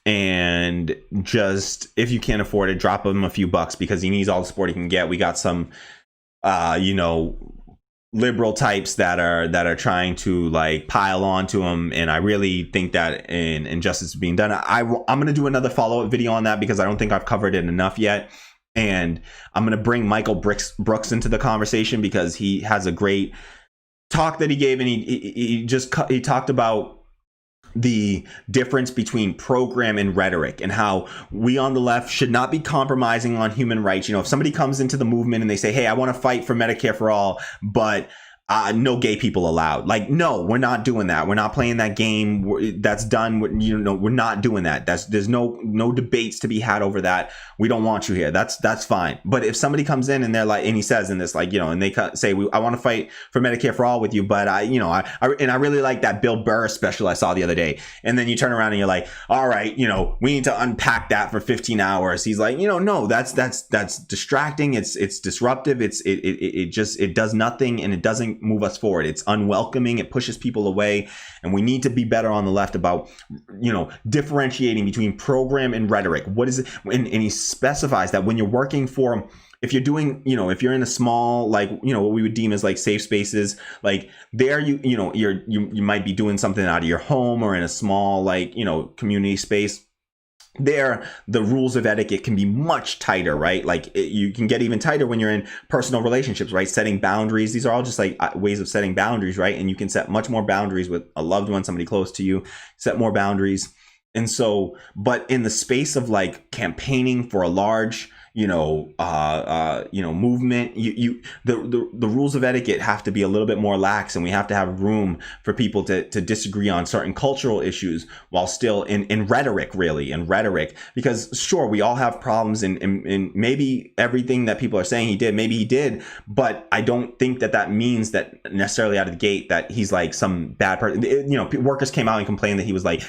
And just, if you can't afford it, drop him a few bucks because he needs all the support he can get. We got some, liberal types that are trying to like pile on to him, and I really think that injustice is being done. I'm gonna do another follow-up video on that because I don't think I've covered it enough yet, and I'm gonna bring Michael Brooks into the conversation because he has a great talk that he gave, and he talked about the difference between program and rhetoric and how we on the left should not be compromising on human rights. If somebody comes into the movement and they say, hey, I want to fight for Medicare for all, but no gay people allowed. Like, no, we're not doing that. We're not playing that game. That's done. We're not doing that. There's no debates to be had over that. We don't want you here. That's fine. But if somebody comes in and they're like, and he says in this, like, and they say, I want to fight for Medicare for all with you, but I really like that Bill Burr special I saw the other day. And then you turn around and you're like, all right, we need to unpack that for 15 hours. He's like, no, that's distracting. It's disruptive. It does nothing, and it doesn't move us forward. It's unwelcoming. It pushes people away, and we need to be better on the left about differentiating between program and rhetoric. What is it? And he specifies that when you're working for, if you're doing, if you're in a small, like, what we would deem as like safe spaces, like there, you might be doing something out of your home or in a small, like, community space. There, the rules of etiquette can be much tighter, right? Like you can get even tighter when you're in personal relationships, right? Setting boundaries. These are all just like ways of setting boundaries, right? And you can set much more boundaries with a loved one, somebody close to you, set more boundaries. And so, but in the space of like campaigning for a large, movement. The rules of etiquette have to be a little bit more lax, and we have to have room for people to disagree on certain cultural issues while still in rhetoric, because sure, we all have problems, and maybe everything that people are saying maybe he did, but I don't think that means that necessarily out of the gate that he's like some bad person. Workers came out and complained that he was like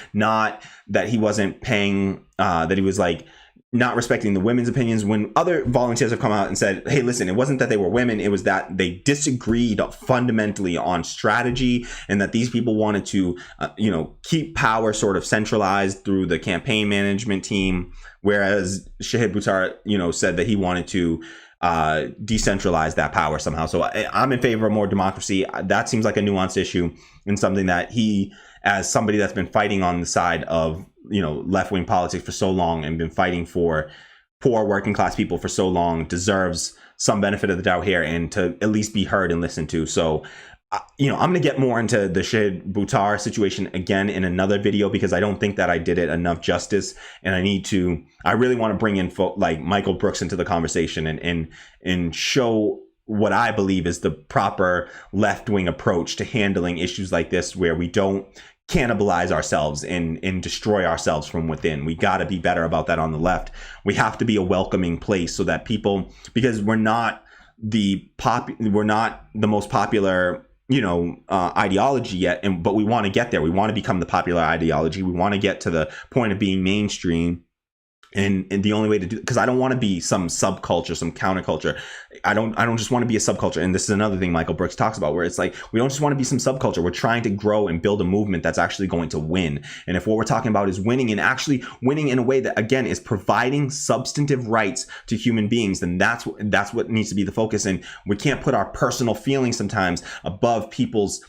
that he wasn't paying, that he was like not respecting the women's opinions, when other volunteers have come out and said, hey, listen, it wasn't that they were women, it was that they disagreed fundamentally on strategy, and that these people wanted to keep power sort of centralized through the campaign management team, whereas Shahid Buttar said that he wanted to decentralize that power somehow. So I'm in favor of more democracy. That seems like a nuanced issue, and something that he, as somebody that's been fighting on the side of left-wing politics for so long and been fighting for poor working class people for so long, deserves some benefit of the doubt here, and to at least be heard and listened to. So I'm going to get more into the Shahid Buttar situation again in another video, because I don't think that I did it enough justice, and I really want to bring in like Michael Brooks into the conversation and show what I believe is the proper left-wing approach to handling issues like this, where we don't cannibalize ourselves and destroy ourselves from within. We got to be better about that on the left. We have to be a welcoming place, so that people, because we're not the most popular ideology yet, but we want to get there. We want to become the popular ideology. We want to get to the point of being mainstream. And the only way to do, because I don't want to be some subculture, some counterculture. I don't just want to be a subculture. And this is another thing Michael Brooks talks about, where it's like, we don't just want to be some subculture. We're trying to grow and build a movement that's actually going to win. And if what we're talking about is winning, and actually winning in a way that, again, is providing substantive rights to human beings, then that's what needs to be the focus. And we can't put our personal feelings sometimes above people's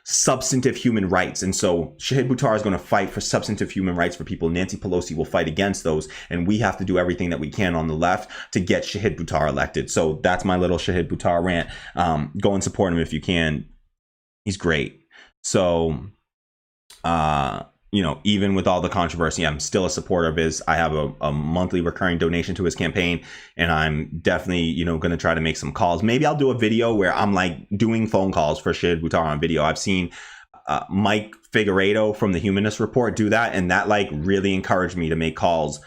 substantive human rights. And so Shahid Buttar is going to fight for substantive human rights for people. Nancy Pelosi will fight against those. And we have to do everything that we can on the left to get Shahid Buttar elected. So that's my little Shahid Buttar rant. Go and support him if you can. He's great. So, even with all the controversy, I'm still a supporter of his. I have a monthly recurring donation to his campaign, and I'm definitely, going to try to make some calls. Maybe I'll do a video where I'm like doing phone calls for Shahid Buttar on video. I've seen Mike Figueredo from the Humanist Report do that, and that like really encouraged me to make calls.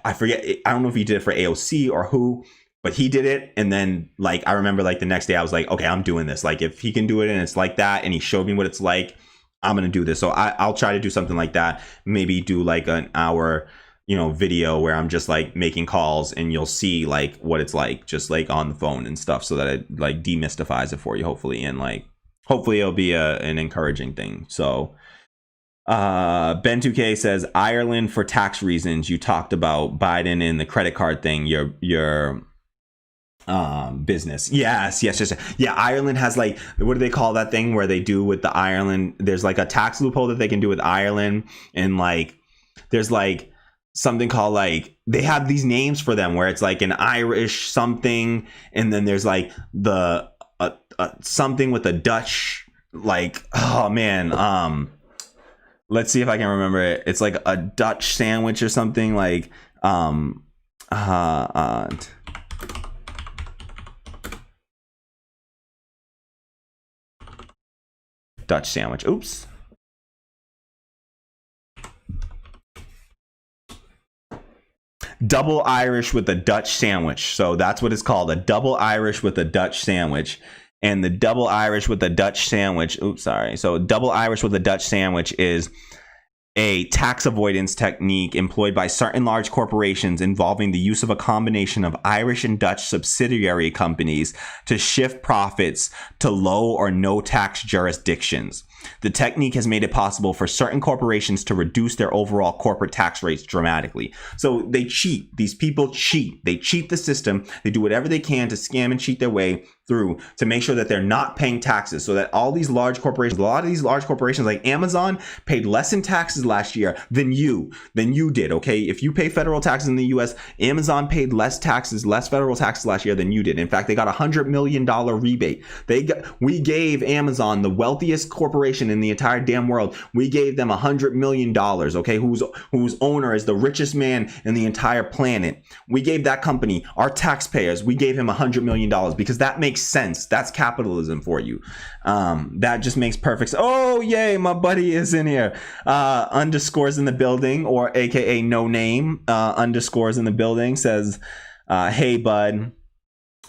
I don't know if he did it for AOC or who, but he did it. And then like, I remember like the next day I was like, okay, I'm doing this. Like if he can do it and it's like that, and he showed me what it's like, I'm going to do this. So I'll try to do something like that. Maybe do like an hour, video where I'm just like making calls, and you'll see like what it's like just like on the phone and stuff, so that it like demystifies it for you, hopefully. And like, hopefully it'll be an encouraging thing. So Ben2K says, Ireland for tax reasons. You talked about Biden and the credit card thing. Your business. Yes. Yeah. Ireland has like, what do they call that thing where they do with the Ireland? There's like a tax loophole that they can do with Ireland. And like, there's like something called like, they have these names for them where it's like an Irish something. And then there's like the, something with a Dutch, like, oh man. Let's see if I can remember it. It's like a Dutch sandwich or something like, Dutch sandwich. Oops. Double Irish with a Dutch sandwich. So that's what it's called. A double Irish with a Dutch sandwich. And the double Irish with a Dutch sandwich. Oops, sorry. So double Irish with a Dutch sandwich is a tax avoidance technique employed by certain large corporations involving the use of a combination of Irish and Dutch subsidiary companies to shift profits to low or no tax jurisdictions. The technique has made it possible for certain corporations to reduce their overall corporate tax rates dramatically. So they cheat. These people cheat. They cheat the system. They do whatever they can to scam and cheat their way through to make sure that they're not paying taxes, so that all these large corporations, a lot of these large corporations like Amazon paid less in taxes last year than you did. Okay, if you pay federal taxes in the US, Amazon paid less federal taxes last year than you did. In fact, they got $100 million rebate. We gave Amazon, the wealthiest corporation in the entire damn world, we gave them $100 million, okay, whose owner is the richest man in the entire planet. We gave that company, our taxpayers, we gave him $100 million because that makes sense. That's capitalism for you. That just makes perfect sense. Oh, yay, my buddy is in here. Underscores in the building, or AKA no name, underscores in the building, says, hey, bud.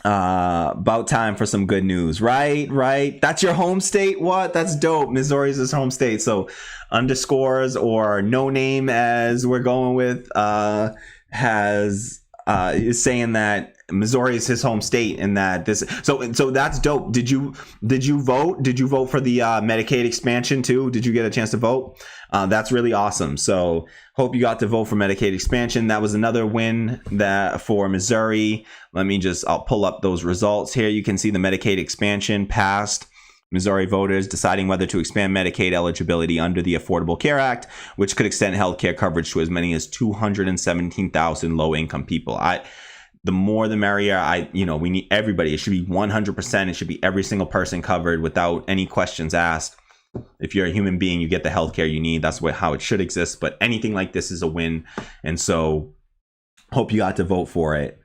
About time for some good news. Right. That's your home state? What? That's dope. Missouri's his home state. So underscores, or no name as we're going with, is saying that Missouri is his home state, and that this so that's dope. Did you vote? Did you vote for the Medicaid expansion too? Did you get a chance to vote? That's really awesome. So hope you got to vote for Medicaid expansion. That was another win for Missouri. I'll pull up those results here. You can see the Medicaid expansion passed. Missouri voters deciding whether to expand Medicaid eligibility under the Affordable Care Act, which could extend health care coverage to as many as 217,000 low-income people. The more the merrier. We need everybody. It should be 100%. It should be every single person covered without any questions asked. If you're a human being, you get the healthcare you need. That's how it should exist. But anything like this is a win. And so hope you got to vote for it.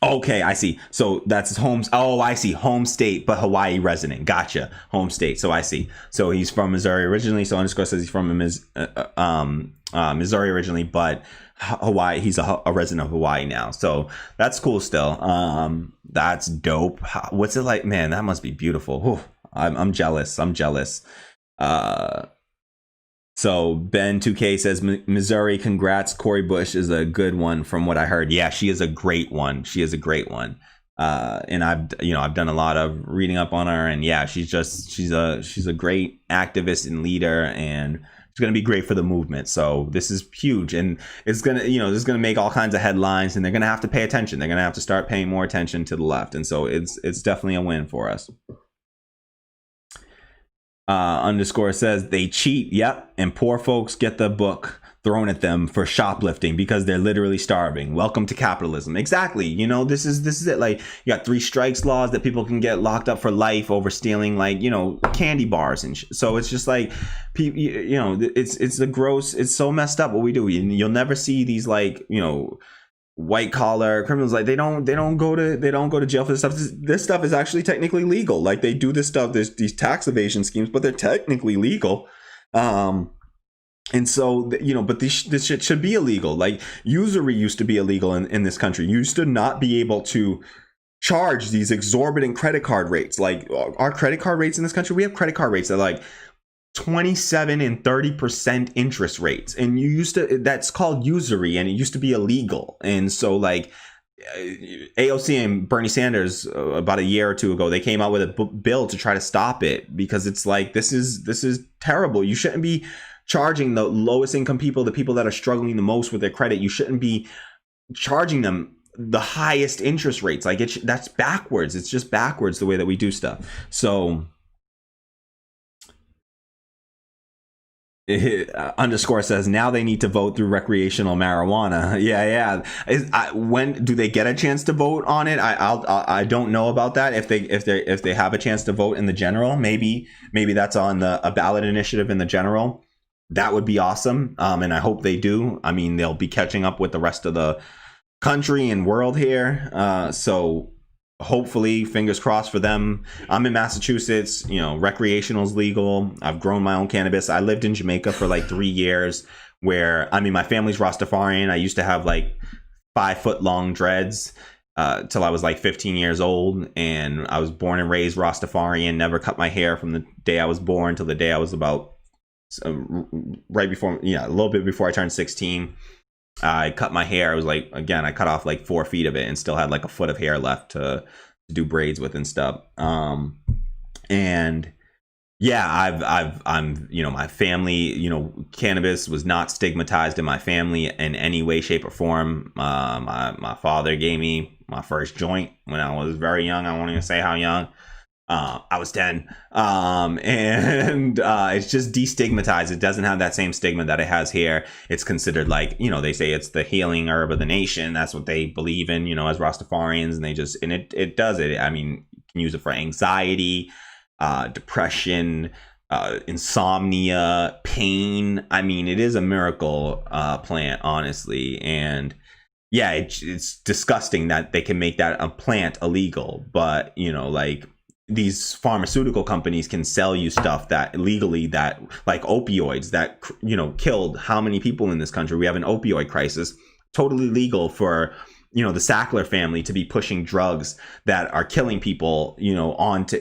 Okay, I see. So that's home. Oh, I see. Home state, but Hawaii resident. Gotcha. Home state. So I see. So he's from Missouri originally. So underscore says he's from Missouri originally, but Hawaii. He's a resident of Hawaii now. So that's cool still. That's dope. What's it like? Man, that must be beautiful. Whew. I'm jealous. So Ben 2K says, Missouri, congrats. Cori Bush is a good one from what I heard. Yeah, she is a great one. And I've done a lot of reading up on her, and yeah, she's a great activist and leader, and it's going to be great for the movement. So this is huge, and it's going to, this is going to make all kinds of headlines, and they're going to have to pay attention. They're going to have to start paying more attention to the left. And so it's definitely a win for us. Underscore says they cheat. Yep. And poor folks get the book thrown at them for shoplifting because they're literally starving. Welcome to capitalism. Exactly. This is it. Like, you got 3 strikes laws that people can get locked up for life over stealing, like, candy bars and so it's just like people, it's so messed up what we do. You'll never see these, like, white collar criminals, like they don't go to jail for this stuff. This stuff is actually technically legal. Like, they do this stuff, there's these tax evasion schemes, but they're technically legal. And so, but this shit should be illegal. Like, usury used to be illegal in this country. You used to not be able to charge these exorbitant credit card rates. Like, our credit card rates in this country, we have credit card rates that are like 27 and 30% interest rates, and that's called usury, and it used to be illegal. And so, like, AOC and Bernie Sanders, about a year or two ago, they came out with a bill to try to stop it, because it's like, this is terrible. You shouldn't be charging the lowest income people, the people that are struggling the most with their credit. You shouldn't be charging them the highest interest rates. Like, that's backwards. It's just backwards the way that we do stuff. So underscore says now they need to vote through recreational marijuana. Yeah. When do they get a chance to vote on it? I don't know about that. If they have a chance to vote in the general, maybe that's on a ballot initiative in the general. That would be awesome. And I hope they do. I mean, they'll be catching up with the rest of the country and world here. So hopefully, fingers crossed for them. I'm in Massachusetts. Recreational is legal. I've grown my own cannabis. I lived in Jamaica for like 3 years, where, my family's Rastafarian. I used to have like 5-foot long dreads till I was like 15 years old, and I was born and raised Rastafarian. Never cut my hair from the day I was born till the day I was about right before, a little bit before I turned 16. I cut my hair. I was like, again, I got off like 4 feet of it and still had like a foot of hair left to do braids with and stuff. And yeah, I'm, my family, cannabis was not stigmatized in my family in any way, shape, or form. My father gave me my first joint when I was very young. I won't even say how young. I was 10. And it's just destigmatized. It doesn't have that same stigma that it has here. It's considered like, you know, they say it's the healing herb of the nation. That's what they believe in, you know, as Rastafarians. And it does it. I mean, you can use it for anxiety, depression, insomnia, pain. I mean, it is a miracle plant, honestly. And yeah, it's disgusting that they can make that a plant illegal. But, you know, like, these pharmaceutical companies can sell you stuff that legally, that like opioids that, you know, killed how many people in this country. We have an opioid crisis. Totally legal for, you know, the Sackler family to be pushing drugs that are killing people, you know,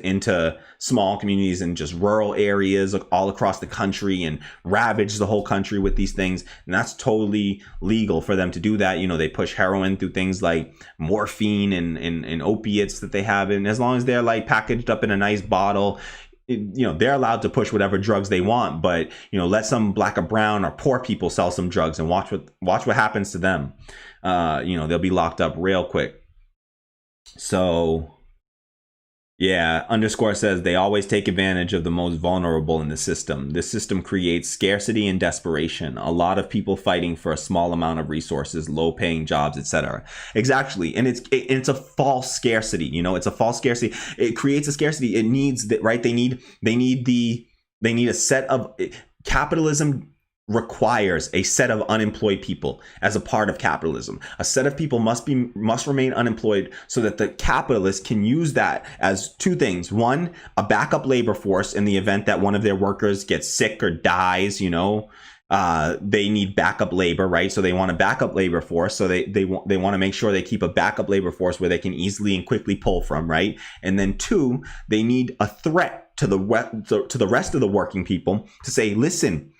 into small communities and just rural areas all across the country, and ravage the whole country with these things. And that's totally legal for them to do that. You know, they push heroin through things like morphine and opiates that they have. And as long as they're like packaged up in a nice bottle, you know, they're allowed to push whatever drugs they want. But, you know, let some black or brown or poor people sell some drugs and watch what happens to them. You know, they'll be locked up real quick. So yeah, underscore says they always take advantage of the most vulnerable in the system. This system creates scarcity and desperation. A lot of people fighting for a small amount of resources, low paying jobs, etc. Exactly. And it's a false scarcity. You know, it's a false scarcity. It creates a scarcity. It needs that, right? They need a set of capitalism requires a set of unemployed people as a part of capitalism. A set of people must remain unemployed so that the capitalists can use that as two things. One, a backup labor force in the event that one of their workers gets sick or dies, you know. They need backup labor, right? So they want a backup labor force. So they want to make sure they keep a backup labor force where they can easily and quickly pull from, right? And then two, they need a threat to the rest of the working people to say, listen,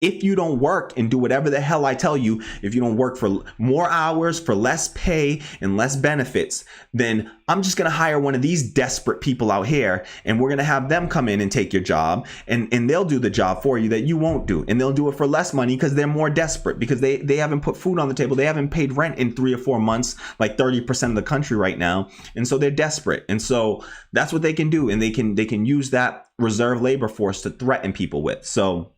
if you don't work and do whatever the hell I tell you, if you don't work for more hours, for less pay and less benefits, then I'm just going to hire one of these desperate people out here, and we're going to have them come in and take your job, and they'll do the job for you that you won't do. And they'll do it for less money because they're more desperate, because they haven't put food on the table. They haven't paid rent in 3 or 4 months, like 30% of the country right now. And so they're desperate. And so that's what they can do. And they can use that reserve labor force to threaten people with. So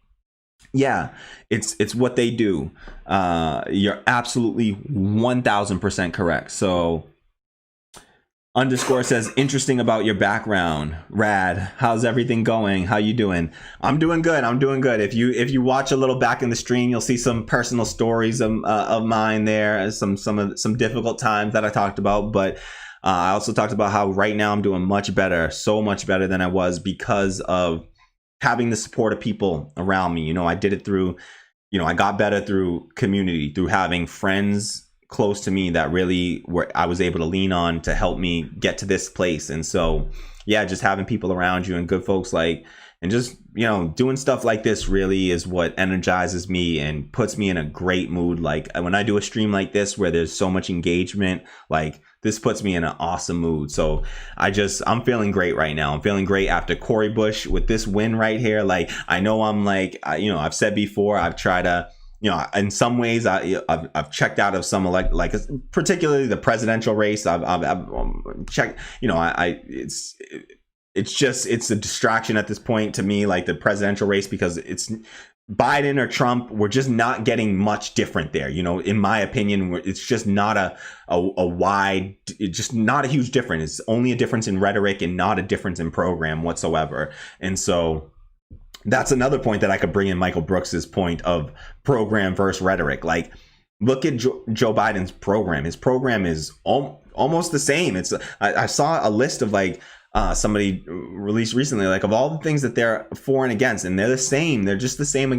yeah, it's what they do. You're absolutely 1000% correct. So underscore says, interesting about your background. Rad. How's everything going? How you doing? I'm doing good. If you watch a little back in the stream, you'll see some personal stories of mine there, some difficult times that I talked about. But I also talked about how right now I'm doing much better, so much better than I was, because of having the support of people around me. You know, I did it through, you know, I got better through community, through having friends close to me that really I was able to lean on to help me get to this place. And so, yeah, just having people around you and good folks and just, you know, doing stuff like this really is what energizes me and puts me in a great mood. Like when I do a stream like this where there's so much engagement, like this puts me in an awesome mood. So I'm feeling great right now. I'm feeling great after Cori Bush with this win right here. Like, I know I'm like, you know, I've said before, I've tried to, you know, in some ways I've checked out of some like particularly the presidential race. I've checked, you know, it's a distraction at this point to me, like the presidential race, because it's Biden or Trump. We're just not getting much different there. You know, in my opinion, it's just not it's just not a huge difference. It's only a difference in rhetoric and not a difference in program whatsoever. And so that's another point that I could bring in Michael Brooks's point of program versus rhetoric. Like, look at Joe Biden's program. His program is almost the same. I saw a list of like, somebody released recently, like, of all the things that they're for and against, and they're the same. They're just the same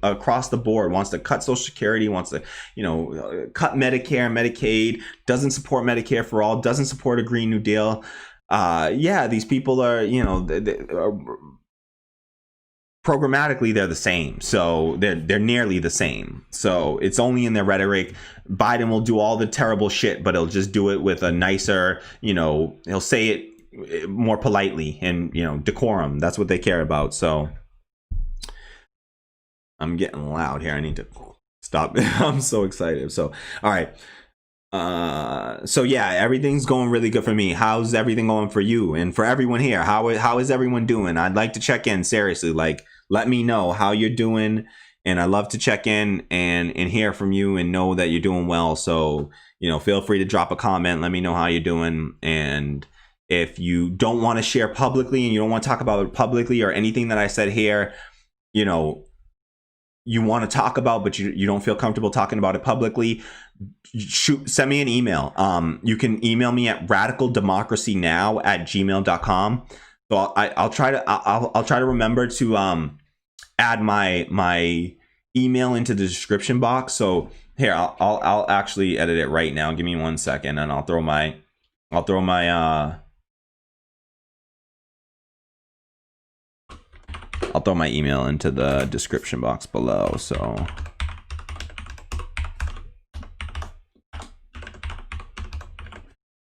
across the board. Wants to cut Social Security, wants to, you know, cut Medicare, Medicaid, doesn't support Medicare for all, doesn't support a Green New Deal. Yeah, these people are, you know, programmatically they're the same. So they're nearly the same. So it's only in their rhetoric. Biden will do all the terrible shit, but he'll just do it with a nicer, you know, he'll say it more politely and, you know, decorum. That's what they care about. So I'm getting loud here. I need to stop. I'm so excited. So, all right. So yeah, everything's going really good for me. How's everything going for you and for everyone here? How is everyone doing? I'd like to check in, seriously. Like, let me know how you're doing, and I love to check in and hear from you and know that you're doing well. So, feel free to drop a comment. Let me know how you're doing. And if you don't want to share publicly and you don't want to talk about it publicly or anything that I said here, you know, you want to talk about, but you don't feel comfortable talking about it publicly, send me an email. You can email me at radicaldemocracynow@gmail.com. So I'll try to remember to add my email into the description box. So here, I'll actually edit it right now. Give me 1 second, and I'll throw my email into the description box below. So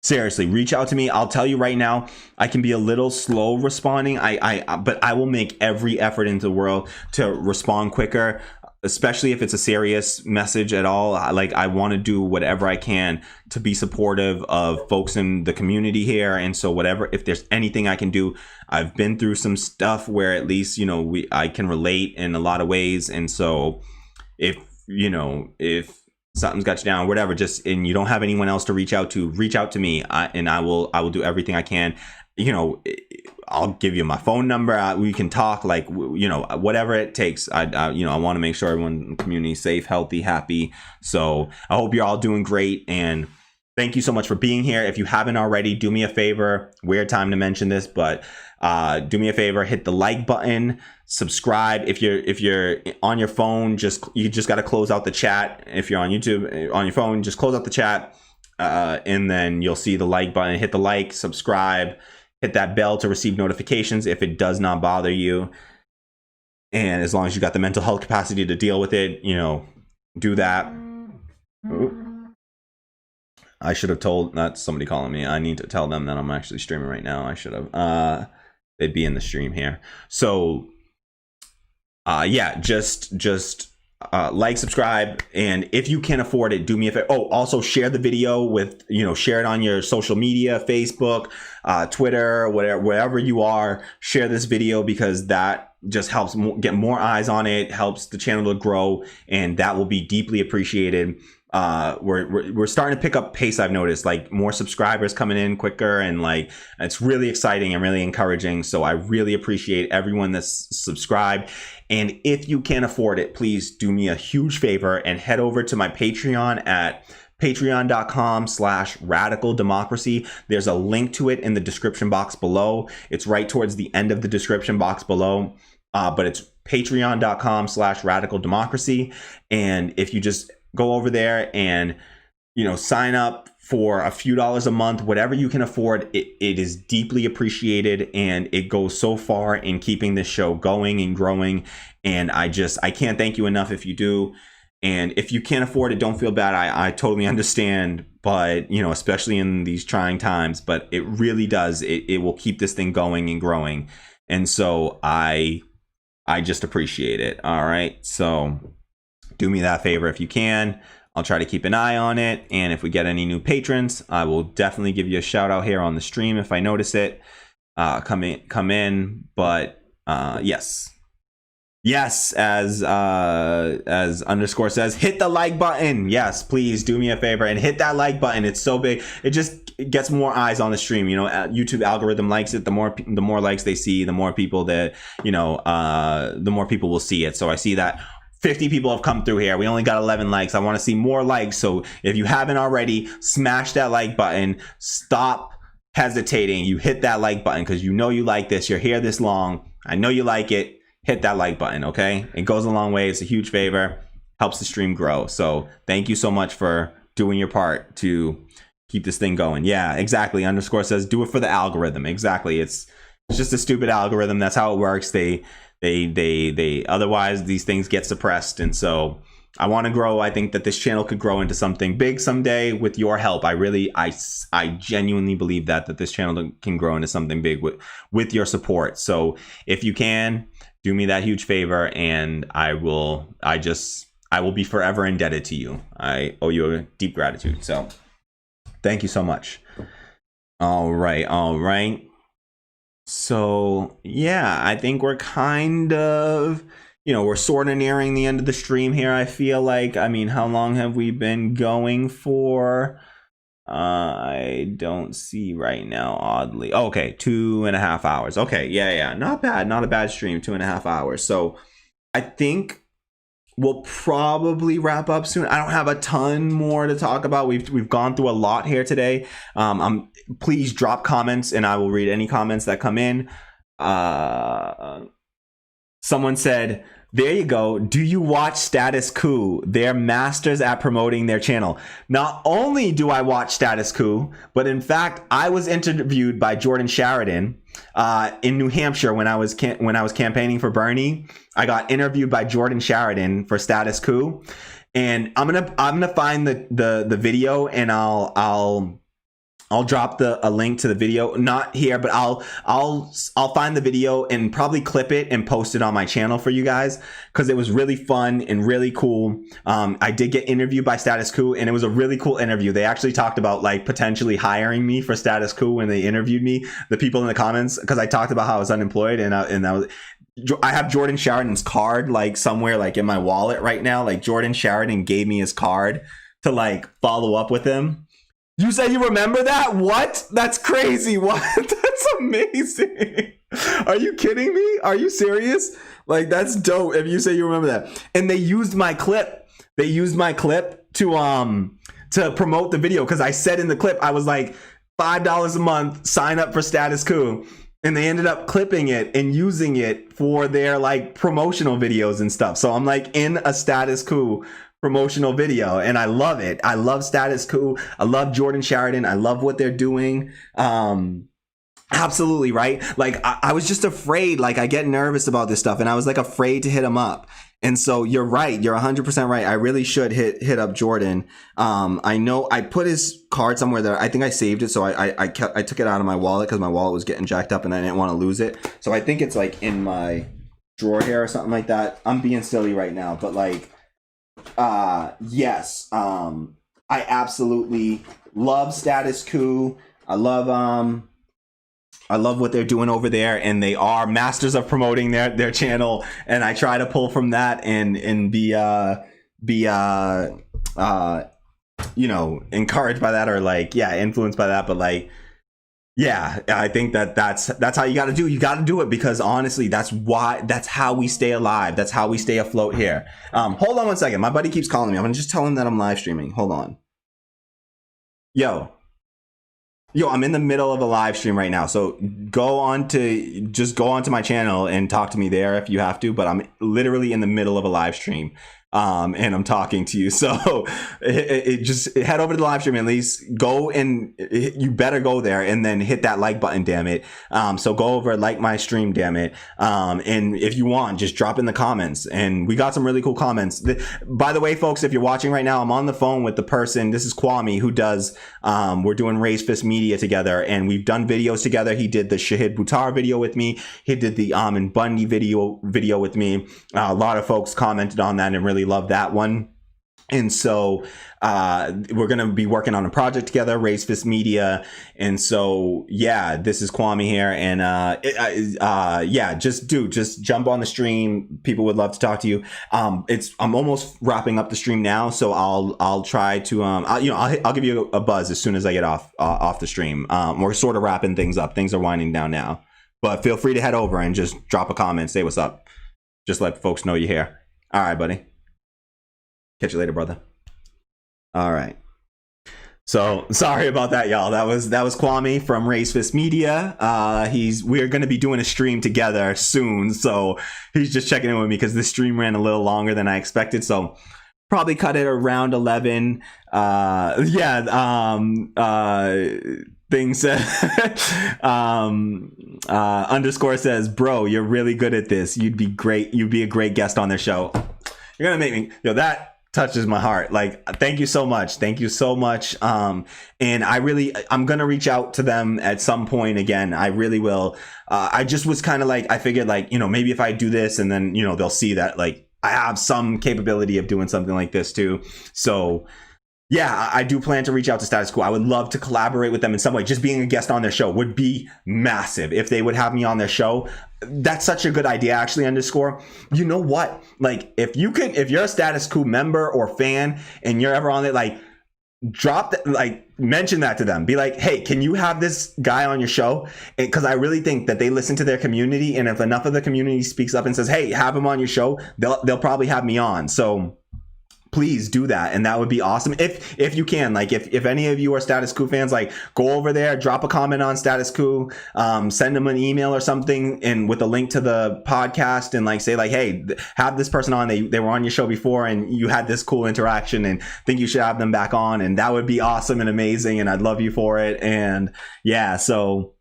seriously, reach out to me. I'll tell you right now, I can be a little slow responding. But I will make every effort in the world to respond quicker, especially if it's a serious message at all. I want to do whatever I can to be supportive of folks in the community here. And so if there's anything I can do, I've been through some stuff where at least, I can relate in a lot of ways. And so if something's got you down, whatever, and you don't have anyone else to reach out to me, and I will do everything I can. I'll give you my phone number. We can talk, whatever it takes. I want to make sure everyone in the community is safe, healthy, happy. So I hope you're all doing great, and thank you so much for being here. If you haven't already, do me a favor. Weird time to mention this, but do me a favor, hit the like button, subscribe. If you're on your phone, you just got to close out the chat. If you're on YouTube on your phone, just close out the chat, and then you'll see the like button. Hit the like, subscribe, hit that bell to receive notifications if it does not bother you. And as long as you got the mental health capacity to deal with it, do that. Ooh. I should have told, that's somebody calling me. I need to tell them that I'm actually streaming right now. I should have. They'd be in the stream here. So yeah, just like, subscribe, and if you can afford it, do me a favor. Oh, also share the video with, share it on your social media, Facebook, Twitter, wherever you are. Share this video, because that just helps get more eyes on it, helps the channel to grow, and that will be deeply appreciated. We're starting to pick up pace. I've noticed, like, more subscribers coming in quicker, and it's really exciting and really encouraging. So I really appreciate everyone that's subscribed. And if you can afford it, please do me a huge favor and head over to my Patreon at patreon.com/radicaldemocracy. There's a link to it in the description box below. It's right towards the end of the description box below. But it's patreon.com/radicaldemocracy. And if you just go over there and, sign up for a few dollars a month, whatever you can afford, it is deeply appreciated, and it goes so far in keeping this show going and growing. And I can't thank you enough if you do. And if you can't afford it, don't feel bad. I totally understand, but, especially in these trying times, but it really does. It will keep this thing going and growing. And so I just appreciate it. All right. So do me that favor if you can. I'll try to keep an eye on it. And if we get any new patrons, I will definitely give you a shout out here on the stream if I notice it. Come in. But yes. Yes, as underscore says, hit the like button. Yes, please do me a favor and hit that like button. It's so big. It just gets more eyes on the stream. YouTube algorithm likes it. The more likes they see, the more people that, the more people will see it. So I see that 50 people have come through here. We only got 11 likes. I want to see more likes. So if you haven't already, smash that like button. Stop hesitating. You hit that like button because you like this. You're here this long. I know you like it. Hit that like button, okay? It goes a long way. It's a huge favor. Helps the stream grow. So thank you so much for doing your part to keep this thing going. Yeah, exactly. Underscore says, do it for the algorithm. Exactly. It's just a stupid algorithm. That's how it works. They otherwise these things get suppressed. And so I want to grow. I think that this channel could grow into something big someday with your help. I genuinely believe that this channel can grow into something big with your support. So if you can, do me that huge favor, and I will be forever indebted to you. I owe you a deep gratitude. So Thank you so much. All right. So yeah, I think we're kind of, we're sort of nearing the end of the stream here. I feel like, I mean, how long have we been going for? I don't see right now, oddly. Okay, 2.5 hours. Okay, yeah, not bad, not a bad stream. 2.5 hours. So I think we'll probably wrap up soon. I don't have a ton more to talk about. We've gone through a lot here today. Please drop comments, and I will read any comments that come in. Someone said, there you go. Do you watch Status Coup? They're masters at promoting their channel. Not only do I watch Status Coup, but in fact, I was interviewed by Jordan Sheridan in New Hampshire when I was campaigning for Bernie. I got interviewed by Jordan Sheridan for Status Coup, and I'm gonna find the video, and I'll drop a link to the video, not here, but I'll find the video and probably clip it and post it on my channel for you guys, because it was really fun and really cool. I did get interviewed by Status Coup, and it was a really cool interview. They actually talked about like potentially hiring me for Status Coup when they interviewed me, the people in the comments, because I talked about how I was unemployed, and I have Jordan Sheridan's card like somewhere like in my wallet right now. Like Jordan Sheridan gave me his card to like follow up with him. You say you remember that? What? That's crazy. What? That's amazing. Are you kidding me? Are you serious? Like, that's dope if you say you remember that. And they used my clip. They used my clip to promote the video, because I said in the clip, I was like, $5 a month, sign up for Status Coup. And they ended up clipping it and using it for their like promotional videos and stuff. So I'm like in a Status Coup promotional video, and I love it. I love Status Coup. I love Jordan Sheridan. I love what they're doing. Absolutely, right? Like I was just afraid, like I get nervous about this stuff, and I was like afraid to hit him up. And so you're right. You're 100% right. I really should hit up Jordan. I know I put his card somewhere there. I think I saved it. So I took it out of my wallet because my wallet was getting jacked up and I didn't want to lose it. So I think it's like in my drawer here or something like that. I'm being silly right now, but like, yes, I absolutely love Status Coup. I love what they're doing over there, and they are masters of promoting their channel, and I try to pull from that and be encouraged by that, or like influenced by that. But like, yeah, I think that's how you got to do. You got to do it, because honestly, that's how we stay alive. That's how we stay afloat here. Hold on one second. My buddy keeps calling me. I'm gonna just tell him that I'm live streaming. Hold on. Yo, I'm in the middle of a live stream right now. So go on to my channel and talk to me there if you have to. But I'm literally in the middle of a live stream. And I'm talking to you. So just head over to the live stream, at least go, and you better go there and then hit that like button, damn it. So go over, like my stream, damn it. And if you want, just drop in the comments, and we got some really cool comments. By the way, folks, if you're watching right now, I'm on the phone with the person. This is Kwame, who does, we're doing Raise Fist Media together, and we've done videos together. He did the Shahid Buttar video with me. He did the Amin Bundy video with me. A lot of folks commented on that and really love that one. And so we're going to be working on a project together, Raise Fist Media. And so, yeah, this is Kwame here. And just jump on the stream. People would love to talk to you. I'm almost wrapping up the stream now, so I'll try to I'll give you a buzz as soon as I get off the stream. We're sort of wrapping things up. Things are winding down now, but feel free to head over and just drop a comment, say what's up. Just let folks know you're here. All right, buddy. Catch you later, brother. All right. So sorry about that, y'all. That was Kwame from Raise Fist Media. We're going to be doing a stream together soon. So he's just checking in with me because this stream ran a little longer than I expected. So probably cut it around 11. Thing said, underscore says, bro, you're really good at this. You'd be great. You'd be a great guest on their show. You're going to make me, that touches my heart. Like, thank you so much. Thank you so much. And I'm going to reach out to them at some point again. I really will. I just was kind of like, I figured like, maybe if I do this and then, they'll see that like I have some capability of doing something like this too. So Yeah, I do plan to reach out to Status Quo. I would love to collaborate with them in some way. Just being a guest on their show would be massive. If they would have me on their show, that's such a good idea, actually, underscore. You know what? Like, if you're a Status Quo member or fan and you're ever on it, like, mention that to them. Be like, hey, can you have this guy on your show? Because I really think that they listen to their community. And if enough of the community speaks up and says, hey, have him on your show, they'll probably have me on. So please do that, and that would be awesome if you can. Like, if any of you are Status Quo fans, like, go over there, drop a comment on Status Quo, send them an email or something, and with a link to the podcast, and like say like, hey, have this person on. They were on your show before, and you had this cool interaction, and think you should have them back on, and that would be awesome and amazing, and I'd love you for it. And yeah, so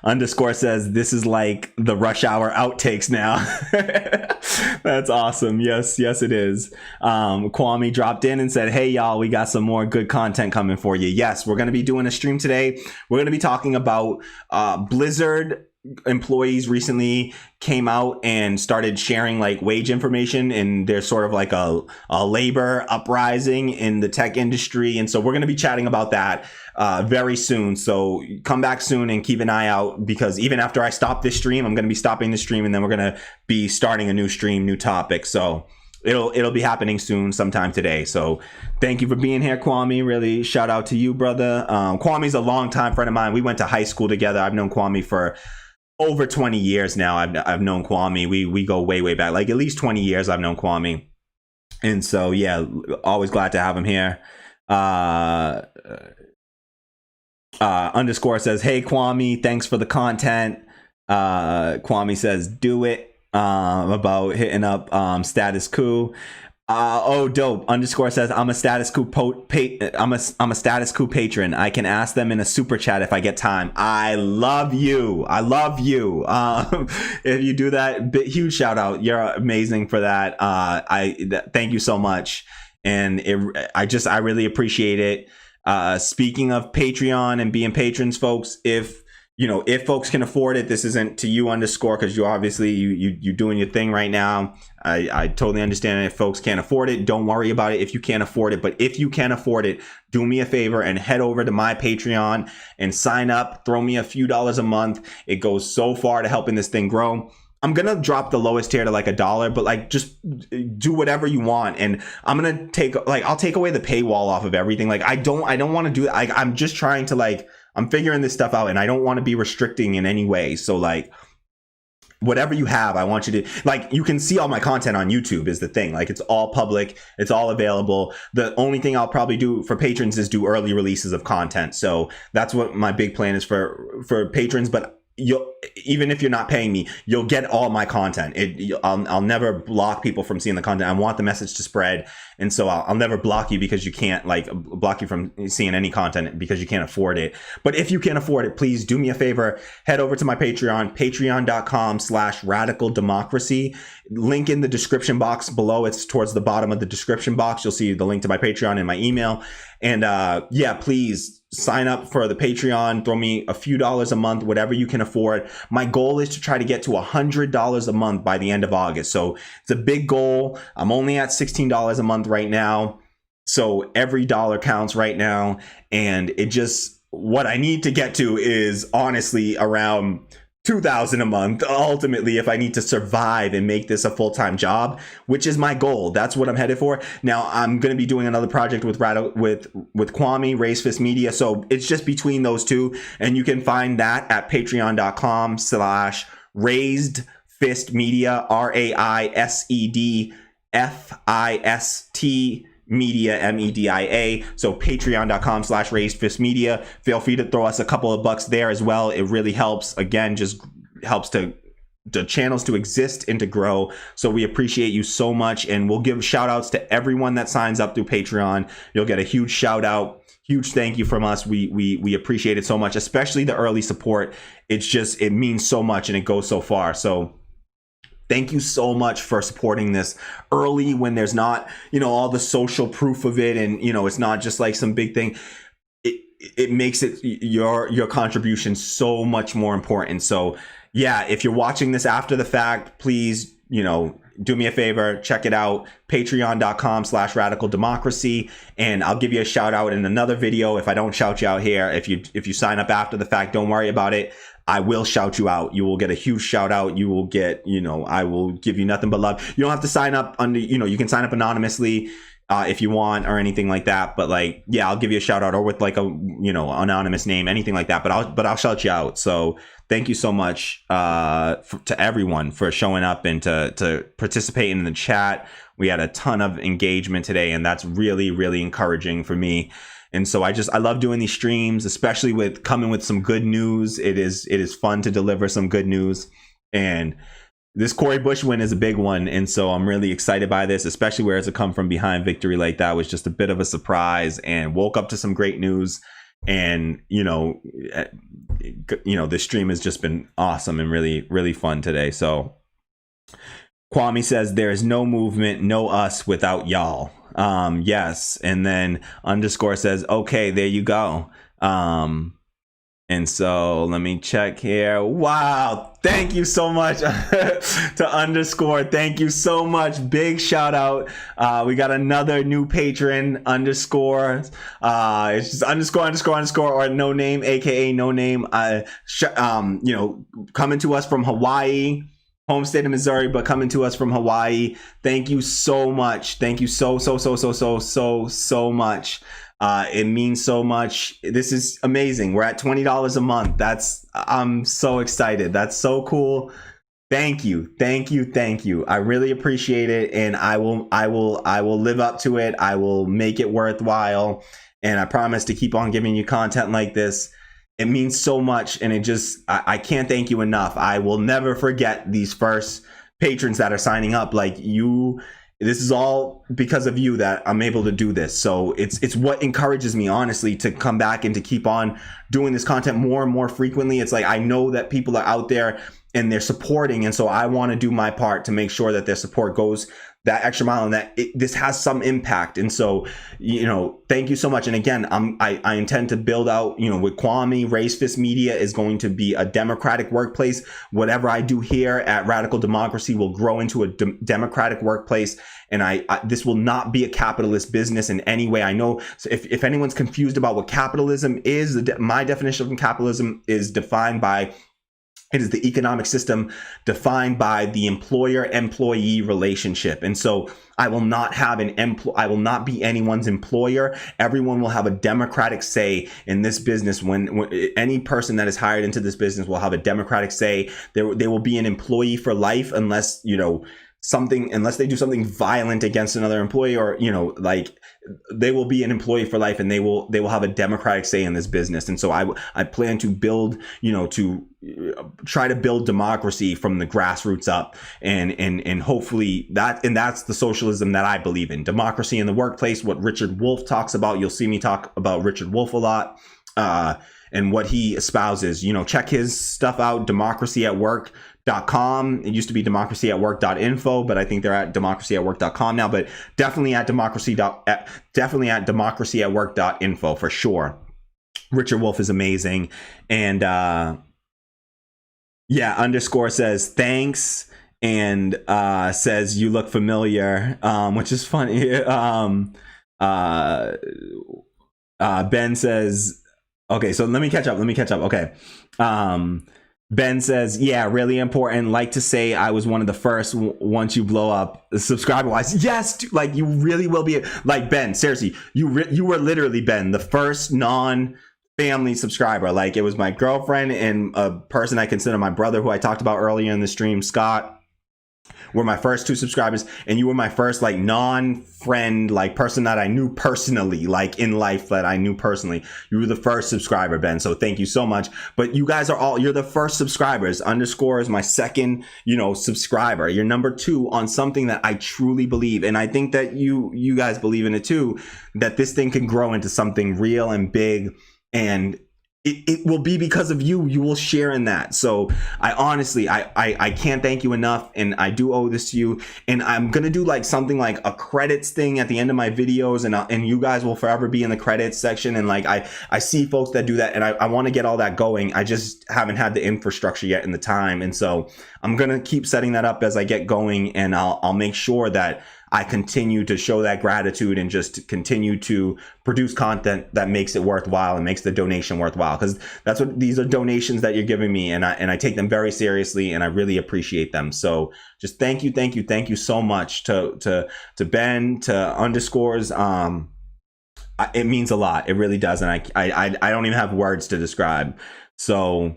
underscore says this is like the rush hour outtakes now. That's awesome. Yes it is. Kwame dropped in and said, hey y'all, we got some more good content coming for you. Yes, we're going to be doing a stream today. We're going to be talking about Blizzard employees recently came out and started sharing like wage information, and there's sort of like a labor uprising in the tech industry, and so we're going to be chatting about that very soon. So come back soon and keep an eye out, because even after I stop this stream, I'm going to be stopping the stream, and then we're going to be starting a new stream, new topic. So it'll be happening soon, sometime today. So thank you for being here, Kwame. Really shout out to you, brother. Kwame's a longtime friend of mine. We went to high school together. I've known Kwame for over 20 years now. I've known Kwame. We go way back, like at least 20 years I've known Kwame. And so yeah, always glad to have him here. Underscore says, hey Kwame, thanks for the content. Kwame says, do it, about hitting up Status Quo. Dope. Underscore says, I'm a Status Quo I'm a Status Quo patron. I can ask them in a super chat if I get time. I love you. If you do that, huge shout out. You're amazing for that. Thank you so much. And I really appreciate it. Speaking of Patreon and being patrons, folks, if folks can afford it, this isn't to you, underscore, because you obviously you're doing your thing right now. I totally understand if folks can't afford it. Don't worry about it if you can't afford it. But if you can afford it, do me a favor and head over to my Patreon and sign up. Throw me a few dollars a month. It goes so far to helping this thing grow. I'm going to drop the lowest tier to like $1, but like just do whatever you want. And I'm going to I'll take away the paywall off of everything. Like I don't want to do that. I'm just trying to I'm figuring this stuff out, and I don't want to be restricting in any way. So like whatever you have, I want you to you can see all my content on YouTube is the thing. Like it's all public. It's all available. The only thing I'll probably do for patrons is do early releases of content. So that's what my big plan is for patrons. But even if you're not paying me, you'll get all my content. I'll never block people from seeing the content. I want the message to spread, and so I'll never block you because you can't block you from seeing any content because you can't afford it. But if you can afford it, please do me a favor. Head over to my Patreon, patreon.com/radical democracy. Link in the description box below. It's towards the bottom of the description box. You'll see the link to my Patreon and my email. And please sign up for the Patreon. Throw me a few dollars a month, whatever you can afford. My goal is to try to get to $100 a month by the end of August. So it's a big goal. I'm only at $16 a month right now. So every dollar counts right now. And what I need to get to is honestly around $2,000 a month, ultimately, if I need to survive and make this a full-time job, which is my goal. That's what I'm headed for. Now, I'm going to be doing another project with Kwame, Raised Fist Media. So it's just between those two. And you can find that at patreon.com/Raised Fist Media, RAISEDFIST Media, MEDIA. So patreon.com/Raised Fist Media. Feel free to throw us a couple of bucks there as well. It really helps. Again, just helps the channels to exist and to grow. So we appreciate you so much, and we'll give shout outs to everyone that signs up through Patreon. You'll get a huge shout out. Huge thank you from us. We appreciate it so much, especially the early support. It means so much and it goes so far. So thank you so much for supporting this early when there's not, all the social proof of it. And, it's not just like some big thing. It makes it your contribution so much more important. So yeah, if you're watching this after the fact, please, do me a favor, check it out, patreon.com/radical democracy, and I'll give you a shout out in another video. If I don't shout you out here, if you sign up after the fact, don't worry about it. I will shout you out. You will get a huge shout out. You will get, I will give you nothing but love. You don't have to sign up under, you can sign up anonymously if you want or anything like that. But like, yeah, I'll give you a shout out or with like a, anonymous name, anything like that. But I'll shout you out. So thank you so much to everyone for showing up and to participating in the chat. We had a ton of engagement today, and that's really, really encouraging for me. And so I love doing these streams, especially with coming with some good news. It is fun to deliver some good news. And this Cori Bush win is a big one. And so I'm really excited by this, especially where it's a come from behind victory like that was just a bit of a surprise, and woke up to some great news. And, this stream has just been awesome and really, really fun today. So Kwame says there is no movement, no us without y'all. Yes. And then underscore says, okay, there you go. And so let me check here. Wow. Thank you so much to underscore. Thank you so much. Big shout out. We got another new patron, underscore. It's just underscore or no name, AKA no name. Coming to us from Hawaii. Home state of Missouri, but coming to us from Hawaii. Thank you so much. Thank you so much. It means so much. This is amazing. We're at $20 a month. I'm so excited. That's so cool. Thank you. I really appreciate it. And I will live up to it. I will make it worthwhile. And I promise to keep on giving you content like this. It means so much, and I can't thank you enough. I will never forget these first patrons that are signing up. Like you, this is all because of you that I'm able to do this. So it's what encourages me, honestly, to come back and to keep on doing this content more and more frequently. It's like I know that people are out there and they're supporting, and so I want to do my part to make sure that their support goes that extra mile and that this has some impact. And so, thank you so much. And again, I intend to build out, with Kwame, Raise Fist Media is going to be a democratic workplace. Whatever I do here at Radical Democracy will grow into a democratic workplace. And this will not be a capitalist business in any way. I know, so if anyone's confused about what capitalism is, my definition of capitalism is defined by it is the economic system defined by the employer-employee relationship. And so I will not have I will not be anyone's employer. Everyone will have a democratic say in this business. When any person that is hired into this business will have a democratic say. They will be an employee for life unless, unless they do something violent against another employee, or they will be an employee for life, and they will have a democratic say in this business. And so I plan to build, to try to build democracy from the grassroots up, and hopefully that's the socialism that I believe in. Democracy in the workplace, what Richard Wolff talks about. You'll see me talk about Richard Wolff a lot, and what he espouses. Check his stuff out, democracyatwork.com. It used to be democracyatwork.info, but I think they're at democracyatwork.com now, but definitely at democracyatwork.info for sure. Richard Wolff is amazing. And underscore says thanks, and says you look familiar, which is funny. Ben says, okay, so let me catch up. Okay. Ben says, yeah, really important. Like to say I was one of the first once you blow up subscriber wise. Yes, dude, like you really will be. Like Ben, seriously, you were literally, Ben, the first non-family subscriber. Like it was my girlfriend and a person I consider my brother, who I talked about earlier in the stream, Scott, were my first two subscribers, and you were my first non-friend, person that I knew personally, in life that I knew personally. You were the first subscriber, Ben, so thank you so much. But you guys you're the first subscribers. Underscore is my second, subscriber. You're number two on something that I truly believe, and I think that you guys believe in it too, that this thing can grow into something real and big. And it will be because of you. You will share in that. So I honestly, I can't thank you enough, and I do owe this to you. And I'm gonna do like something like a credits thing at the end of my videos, and you guys will forever be in the credits section. And like I see folks that do that, and I want to get all that going. I just haven't had the infrastructure yet and the time, and so I'm gonna keep setting that up as I get going, and I'll make sure that I continue to show that gratitude and just continue to produce content that makes it worthwhile and makes the donation worthwhile, because that's what these are, donations that you're giving me, and I take them very seriously, and I really appreciate them. So just thank you so much to Ben, to Underscores. It means a lot. It really does, and I don't even have words to describe. So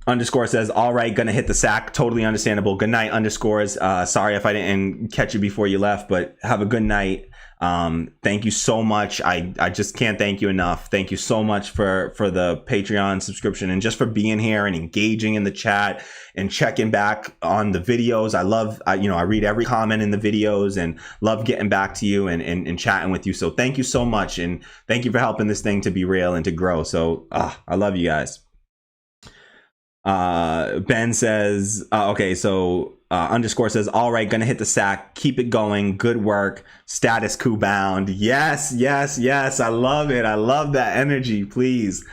Underscore says, all right, gonna hit the sack. Totally understandable. Good night, Underscores. Sorry if I didn't catch you before you left, but have a good night. Thank you so much. I just can't thank you enough. Thank you so much for the Patreon subscription, and just for being here and engaging in the chat and checking back on the videos. I love, I read every comment in the videos and love getting back to you and chatting with you. So thank you so much. And thank you for helping this thing to be real and to grow. So I love you guys. Ben says, okay, so Underscore says, all right, gonna hit the sack, keep it going, good work, status quo bound. Yes, I love it. I love that energy. Please,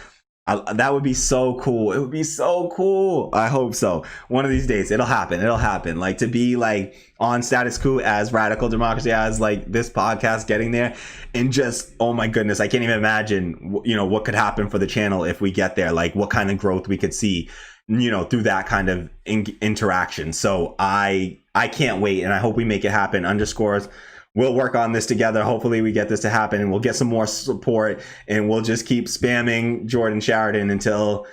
that would be so cool. It would be so cool. I hope so. One of these days it'll happen. Like, to be like on status quo as Radical Democracy, as like this podcast getting there, and just, oh my goodness, I can't even imagine what could happen for the channel if we get there, like what kind of growth we could see through that kind of interaction. So I can't wait, and I hope we make it happen. Underscores, we'll work on this together. Hopefully we get this to happen, and we'll get some more support, and we'll just keep spamming Jordan Sheridan until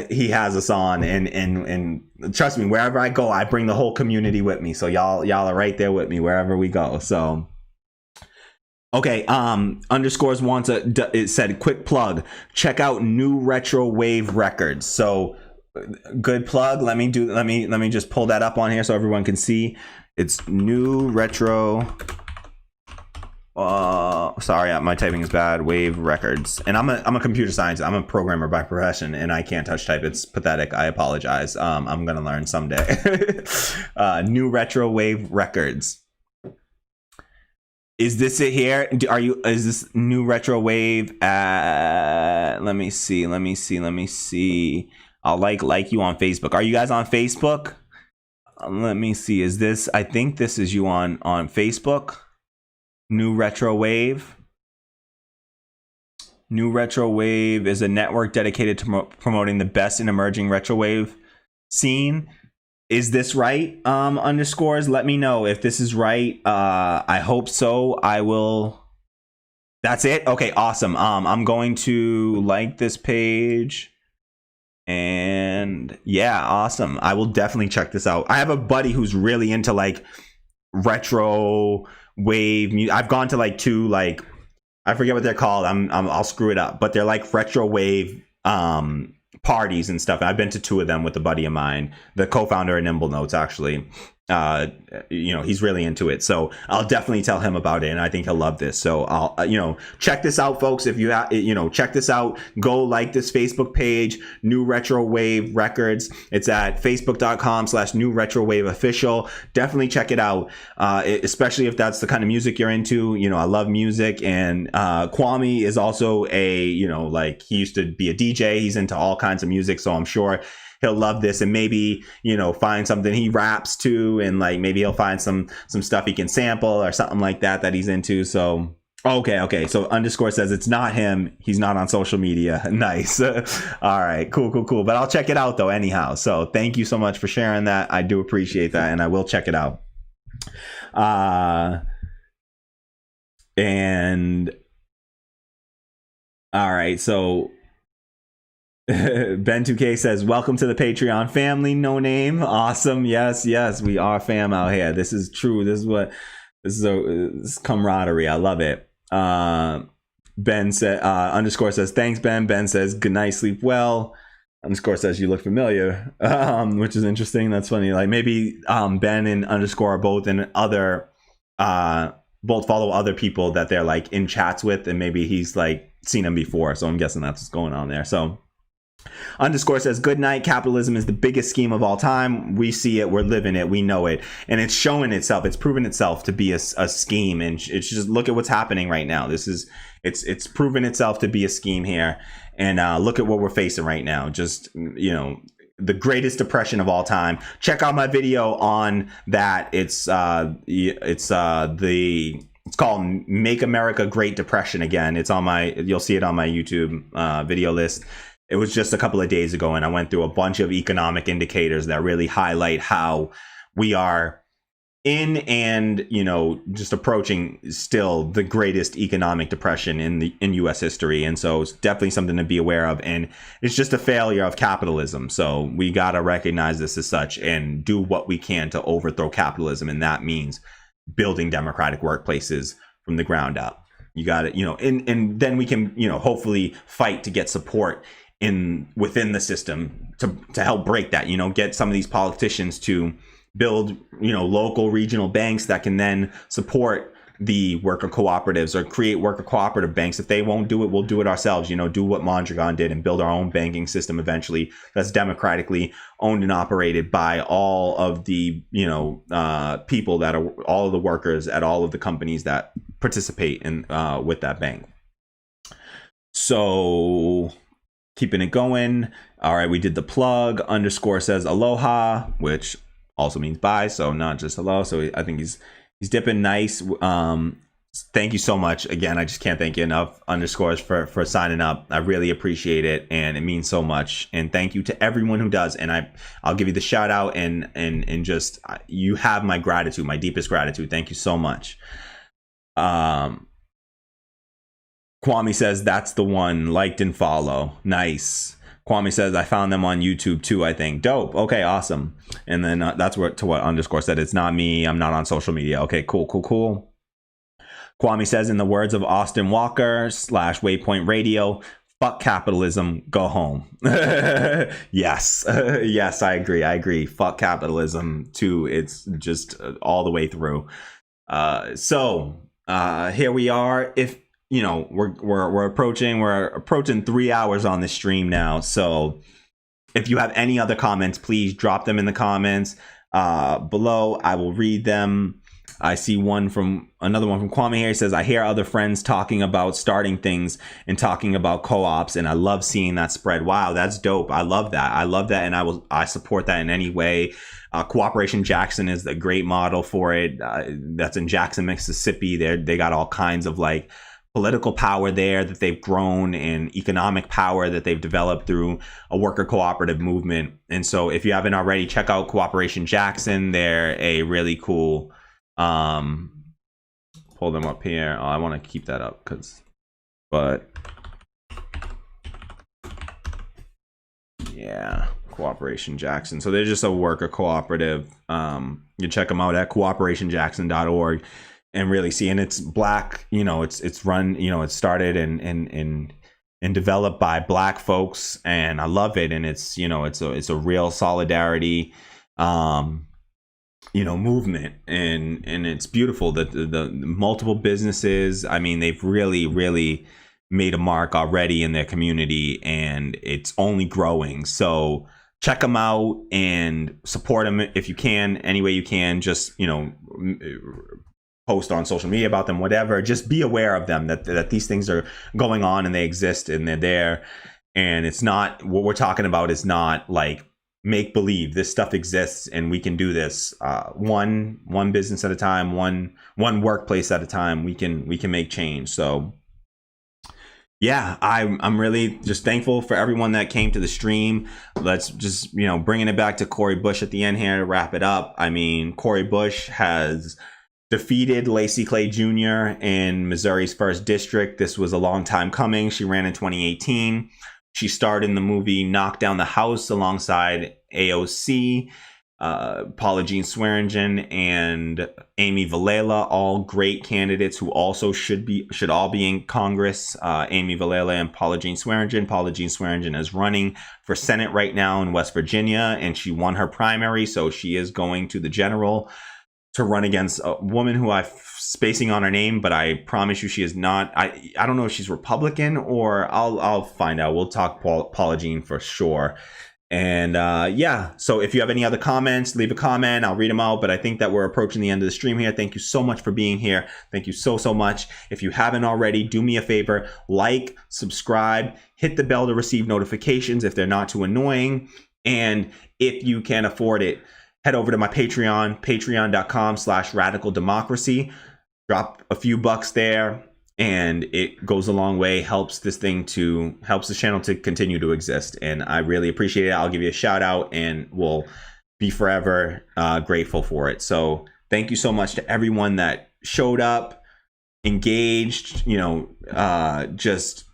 he has us on. And trust me, wherever I go, I bring the whole community with me. So y'all are right there with me wherever we go. So okay, Underscores wants it said, quick plug, check out New Retro Wave Records. So good plug. Let me just pull that up on here so everyone can see. It's New Retro, sorry, my typing is bad, Wave Records. And I'm a computer scientist. I'm a programmer by profession, and I can't touch type. It's pathetic. I apologize. I'm gonna learn someday. New Retro Wave Records. Is this it here? Is this New Retro Wave? Let me see. I'll like you on Facebook. Are you guys on Facebook? Let me see. Is this, I think this is you on Facebook. New Retro Wave. New Retro Wave is a network dedicated to promoting the best in emerging retro wave scene. Is this right? Underscores, let me know if this is right. I hope so. I will. That's it. Okay, awesome. I'm going to like this page. And yeah, awesome. I will definitely check this out. I have a buddy who's really into like retro wave music. I've gone to like two, like, I forget what they're called. I'll screw it up, but they're like retro wave parties and stuff. I've been to two of them with a buddy of mine, the co-founder of Nimble Notes, actually. He's really into it, so I'll definitely tell him about it, and I think he'll love this. So I'll check this out, folks. If you check this out, go like this Facebook page, New Retro Wave Records. It's at facebook.com/New Retro Wave Official. Definitely check it out, especially if that's the kind of music you're into. I love music, and Kwame is also he used to be a DJ. He's into all kinds of music, so I'm sure he'll love this, and maybe find something he raps to, and like maybe he'll find some stuff he can sample or something like that he's into. So okay, so Underscore says it's not him, he's not on social media. Nice. All right, cool, but I'll check it out though anyhow. So thank you so much for sharing that. I do appreciate that, and I will check it out. And all right, so Ben2K says, welcome to the Patreon family, no name. Awesome. Yes, we are fam out here. This is true. This is camaraderie. I love it. Ben said, Underscore says, thanks, Ben. Ben says, good night, sleep well. Underscore says, you look familiar, which is interesting. That's funny. Like maybe Ben and Underscore are both in other both follow other people that they're like in chats with, and maybe he's like seen him before, so I'm guessing that's what's going on there. So Underscore says, good night. Capitalism is the biggest scheme of all time. We see it. We're living it. We know it. And it's showing itself. It's proven itself to be a scheme. And it's just, look at what's happening right now. It's proven itself to be a scheme here. And look at what we're facing right now. Just, you know, the greatest depression of all time. Check out my video on that. It's called Make America Great Depression Again. It's on you'll see it on my YouTube video list. It was just a couple of days ago, and I went through a bunch of economic indicators that really highlight how we are in and, you know, just approaching still the greatest economic depression in U.S. history. And so it's definitely something to be aware of. And it's just a failure of capitalism. So we got to recognize this as such and do what we can to overthrow capitalism. And that means building democratic workplaces from the ground up. You got it, you know, and then we can, you know, hopefully fight to get support within the system to help break that, you know, get some of these politicians to build, you know, local regional banks that can then support the worker cooperatives or create worker cooperative banks. If they won't do it, we'll do it ourselves, you know, do what Mondragon did and build our own banking system eventually that's democratically owned and operated by all of the, you know, people that are all of the workers at all of the companies that participate in with that bank. So keeping it going. All right, we did the plug. Underscore says aloha, which also means bye, so not just hello. So I think he's dipping nice. Thank you so much. Again, I just can't thank you enough, Underscores, for signing up. I really appreciate it, and it means so much. And thank you to everyone who does. And I'll give you the shout out and just, you have my gratitude, my deepest gratitude. Thank you so much. Kwame says, that's the one. Liked and follow. Nice. Kwame says, I found them on YouTube too, I think. Dope. Okay, awesome. And then that's what Underscore said. It's not me. I'm not on social media. Okay, cool. Kwame says, in the words of Austin Walker / Waypoint Radio, fuck capitalism, go home. Yes. Yes, I agree. Fuck capitalism too. It's just all the way through. So here we are. If you know, we're approaching 3 hours on the stream now. So if you have any other comments, please drop them in the comments below. I will read them. I see another one from Kwame here. He says, I hear other friends talking about starting things and talking about co-ops, and I love seeing that spread. Wow, that's dope. I love that. And I support that in any way. Cooperation Jackson is a great model for it. That's in Jackson, Mississippi. They got all kinds of like political power there that they've grown and economic power that they've developed through a worker cooperative movement. And so if you haven't already, check out Cooperation Jackson. They're a really cool, pull them up here. Oh, I want to keep that up yeah, Cooperation Jackson. So they're just a worker cooperative. You check them out at cooperationjackson.org. And really see, and it's black, you know, it's run, you know, it started and developed by black folks, and I love it. And it's, you know, it's a real solidarity, you know, movement, and it's beautiful that the multiple businesses, I mean, they've really made a mark already in their community, and it's only growing. So check them out and support them if you can, any way you can. Just, you know, post on social media about them, whatever. Just be aware of them, that these things are going on and they exist and they're there. And it's not, what we're talking about is not like make believe. This stuff exists and we can do this one business at a time, one workplace at a time. We can make change. So yeah, I'm really just thankful for everyone that came to the stream. Let's just, you know, bringing it back to Cori Bush at the end here to wrap it up. I mean, Cori Bush has defeated Laci Clay Jr. in Missouri's 1st district. This was a long time coming. She ran in 2018. She starred in the movie Knock Down the House alongside AOC, Paula Jean Swearingen, and Amy Vilela, all great candidates who also should all be in Congress. Amy Vilela and Paula Jean Swearingen. Paula Jean Swearingen is running for Senate right now in West Virginia, and she won her primary, so she is going to the general to run against a woman who I'm spacing on her name, but I promise you she is not. I don't know if she's Republican, or I'll find out. We'll talk Paula Jean for sure. And yeah, so if you have any other comments, leave a comment. I'll read them out. But I think that we're approaching the end of the stream here. Thank you so much for being here. Thank you so much. If you haven't already, do me a favor, like, subscribe, hit the bell to receive notifications if they're not too annoying. And if you can afford it, head over to my Patreon, patreon.com/radical democracy. Drop a few bucks there, and it goes a long way, helps this channel to continue to exist. And I really appreciate it. I'll give you a shout out, and we'll be forever grateful for it. So thank you so much to everyone that showed up, engaged, just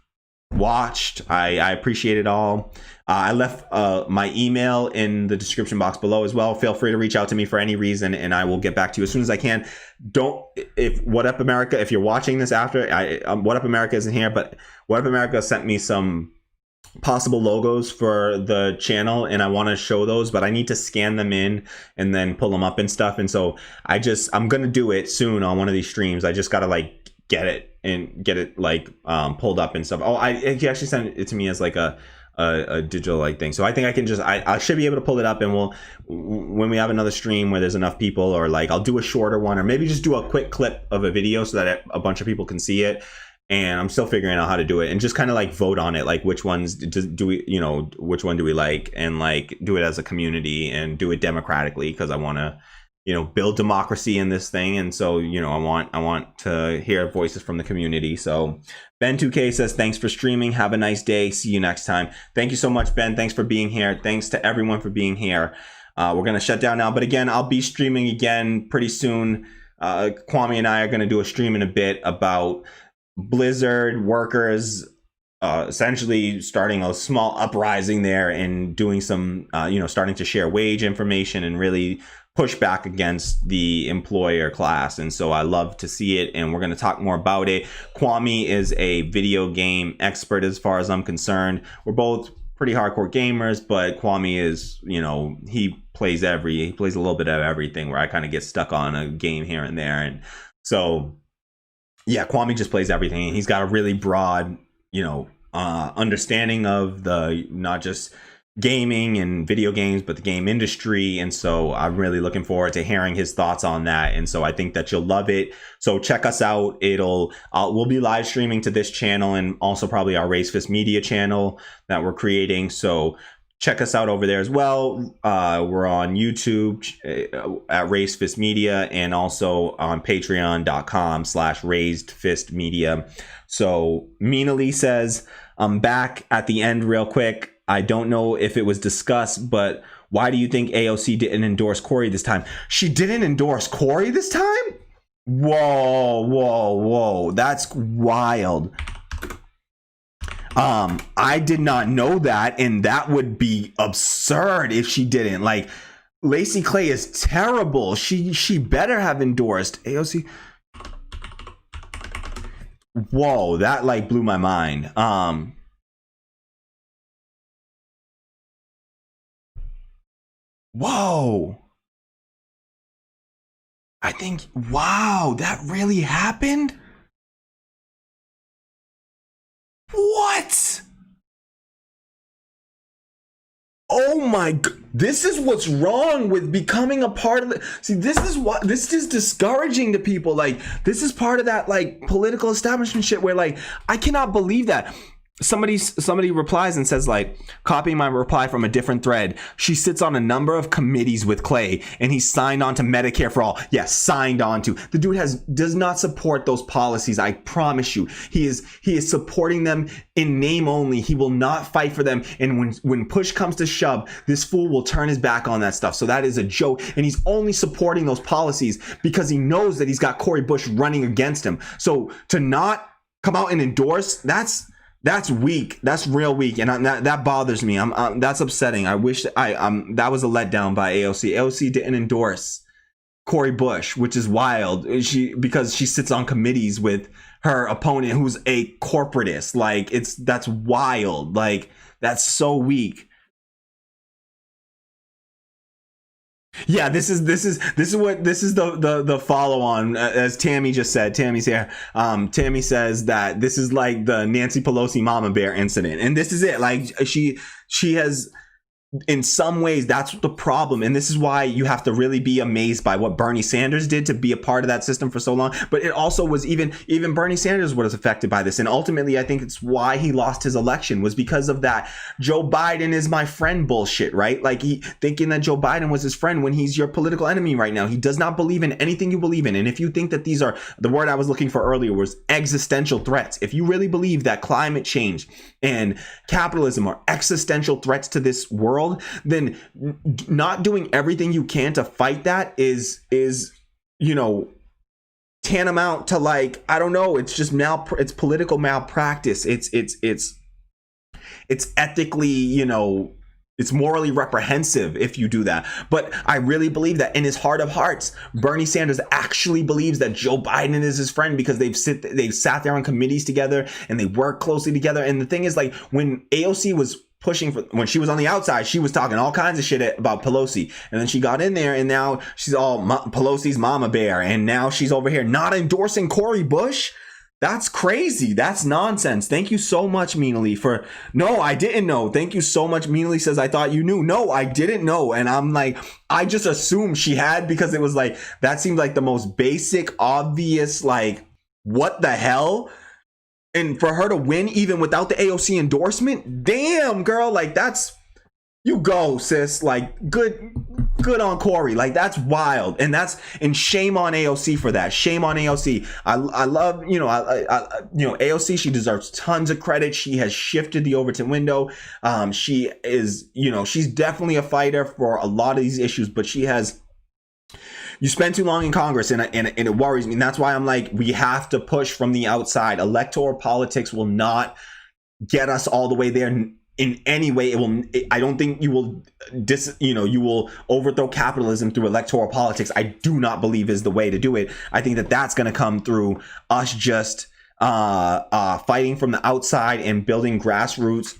watched. I appreciate it all. I left my email in the description box below as well. Feel free to reach out to me for any reason, and I will get back to you as soon as I can. If What Up America, if you're watching this after, What Up America isn't here, but What Up America sent me some possible logos for the channel, and I want to show those, but I need to scan them in and then pull them up and stuff. And so I'm gonna do it soon on one of these streams. I just gotta get it pulled up and stuff. He actually sent it to me as a digital thing. So I think I can I should be able to pull it up, and when we have another stream where there's enough people, or I'll do a shorter one, or maybe just do a quick clip of a video so that a bunch of people can see it. And I'm still figuring out how to do it, and just kind of vote on it, which ones do we, which one do we like, and do it as a community and do it democratically, because I want to build democracy in this thing. And so, I want to hear voices from the community. So Ben2K says, thanks for streaming. Have a nice day. See you next time. Thank you so much, Ben. Thanks for being here. Thanks to everyone for being here. We're going to shut down now. But again, I'll be streaming again pretty soon. Kwame and I are going to do a stream in a bit about Blizzard workers, essentially starting a small uprising there, and doing some, starting to share wage information and really push back against the employer class. And so I love to see it, and we're going to talk more about it. Kwame is a video game expert as far as I'm concerned. We're both pretty hardcore gamers, but Kwame is, he plays a little bit of everything, where I kind of get stuck on a game here and there. And so, yeah, Kwame just plays everything, and he's got a really broad, understanding of not just gaming and video games, but the game industry. And so I'm really looking forward to hearing his thoughts on that. And so I think that you'll love it. So check us out. We'll be live streaming to this channel, and also probably our Raise Fist Media channel that we're creating. So check us out over there as well. We're on YouTube at Raised Fist Media, and also on patreon.com/Raised Fist Media. So Mina Lee says, I'm back at the end real quick. I don't know if it was discussed, but why do you think AOC didn't endorse Cori this time? She didn't endorse Cori this time? Whoa. That's wild. I did not know that, and that would be absurd if she didn't. Laci Clay is terrible. She better have endorsed AOC. Whoa, that blew my mind. Whoa. I think, wow, that really happened? What? Oh my God. This is what's wrong with becoming a part of the, see, this is discouraging to people. This is part of that political establishment shit where I cannot believe that. Somebody replies and says, copying my reply from a different thread, she sits on a number of committees with Clay, and he's signed on to Medicare for all. Yes, signed on to. The dude does not support those policies. I promise you. He is supporting them in name only. He will not fight for them. And when push comes to shove, this fool will turn his back on that stuff. So that is a joke. And he's only supporting those policies because he knows that he's got Cori Bush running against him. So to not come out and endorse, that's weak. That's real weak, and that bothers me. That's upsetting. I wish that was a letdown by AOC. AOC didn't endorse Cori Bush, which is wild. Because she sits on committees with her opponent, who's a corporatist. That's wild. That's so weak. Yeah, this is the follow on, as Tammy just said. Tammy's here. Tammy says that this is like the Nancy Pelosi Mama Bear incident, and this is it. Like she has, in some ways, that's the problem. And this is why you have to really be amazed by what Bernie Sanders did to be a part of that system for so long. But it also was even Bernie Sanders was affected by this. And ultimately, I think it's why he lost his election, was because of that Joe Biden is my friend bullshit, right? Like, he thinking that Joe Biden was his friend when he's your political enemy right now. He does not believe in anything you believe in. And if you think that these are, the word I was looking for earlier was existential threats. If you really believe that climate change and capitalism are existential threats to this world, then not doing everything you can to fight that is tantamount to, like, I don't know, it's just it's political malpractice. It's ethically, it's morally reprehensive if you do that. But I really believe that in his heart of hearts, Bernie Sanders actually believes that Joe Biden is his friend, because they've sat there on committees together and they work closely together. And the thing is, like, when AOC was pushing for, when she was on the outside, she was talking all kinds of shit about Pelosi, and then she got in there and now she's all Pelosi's mama bear, and now she's over here not endorsing Cori Bush. That's crazy. That's nonsense. Thank you so much, Meanly, for, no, I didn't know. Thank you so much. Meanly says, I thought you knew. No, I didn't know. And I'm like, I just assumed she had, because it was like, that seemed like the most basic, obvious, like, what the hell? And for her to win even without the AOC endorsement, damn, girl, like, that's, you go, sis. Like, good on Cori. Like, that's wild. And shame on AOC for that. Shame on AOC. I love, AOC, she deserves tons of credit. She has shifted the Overton window. She is, she's definitely a fighter for a lot of these issues, but you spend too long in Congress, and it worries me. And that's why I'm like, we have to push from the outside. Electoral politics will not get us all the way there in any way. I don't think you will you will overthrow capitalism through electoral politics. I do not believe is the way to do it. I think that that's going to come through us just fighting from the outside and building grassroots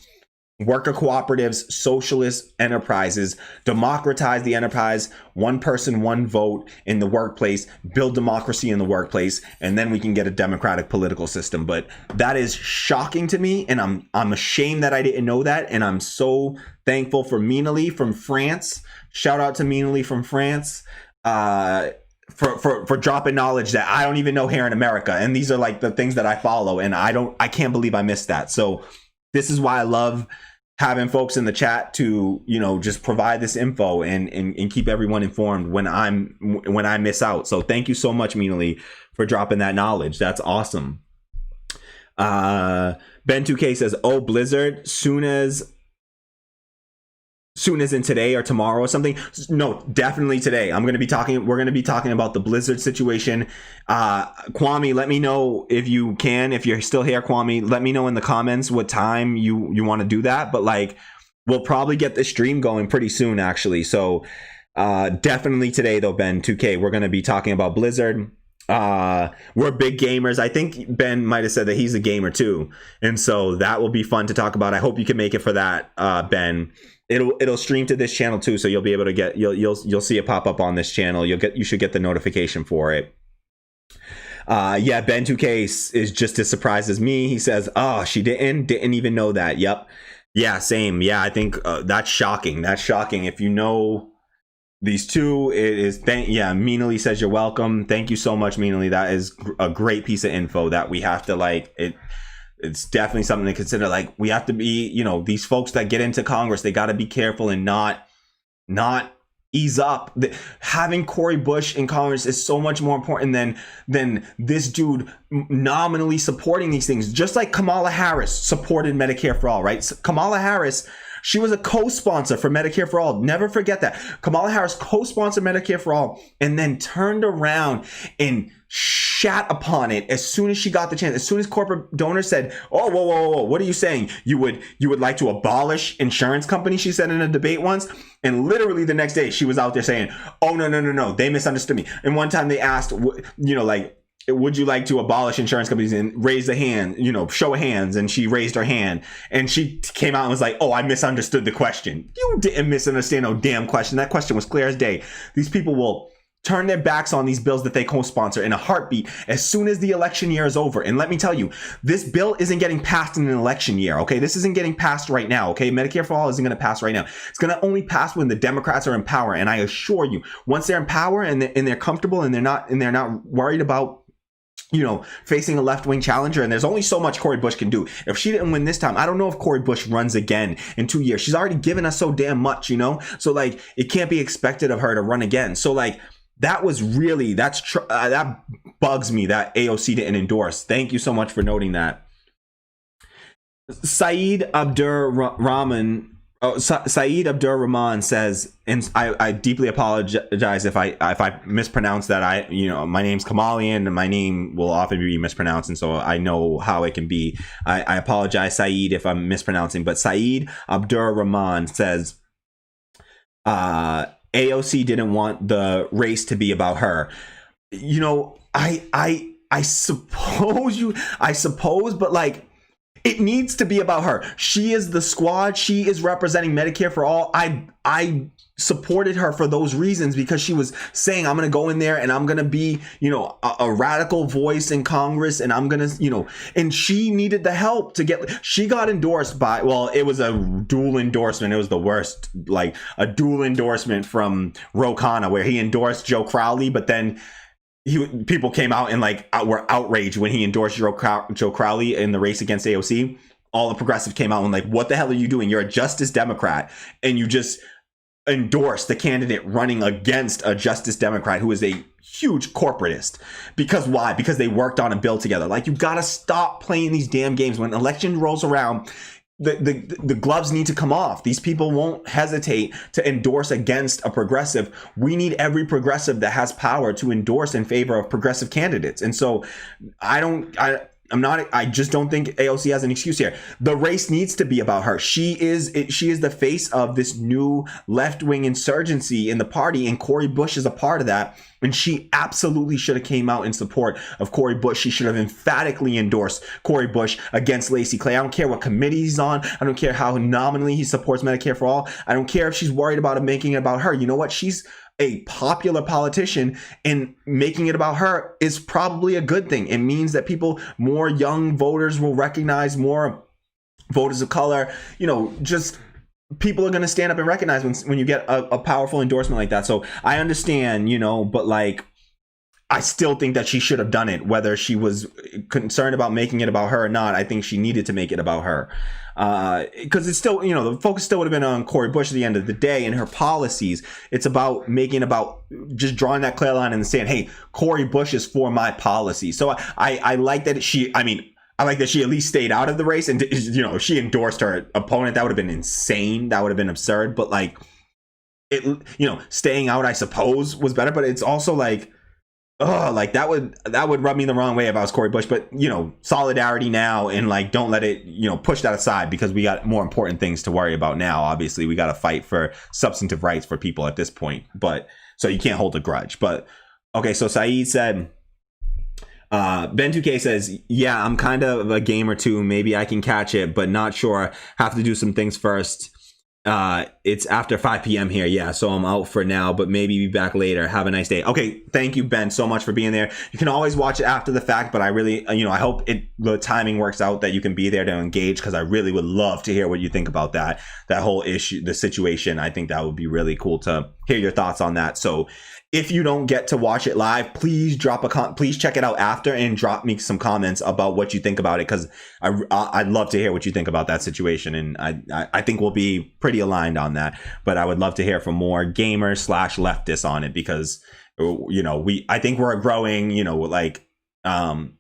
worker cooperatives, socialist enterprises, democratize the enterprise, one person, one vote in the workplace, build democracy in the workplace, and then we can get a democratic political system. But that is shocking to me, and I'm ashamed that I didn't know that, and I'm so thankful for Minali from France. Shout out to Minali from France. For dropping knowledge that I don't even know here in America. And these are like the things that I follow, and I can't believe I missed that. So this is why I love having folks in the chat to, just provide this info and keep everyone informed when I miss out. So thank you so much, Minali, for dropping that knowledge. That's awesome. Ben2K says, oh, Blizzard, soon as in today or tomorrow or something. No, definitely today. We're going to be talking about the Blizzard situation. Kwame, let me know if you can, if you're still here, Kwame, let me know in the comments what time you want to do that. But like, we'll probably get the stream going pretty soon, actually. So definitely today though, Ben 2K, we're going to be talking about Blizzard. We're big gamers. I think Ben might have said that he's a gamer too. And so that will be fun to talk about. I hope you can make it for that, Ben. It'll stream to this channel too, so you'll be able to get you'll see it pop up on this channel. You should get the notification for it. Yeah, Ben 2K is just as surprised as me. He says, "Oh, she didn't even know that." Yep. Yeah, same. Yeah, I think that's shocking. That's shocking. If you know these two, it is. Minali says you're welcome. Thank you so much, Minali. That is a great piece of info that we have to like it. It's definitely something to consider. Like, we have to be, these folks that get into Congress, they got to be careful and not ease up. Having Cori Bush in Congress is so much more important than this dude nominally supporting these things. Just like Kamala Harris supported Medicare for All, right? So Kamala Harris, she was a co-sponsor for Medicare for All. Never forget that. Kamala Harris co-sponsored Medicare for All and then turned around and shat upon it as soon as she got the chance. As soon as corporate donors said, "Oh, whoa, what are you saying? You would like to abolish insurance companies?" She said in a debate once, and literally the next day she was out there saying, "Oh, no, they misunderstood me." And one time they asked, would you like to abolish insurance companies, and raise a hand, show of hands. And she raised her hand, and she came out and was like, oh, I misunderstood the question. You didn't misunderstand no damn question. That question was clear as day. These people will turn their backs on these bills that they co-sponsor in a heartbeat as soon as the election year is over. And let me tell you, this bill isn't getting passed in an election year, okay? This isn't getting passed right now, okay? Medicare for All isn't going to pass right now. It's going to only pass when the Democrats are in power. And I assure you, once they're in power and they're comfortable and they're not worried about facing a left-wing challenger, and there's only so much Cori Bush can do. If she didn't win this time, I don't know if Cori Bush runs again in 2 years. She's already given us so damn much, So like, it can't be expected of her to run again. So like, that was really, that bugs me that AOC didn't endorse. Thank you so much for noting that. Saeed Abdur-Rahman says, and I deeply apologize if I mispronounce that. My name's Kamalian, and my name will often be mispronounced, and so I know how it can be. I apologize, Saeed, if I'm mispronouncing, but Saeed Abdur-Rahman says, AOC didn't want the race to be about her. I suppose, but like, it needs to be about her. She is the squad. She is representing Medicare for All. I supported her for those reasons, because she was saying, I'm going to go in there and I'm going to be, a radical voice in Congress, and I'm going to, and she needed the help to she got endorsed by, well, it was a dual endorsement. It was the worst, like a dual endorsement from Ro Khanna, where he endorsed Joe Crowley, but then people came out and like were outraged when he endorsed Joe Crowley in the race against AOC. All the progressives came out and like, what the hell are you doing? You're a Justice Democrat, and you just endorse the candidate running against a Justice Democrat who is a huge corporatist. Because why? Because they worked on a bill together. Like, you got to stop playing these damn games. When election rolls around, the gloves need to come off. These people won't hesitate to endorse against a progressive. We need every progressive that has power to endorse in favor of progressive candidates. And so I just don't think AOC has an excuse here. The race needs to be about her. She is the face of this new left-wing insurgency in the party, and Cori Bush is a part of that. And she absolutely should have came out in support of Cori Bush. She should have emphatically endorsed Cori Bush against Laci Clay. I don't care what committee he's on. I don't care how nominally he supports Medicare for All. I don't care if she's worried about making it about her. You know what? She's a popular politician, and making it about her is probably a good thing. It means that more young voters will recognize, more voters of color, just people are going to stand up and recognize when you get a powerful endorsement like that. So I understand, but like, I still think that she should have done it, whether she was concerned about making it about her or not. I think she needed to make it about her. Because it's still, the focus still would have been on Cori Bush at the end of the day and her policies. It's about making about just drawing that clear line and saying, hey, Cori Bush is for my policy. So I like that I like that she at least stayed out of the race, and, if she endorsed her opponent, that would have been insane. That would have been absurd. But like, staying out, I suppose, was better. But it's also like, like that would rub me the wrong way if I was Cori Bush. But solidarity now, and like, don't let it push that aside, because we got more important things to worry about now. Obviously, we got to fight for substantive rights for people at this point. But so you can't hold a grudge. But okay, so Saeed said, Ben 2K says, yeah, I'm kind of a game or two. Maybe I can catch it, but not sure. Have to do some things first. It's after 5 p.m. here. Yeah, so I'm out for now, but maybe be back later. Have a nice day. Okay, thank you, Ben, so much for being there. You can always watch it after the fact, but I really, I hope the timing works out that you can be there to engage, because I really would love to hear what you think about that whole issue, the situation. I think that would be really cool to hear your thoughts on that. So if you don't get to watch it live, please please check it out after and drop me some comments about what you think about it, because I'd love to hear what you think about that situation, and I think we'll be pretty aligned on that. But I would love to hear from more gamers / leftists on it, because I think we're growing.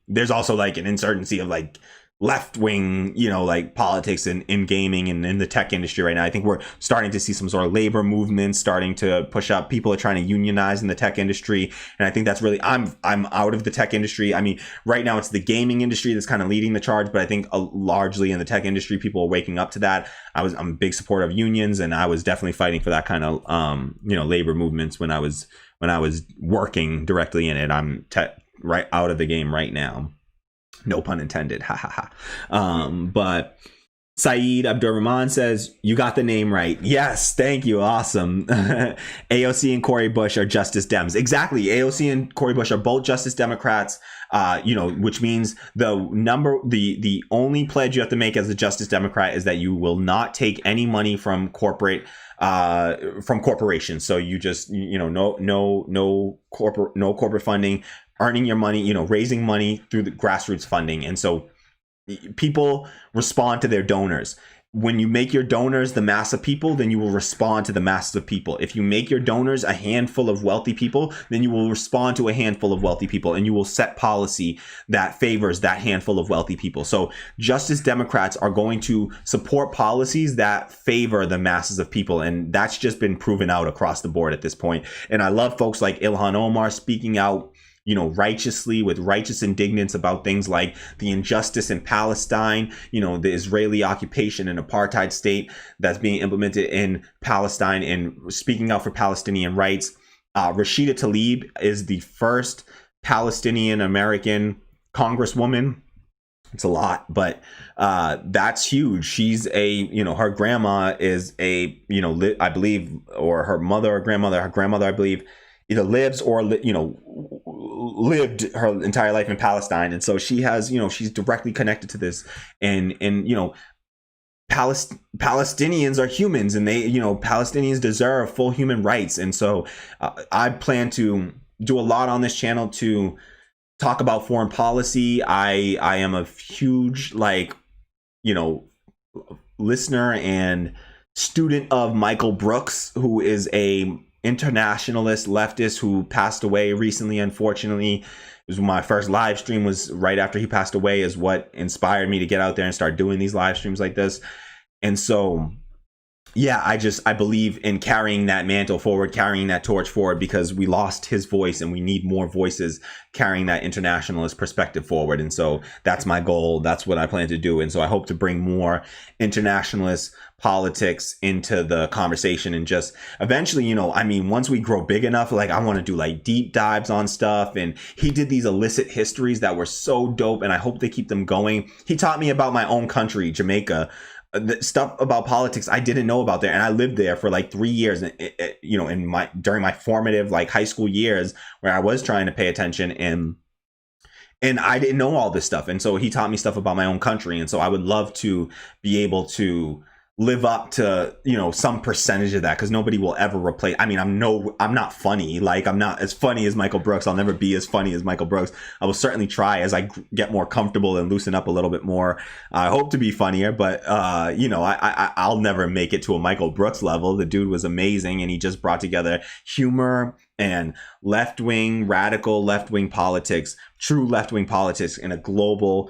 There's also like an insurgency of like left-wing, like politics in gaming and in the tech industry right now. I think we're starting to see some sort of labor movement starting to push up. People are trying to unionize in the tech industry. And I think that's really, I'm out of the tech industry. I mean, right now it's the gaming industry that's kind of leading the charge, but I think largely in the tech industry, people are waking up to that. I'm a big supporter of unions, and I was definitely fighting for that kind of, labor movements when I was working directly in it. I'm right out of the game right now. No pun intended. Ha ha ha. But Saeed Abdurrahman says, you got the name right. Yes, thank you. Awesome. AOC and Cori Bush are Justice Dems. Exactly. AOC and Cori Bush are both Justice Democrats, which means the only pledge you have to make as a Justice Democrat is that you will not take any money from corporations. So you just, no corporate funding, earning your money, raising money through the grassroots funding. And so people respond to their donors. When you make your donors the mass of people, then you will respond to the masses of people. If you make your donors a handful of wealthy people, then you will respond to a handful of wealthy people, and you will set policy that favors that handful of wealthy people. So Justice Democrats are going to support policies that favor the masses of people. And that's just been proven out across the board at this point. And I love folks like Ilhan Omar speaking out, righteously, with righteous indignance about things like the injustice in Palestine, the Israeli occupation and apartheid state that's being implemented in Palestine, and speaking out for Palestinian rights. Rashida Tlaib is the first Palestinian American congresswoman. It's a lot, but that's huge. She's her grandma is I believe, or her mother or her grandmother, I believe, either lives or lived her entire life in Palestine, and so she has she's directly connected to this, and Palestinians are humans, and they Palestinians deserve full human rights. And so I plan to do a lot on this channel to talk about foreign policy. I am a huge listener and student of Michael Brooks, who is a internationalist leftist who passed away recently, unfortunately. It was my first live stream, was right after he passed away, is what inspired me to get out there and start doing these live streams like this. And so yeah, I believe in carrying that mantle forward, carrying that torch forward, because we lost his voice and we need more voices carrying that internationalist perspective forward. And so that's my goal. That's what I plan to do. And so I hope to bring more internationalist politics into the conversation, and just eventually, once we grow big enough, I want to do deep dives on stuff. And he did these illicit histories that were so dope, and I hope they keep them going. He taught me about my own country, Jamaica. The stuff about politics I didn't know about there, and I lived there for 3 years, during my formative high school years, where I was trying to pay attention, and I didn't know all this stuff. And so he taught me stuff about my own country, and so I would love to be able to live up to some percentage of that, because nobody will ever replace. I'm not funny. I'm not as funny as Michael Brooks. I'll never be as funny as Michael Brooks. I will certainly try as I get more comfortable and loosen up a little bit more. I hope to be funnier, but I'll never make it to a Michael Brooks level. The dude was amazing, and he just brought together humor and radical left-wing politics, true left-wing politics, in a global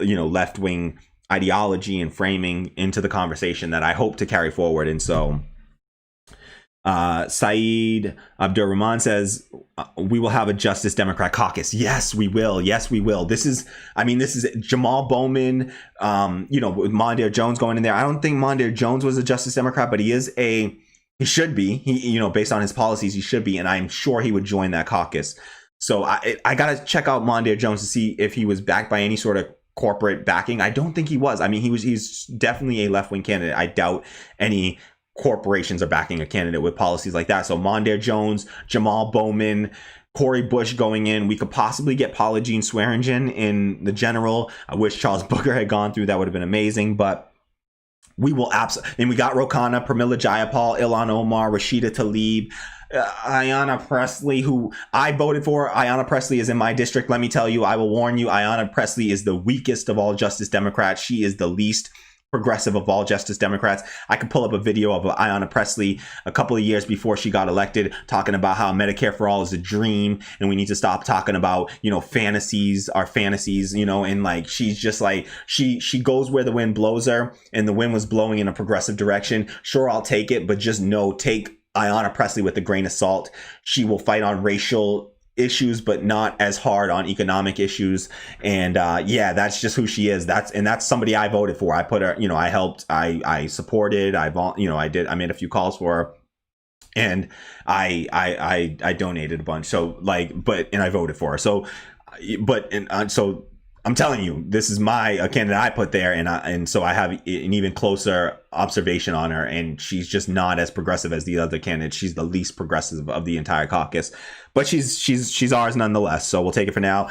left-wing ideology and framing into the conversation that I hope to carry forward. And so Saeed Abdurrahman says, we will have a Justice Democrat caucus. Yes, we will. Yes, we will. This is Jamal Bowman, with Mondaire Jones going in there. I don't think Mondaire Jones was a Justice Democrat, but he should be. He, based on his policies, he should be. And I'm sure he would join that caucus. So I got to check out Mondaire Jones to see if he was backed by any sort of corporate backing. I don't think he was. He's definitely a left-wing candidate. I doubt any corporations are backing a candidate with policies like that. So Mondaire Jones, Jamal Bowman, Cori Bush going in. We could possibly get Paula Jean Swearingen in the general. I wish Charles Booker had gone through. That would have been amazing. But we will absolutely. And we got Rokana, Pramila Jayapal, Ilhan Omar, Rashida Tlaib, Ayanna Pressley, who I voted for. Ayanna Pressley is in my district. Let me tell you, I will warn you, Ayanna Pressley is the weakest of all Justice Democrats. She is the least progressive of all Justice Democrats. I could pull up a video of Ayanna Pressley a couple of years before she got elected, talking about how Medicare for all is a dream, and we need to stop talking about, fantasies are fantasies, and she's just she goes where the wind blows her, and the wind was blowing in a progressive direction. Sure, I'll take it, but just take Ayanna Pressley with a grain of salt. She will fight on racial issues, but not as hard on economic issues. And that's just who she is. That's somebody I voted for. I put her, I helped, I supported, I made a few calls for her, and I donated a bunch. So and I voted for her. So So I'm telling you, this is a candidate I put there, and so I have an even closer observation on her, and she's just not as progressive as the other candidates. She's the least progressive of the entire caucus, but she's ours nonetheless. So we'll take it for now.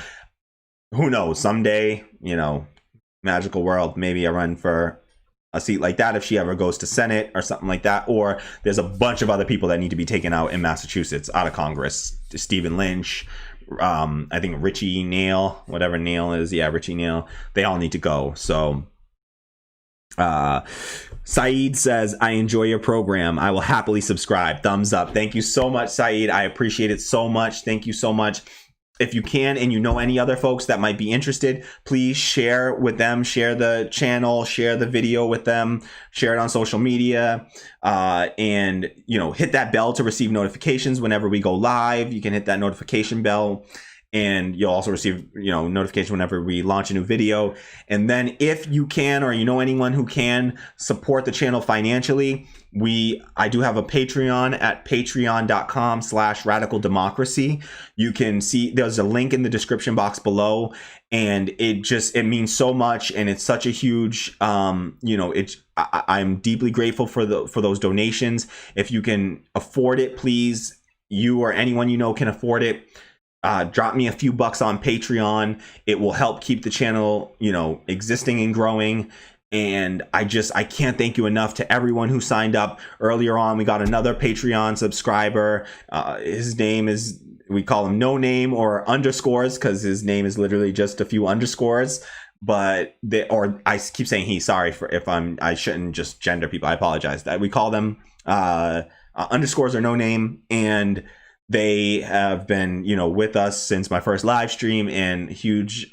Who knows? Someday, magical world, maybe I run for a seat like that if she ever goes to Senate or something like that. Or there's a bunch of other people that need to be taken out in Massachusetts, out of Congress. Stephen Lynch, I think Richie Nail, whatever Nail is. Yeah, Richie Nail. They all need to go. So Saeed says, I enjoy your program. I will happily subscribe. Thumbs up. Thank you so much, Saeed. I appreciate it so much. Thank you so much. If you can, and you know any other folks that might be interested, please share with them, share the channel, share the video with them, share it on social media, and, hit that bell to receive notifications whenever we go live. You can hit that notification bell, and you'll also receive, notification whenever we launch a new video. And then if you can, or anyone who can support the channel financially, I do have a Patreon at patreon.com/radicaldemocracy. You can see there's a link in the description box below, and it means so much, and it's such a huge, I'm deeply grateful for those donations. If you can afford it, please, you or anyone can afford it, drop me a few bucks on Patreon. It will help keep the channel, existing and growing. And I can't thank you enough to everyone who signed up earlier on. We got another Patreon subscriber. His name is, we call him no name or underscores, because his name is literally just a few underscores. But I keep saying he. Sorry for if I shouldn't just gender people. I apologize. That we call them underscores or no name, and they have been with us since my first live stream, and huge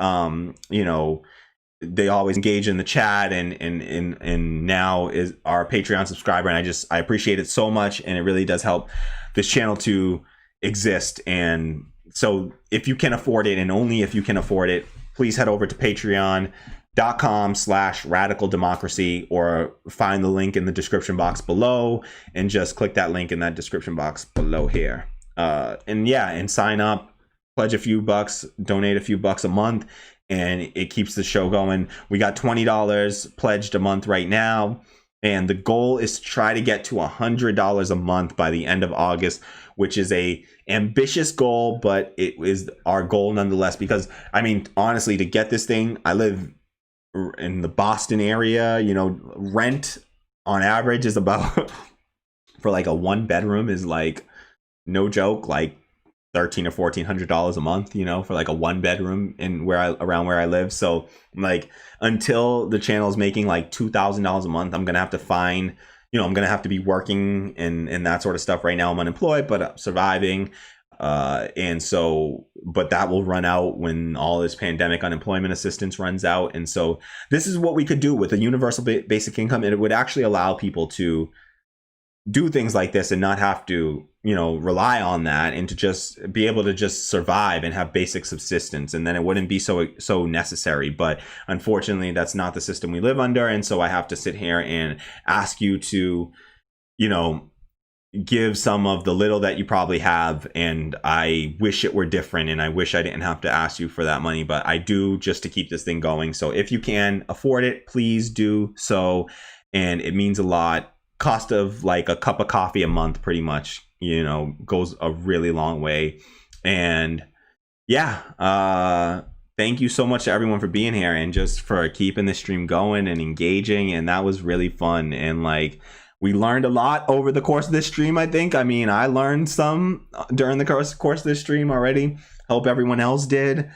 they always engage in the chat, and now is our Patreon subscriber, and I appreciate it so much, and it really does help this channel to exist. And so if you can afford it, and only if you can afford it, please head over to patreon.com/radicaldemocracy, or find the link in the description box below, and just click that link in that description box below here, and sign up, pledge a few bucks, donate a few bucks a month, and it keeps the show going. We got $20 pledged a month right now, and the goal is to try to get to $100 a month by the end of August, which is a ambitious goal, but it is our goal nonetheless. Because honestly, to get this thing, I live in the Boston area. Rent on average is about for like a 1-bedroom is like, no joke, like $1,300 or $1,400 a month, for like a 1-bedroom around where I live. So like, until the channel is making like $2,000 a month, I'm gonna have to find, I'm gonna have to be working and that sort of stuff. Right now I'm unemployed, but I'm surviving. And so, but that will run out when all this pandemic unemployment assistance runs out. And so this is what we could do with a universal basic income, and it would actually allow people to do things like this and not have to, rely on that, and to just be able to just survive and have basic subsistence. And then it wouldn't be so necessary. But unfortunately, that's not the system we live under. And so I have to sit here and ask you to, give some of the little that you probably have. And I wish it were different, and I wish I didn't have to ask you for that money, but I do, just to keep this thing going. So if you can afford it, please do so. And it means a lot. Cost of like a cup of coffee a month pretty much, goes a really long way. And thank you so much to everyone for being here, and just for keeping this stream going and engaging. And that was really fun. And like, we learned a lot over the course of this stream. I think, I learned some during the course of this stream already. Hope everyone else did.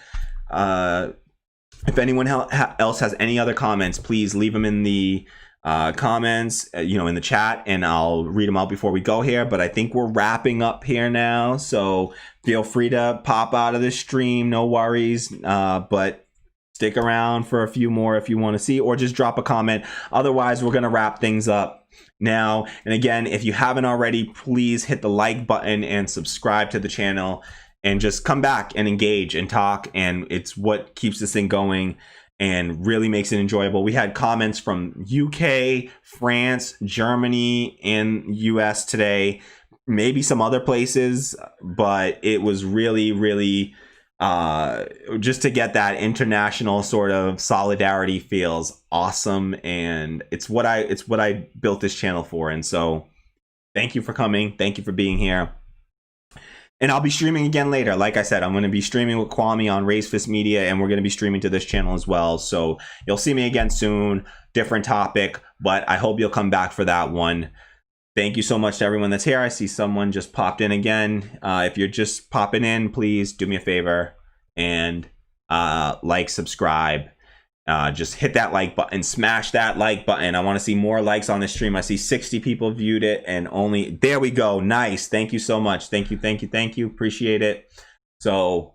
If anyone else has any other comments, please leave them in the comments, in the chat, and I'll read them out before we go here. But I think we're wrapping up here now, so feel free to pop out of this stream, no worries, but stick around for a few more if you want to see, or just drop a comment. Otherwise, we're going to wrap things up now. And again, if you haven't already, please hit the like button and subscribe to the channel, and just come back and engage and talk. And it's what keeps this thing going and really makes it enjoyable. We had comments from UK, France, Germany, and US today, maybe some other places, but it was really, really just to get that international sort of solidarity feels awesome, and it's what I built this channel for. And so thank you for coming, thank you for being here. And I'll be streaming again later. Like I said, I'm going to be streaming with Kwame on Raise Fist Media, and we're going to be streaming to this channel as well. So you'll see me again soon. Different topic, but I hope you'll come back for that one. Thank you so much to everyone that's here. I see someone just popped in again. If you're just popping in, please do me a favor and like, subscribe. Just hit that like button, smash that like button. I want to see more likes on this stream. I see 60 people viewed it, and only, there we go. Nice. Thank you so much. Thank you. Appreciate it. So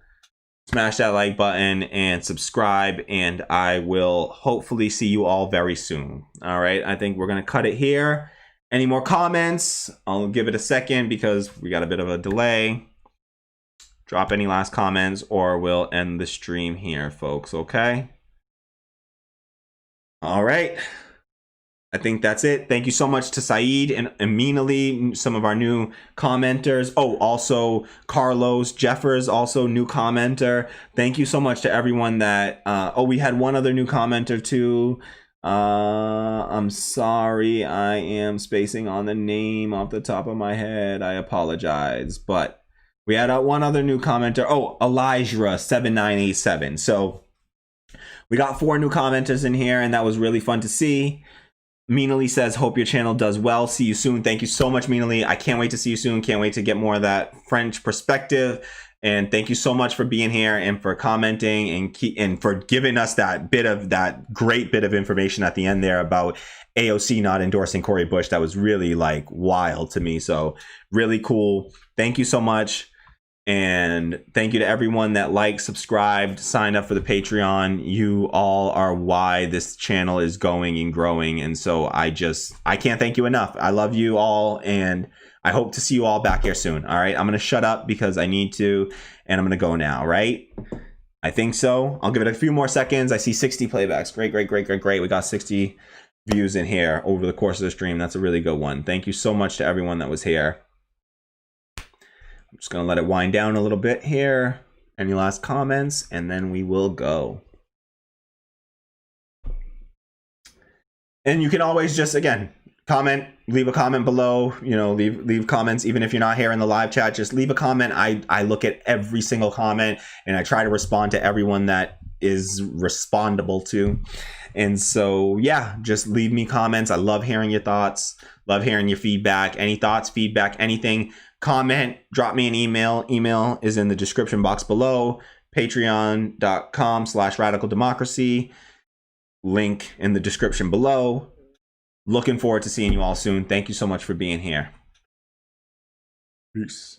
smash that like button and subscribe, and I will hopefully see you all very soon. All right. I think we're going to cut it here. Any more comments? I'll give it a second because we got a bit of a delay. Drop any last comments or we'll end the stream here, folks. Okay. All right. I think that's it. Thank you so much to Saeed and Aminali, some of our new commenters. Oh, also Carlos Jeffers, also new commenter. Thank you so much to everyone that, oh, we had one other new commenter too. I'm sorry, I am spacing on the name off the top of my head. I apologize, but we had one other new commenter. Oh, Elijah7987. So we got 4 new commenters in here, and that was really fun to see. Minali says, hope your channel does well. See you soon. Thank you so much, Minali. I can't wait to see you soon. Can't wait to get more of that French perspective. And thank you so much for being here and for commenting and for giving us that great bit of information at the end there about AOC not endorsing Cori Bush. That was really like wild to me. So really cool. Thank you so much. And thank you to everyone that liked, subscribed, signed up for the Patreon. You all are why this channel is going and growing. And so I can't thank you enough. I love you all, and I hope to see you all back here soon. All right, I'm going to shut up because I need to, and I'm going to go now, right? I think so. I'll give it a few more seconds. I see 60 playbacks. Great. We got 60 views in here over the course of the stream. That's a really good one. Thank you so much to everyone that was here. I'm just going to let it wind down a little bit here. Any last comments? And then we will go. And you can always just, again, comment, leave a comment below, you know, leave comments. Even if you're not here in the live chat, just leave a comment. I look at every single comment, and I try to respond to everyone that is respondable to. And so, yeah, just leave me comments. I love hearing your thoughts, love hearing your feedback, any thoughts, feedback, anything. Comment, drop me an email. Email is in the description box below. Patreon.com/radicaldemocracy. Link in the description below. Looking forward to seeing you all soon. Thank you so much for being here. Peace.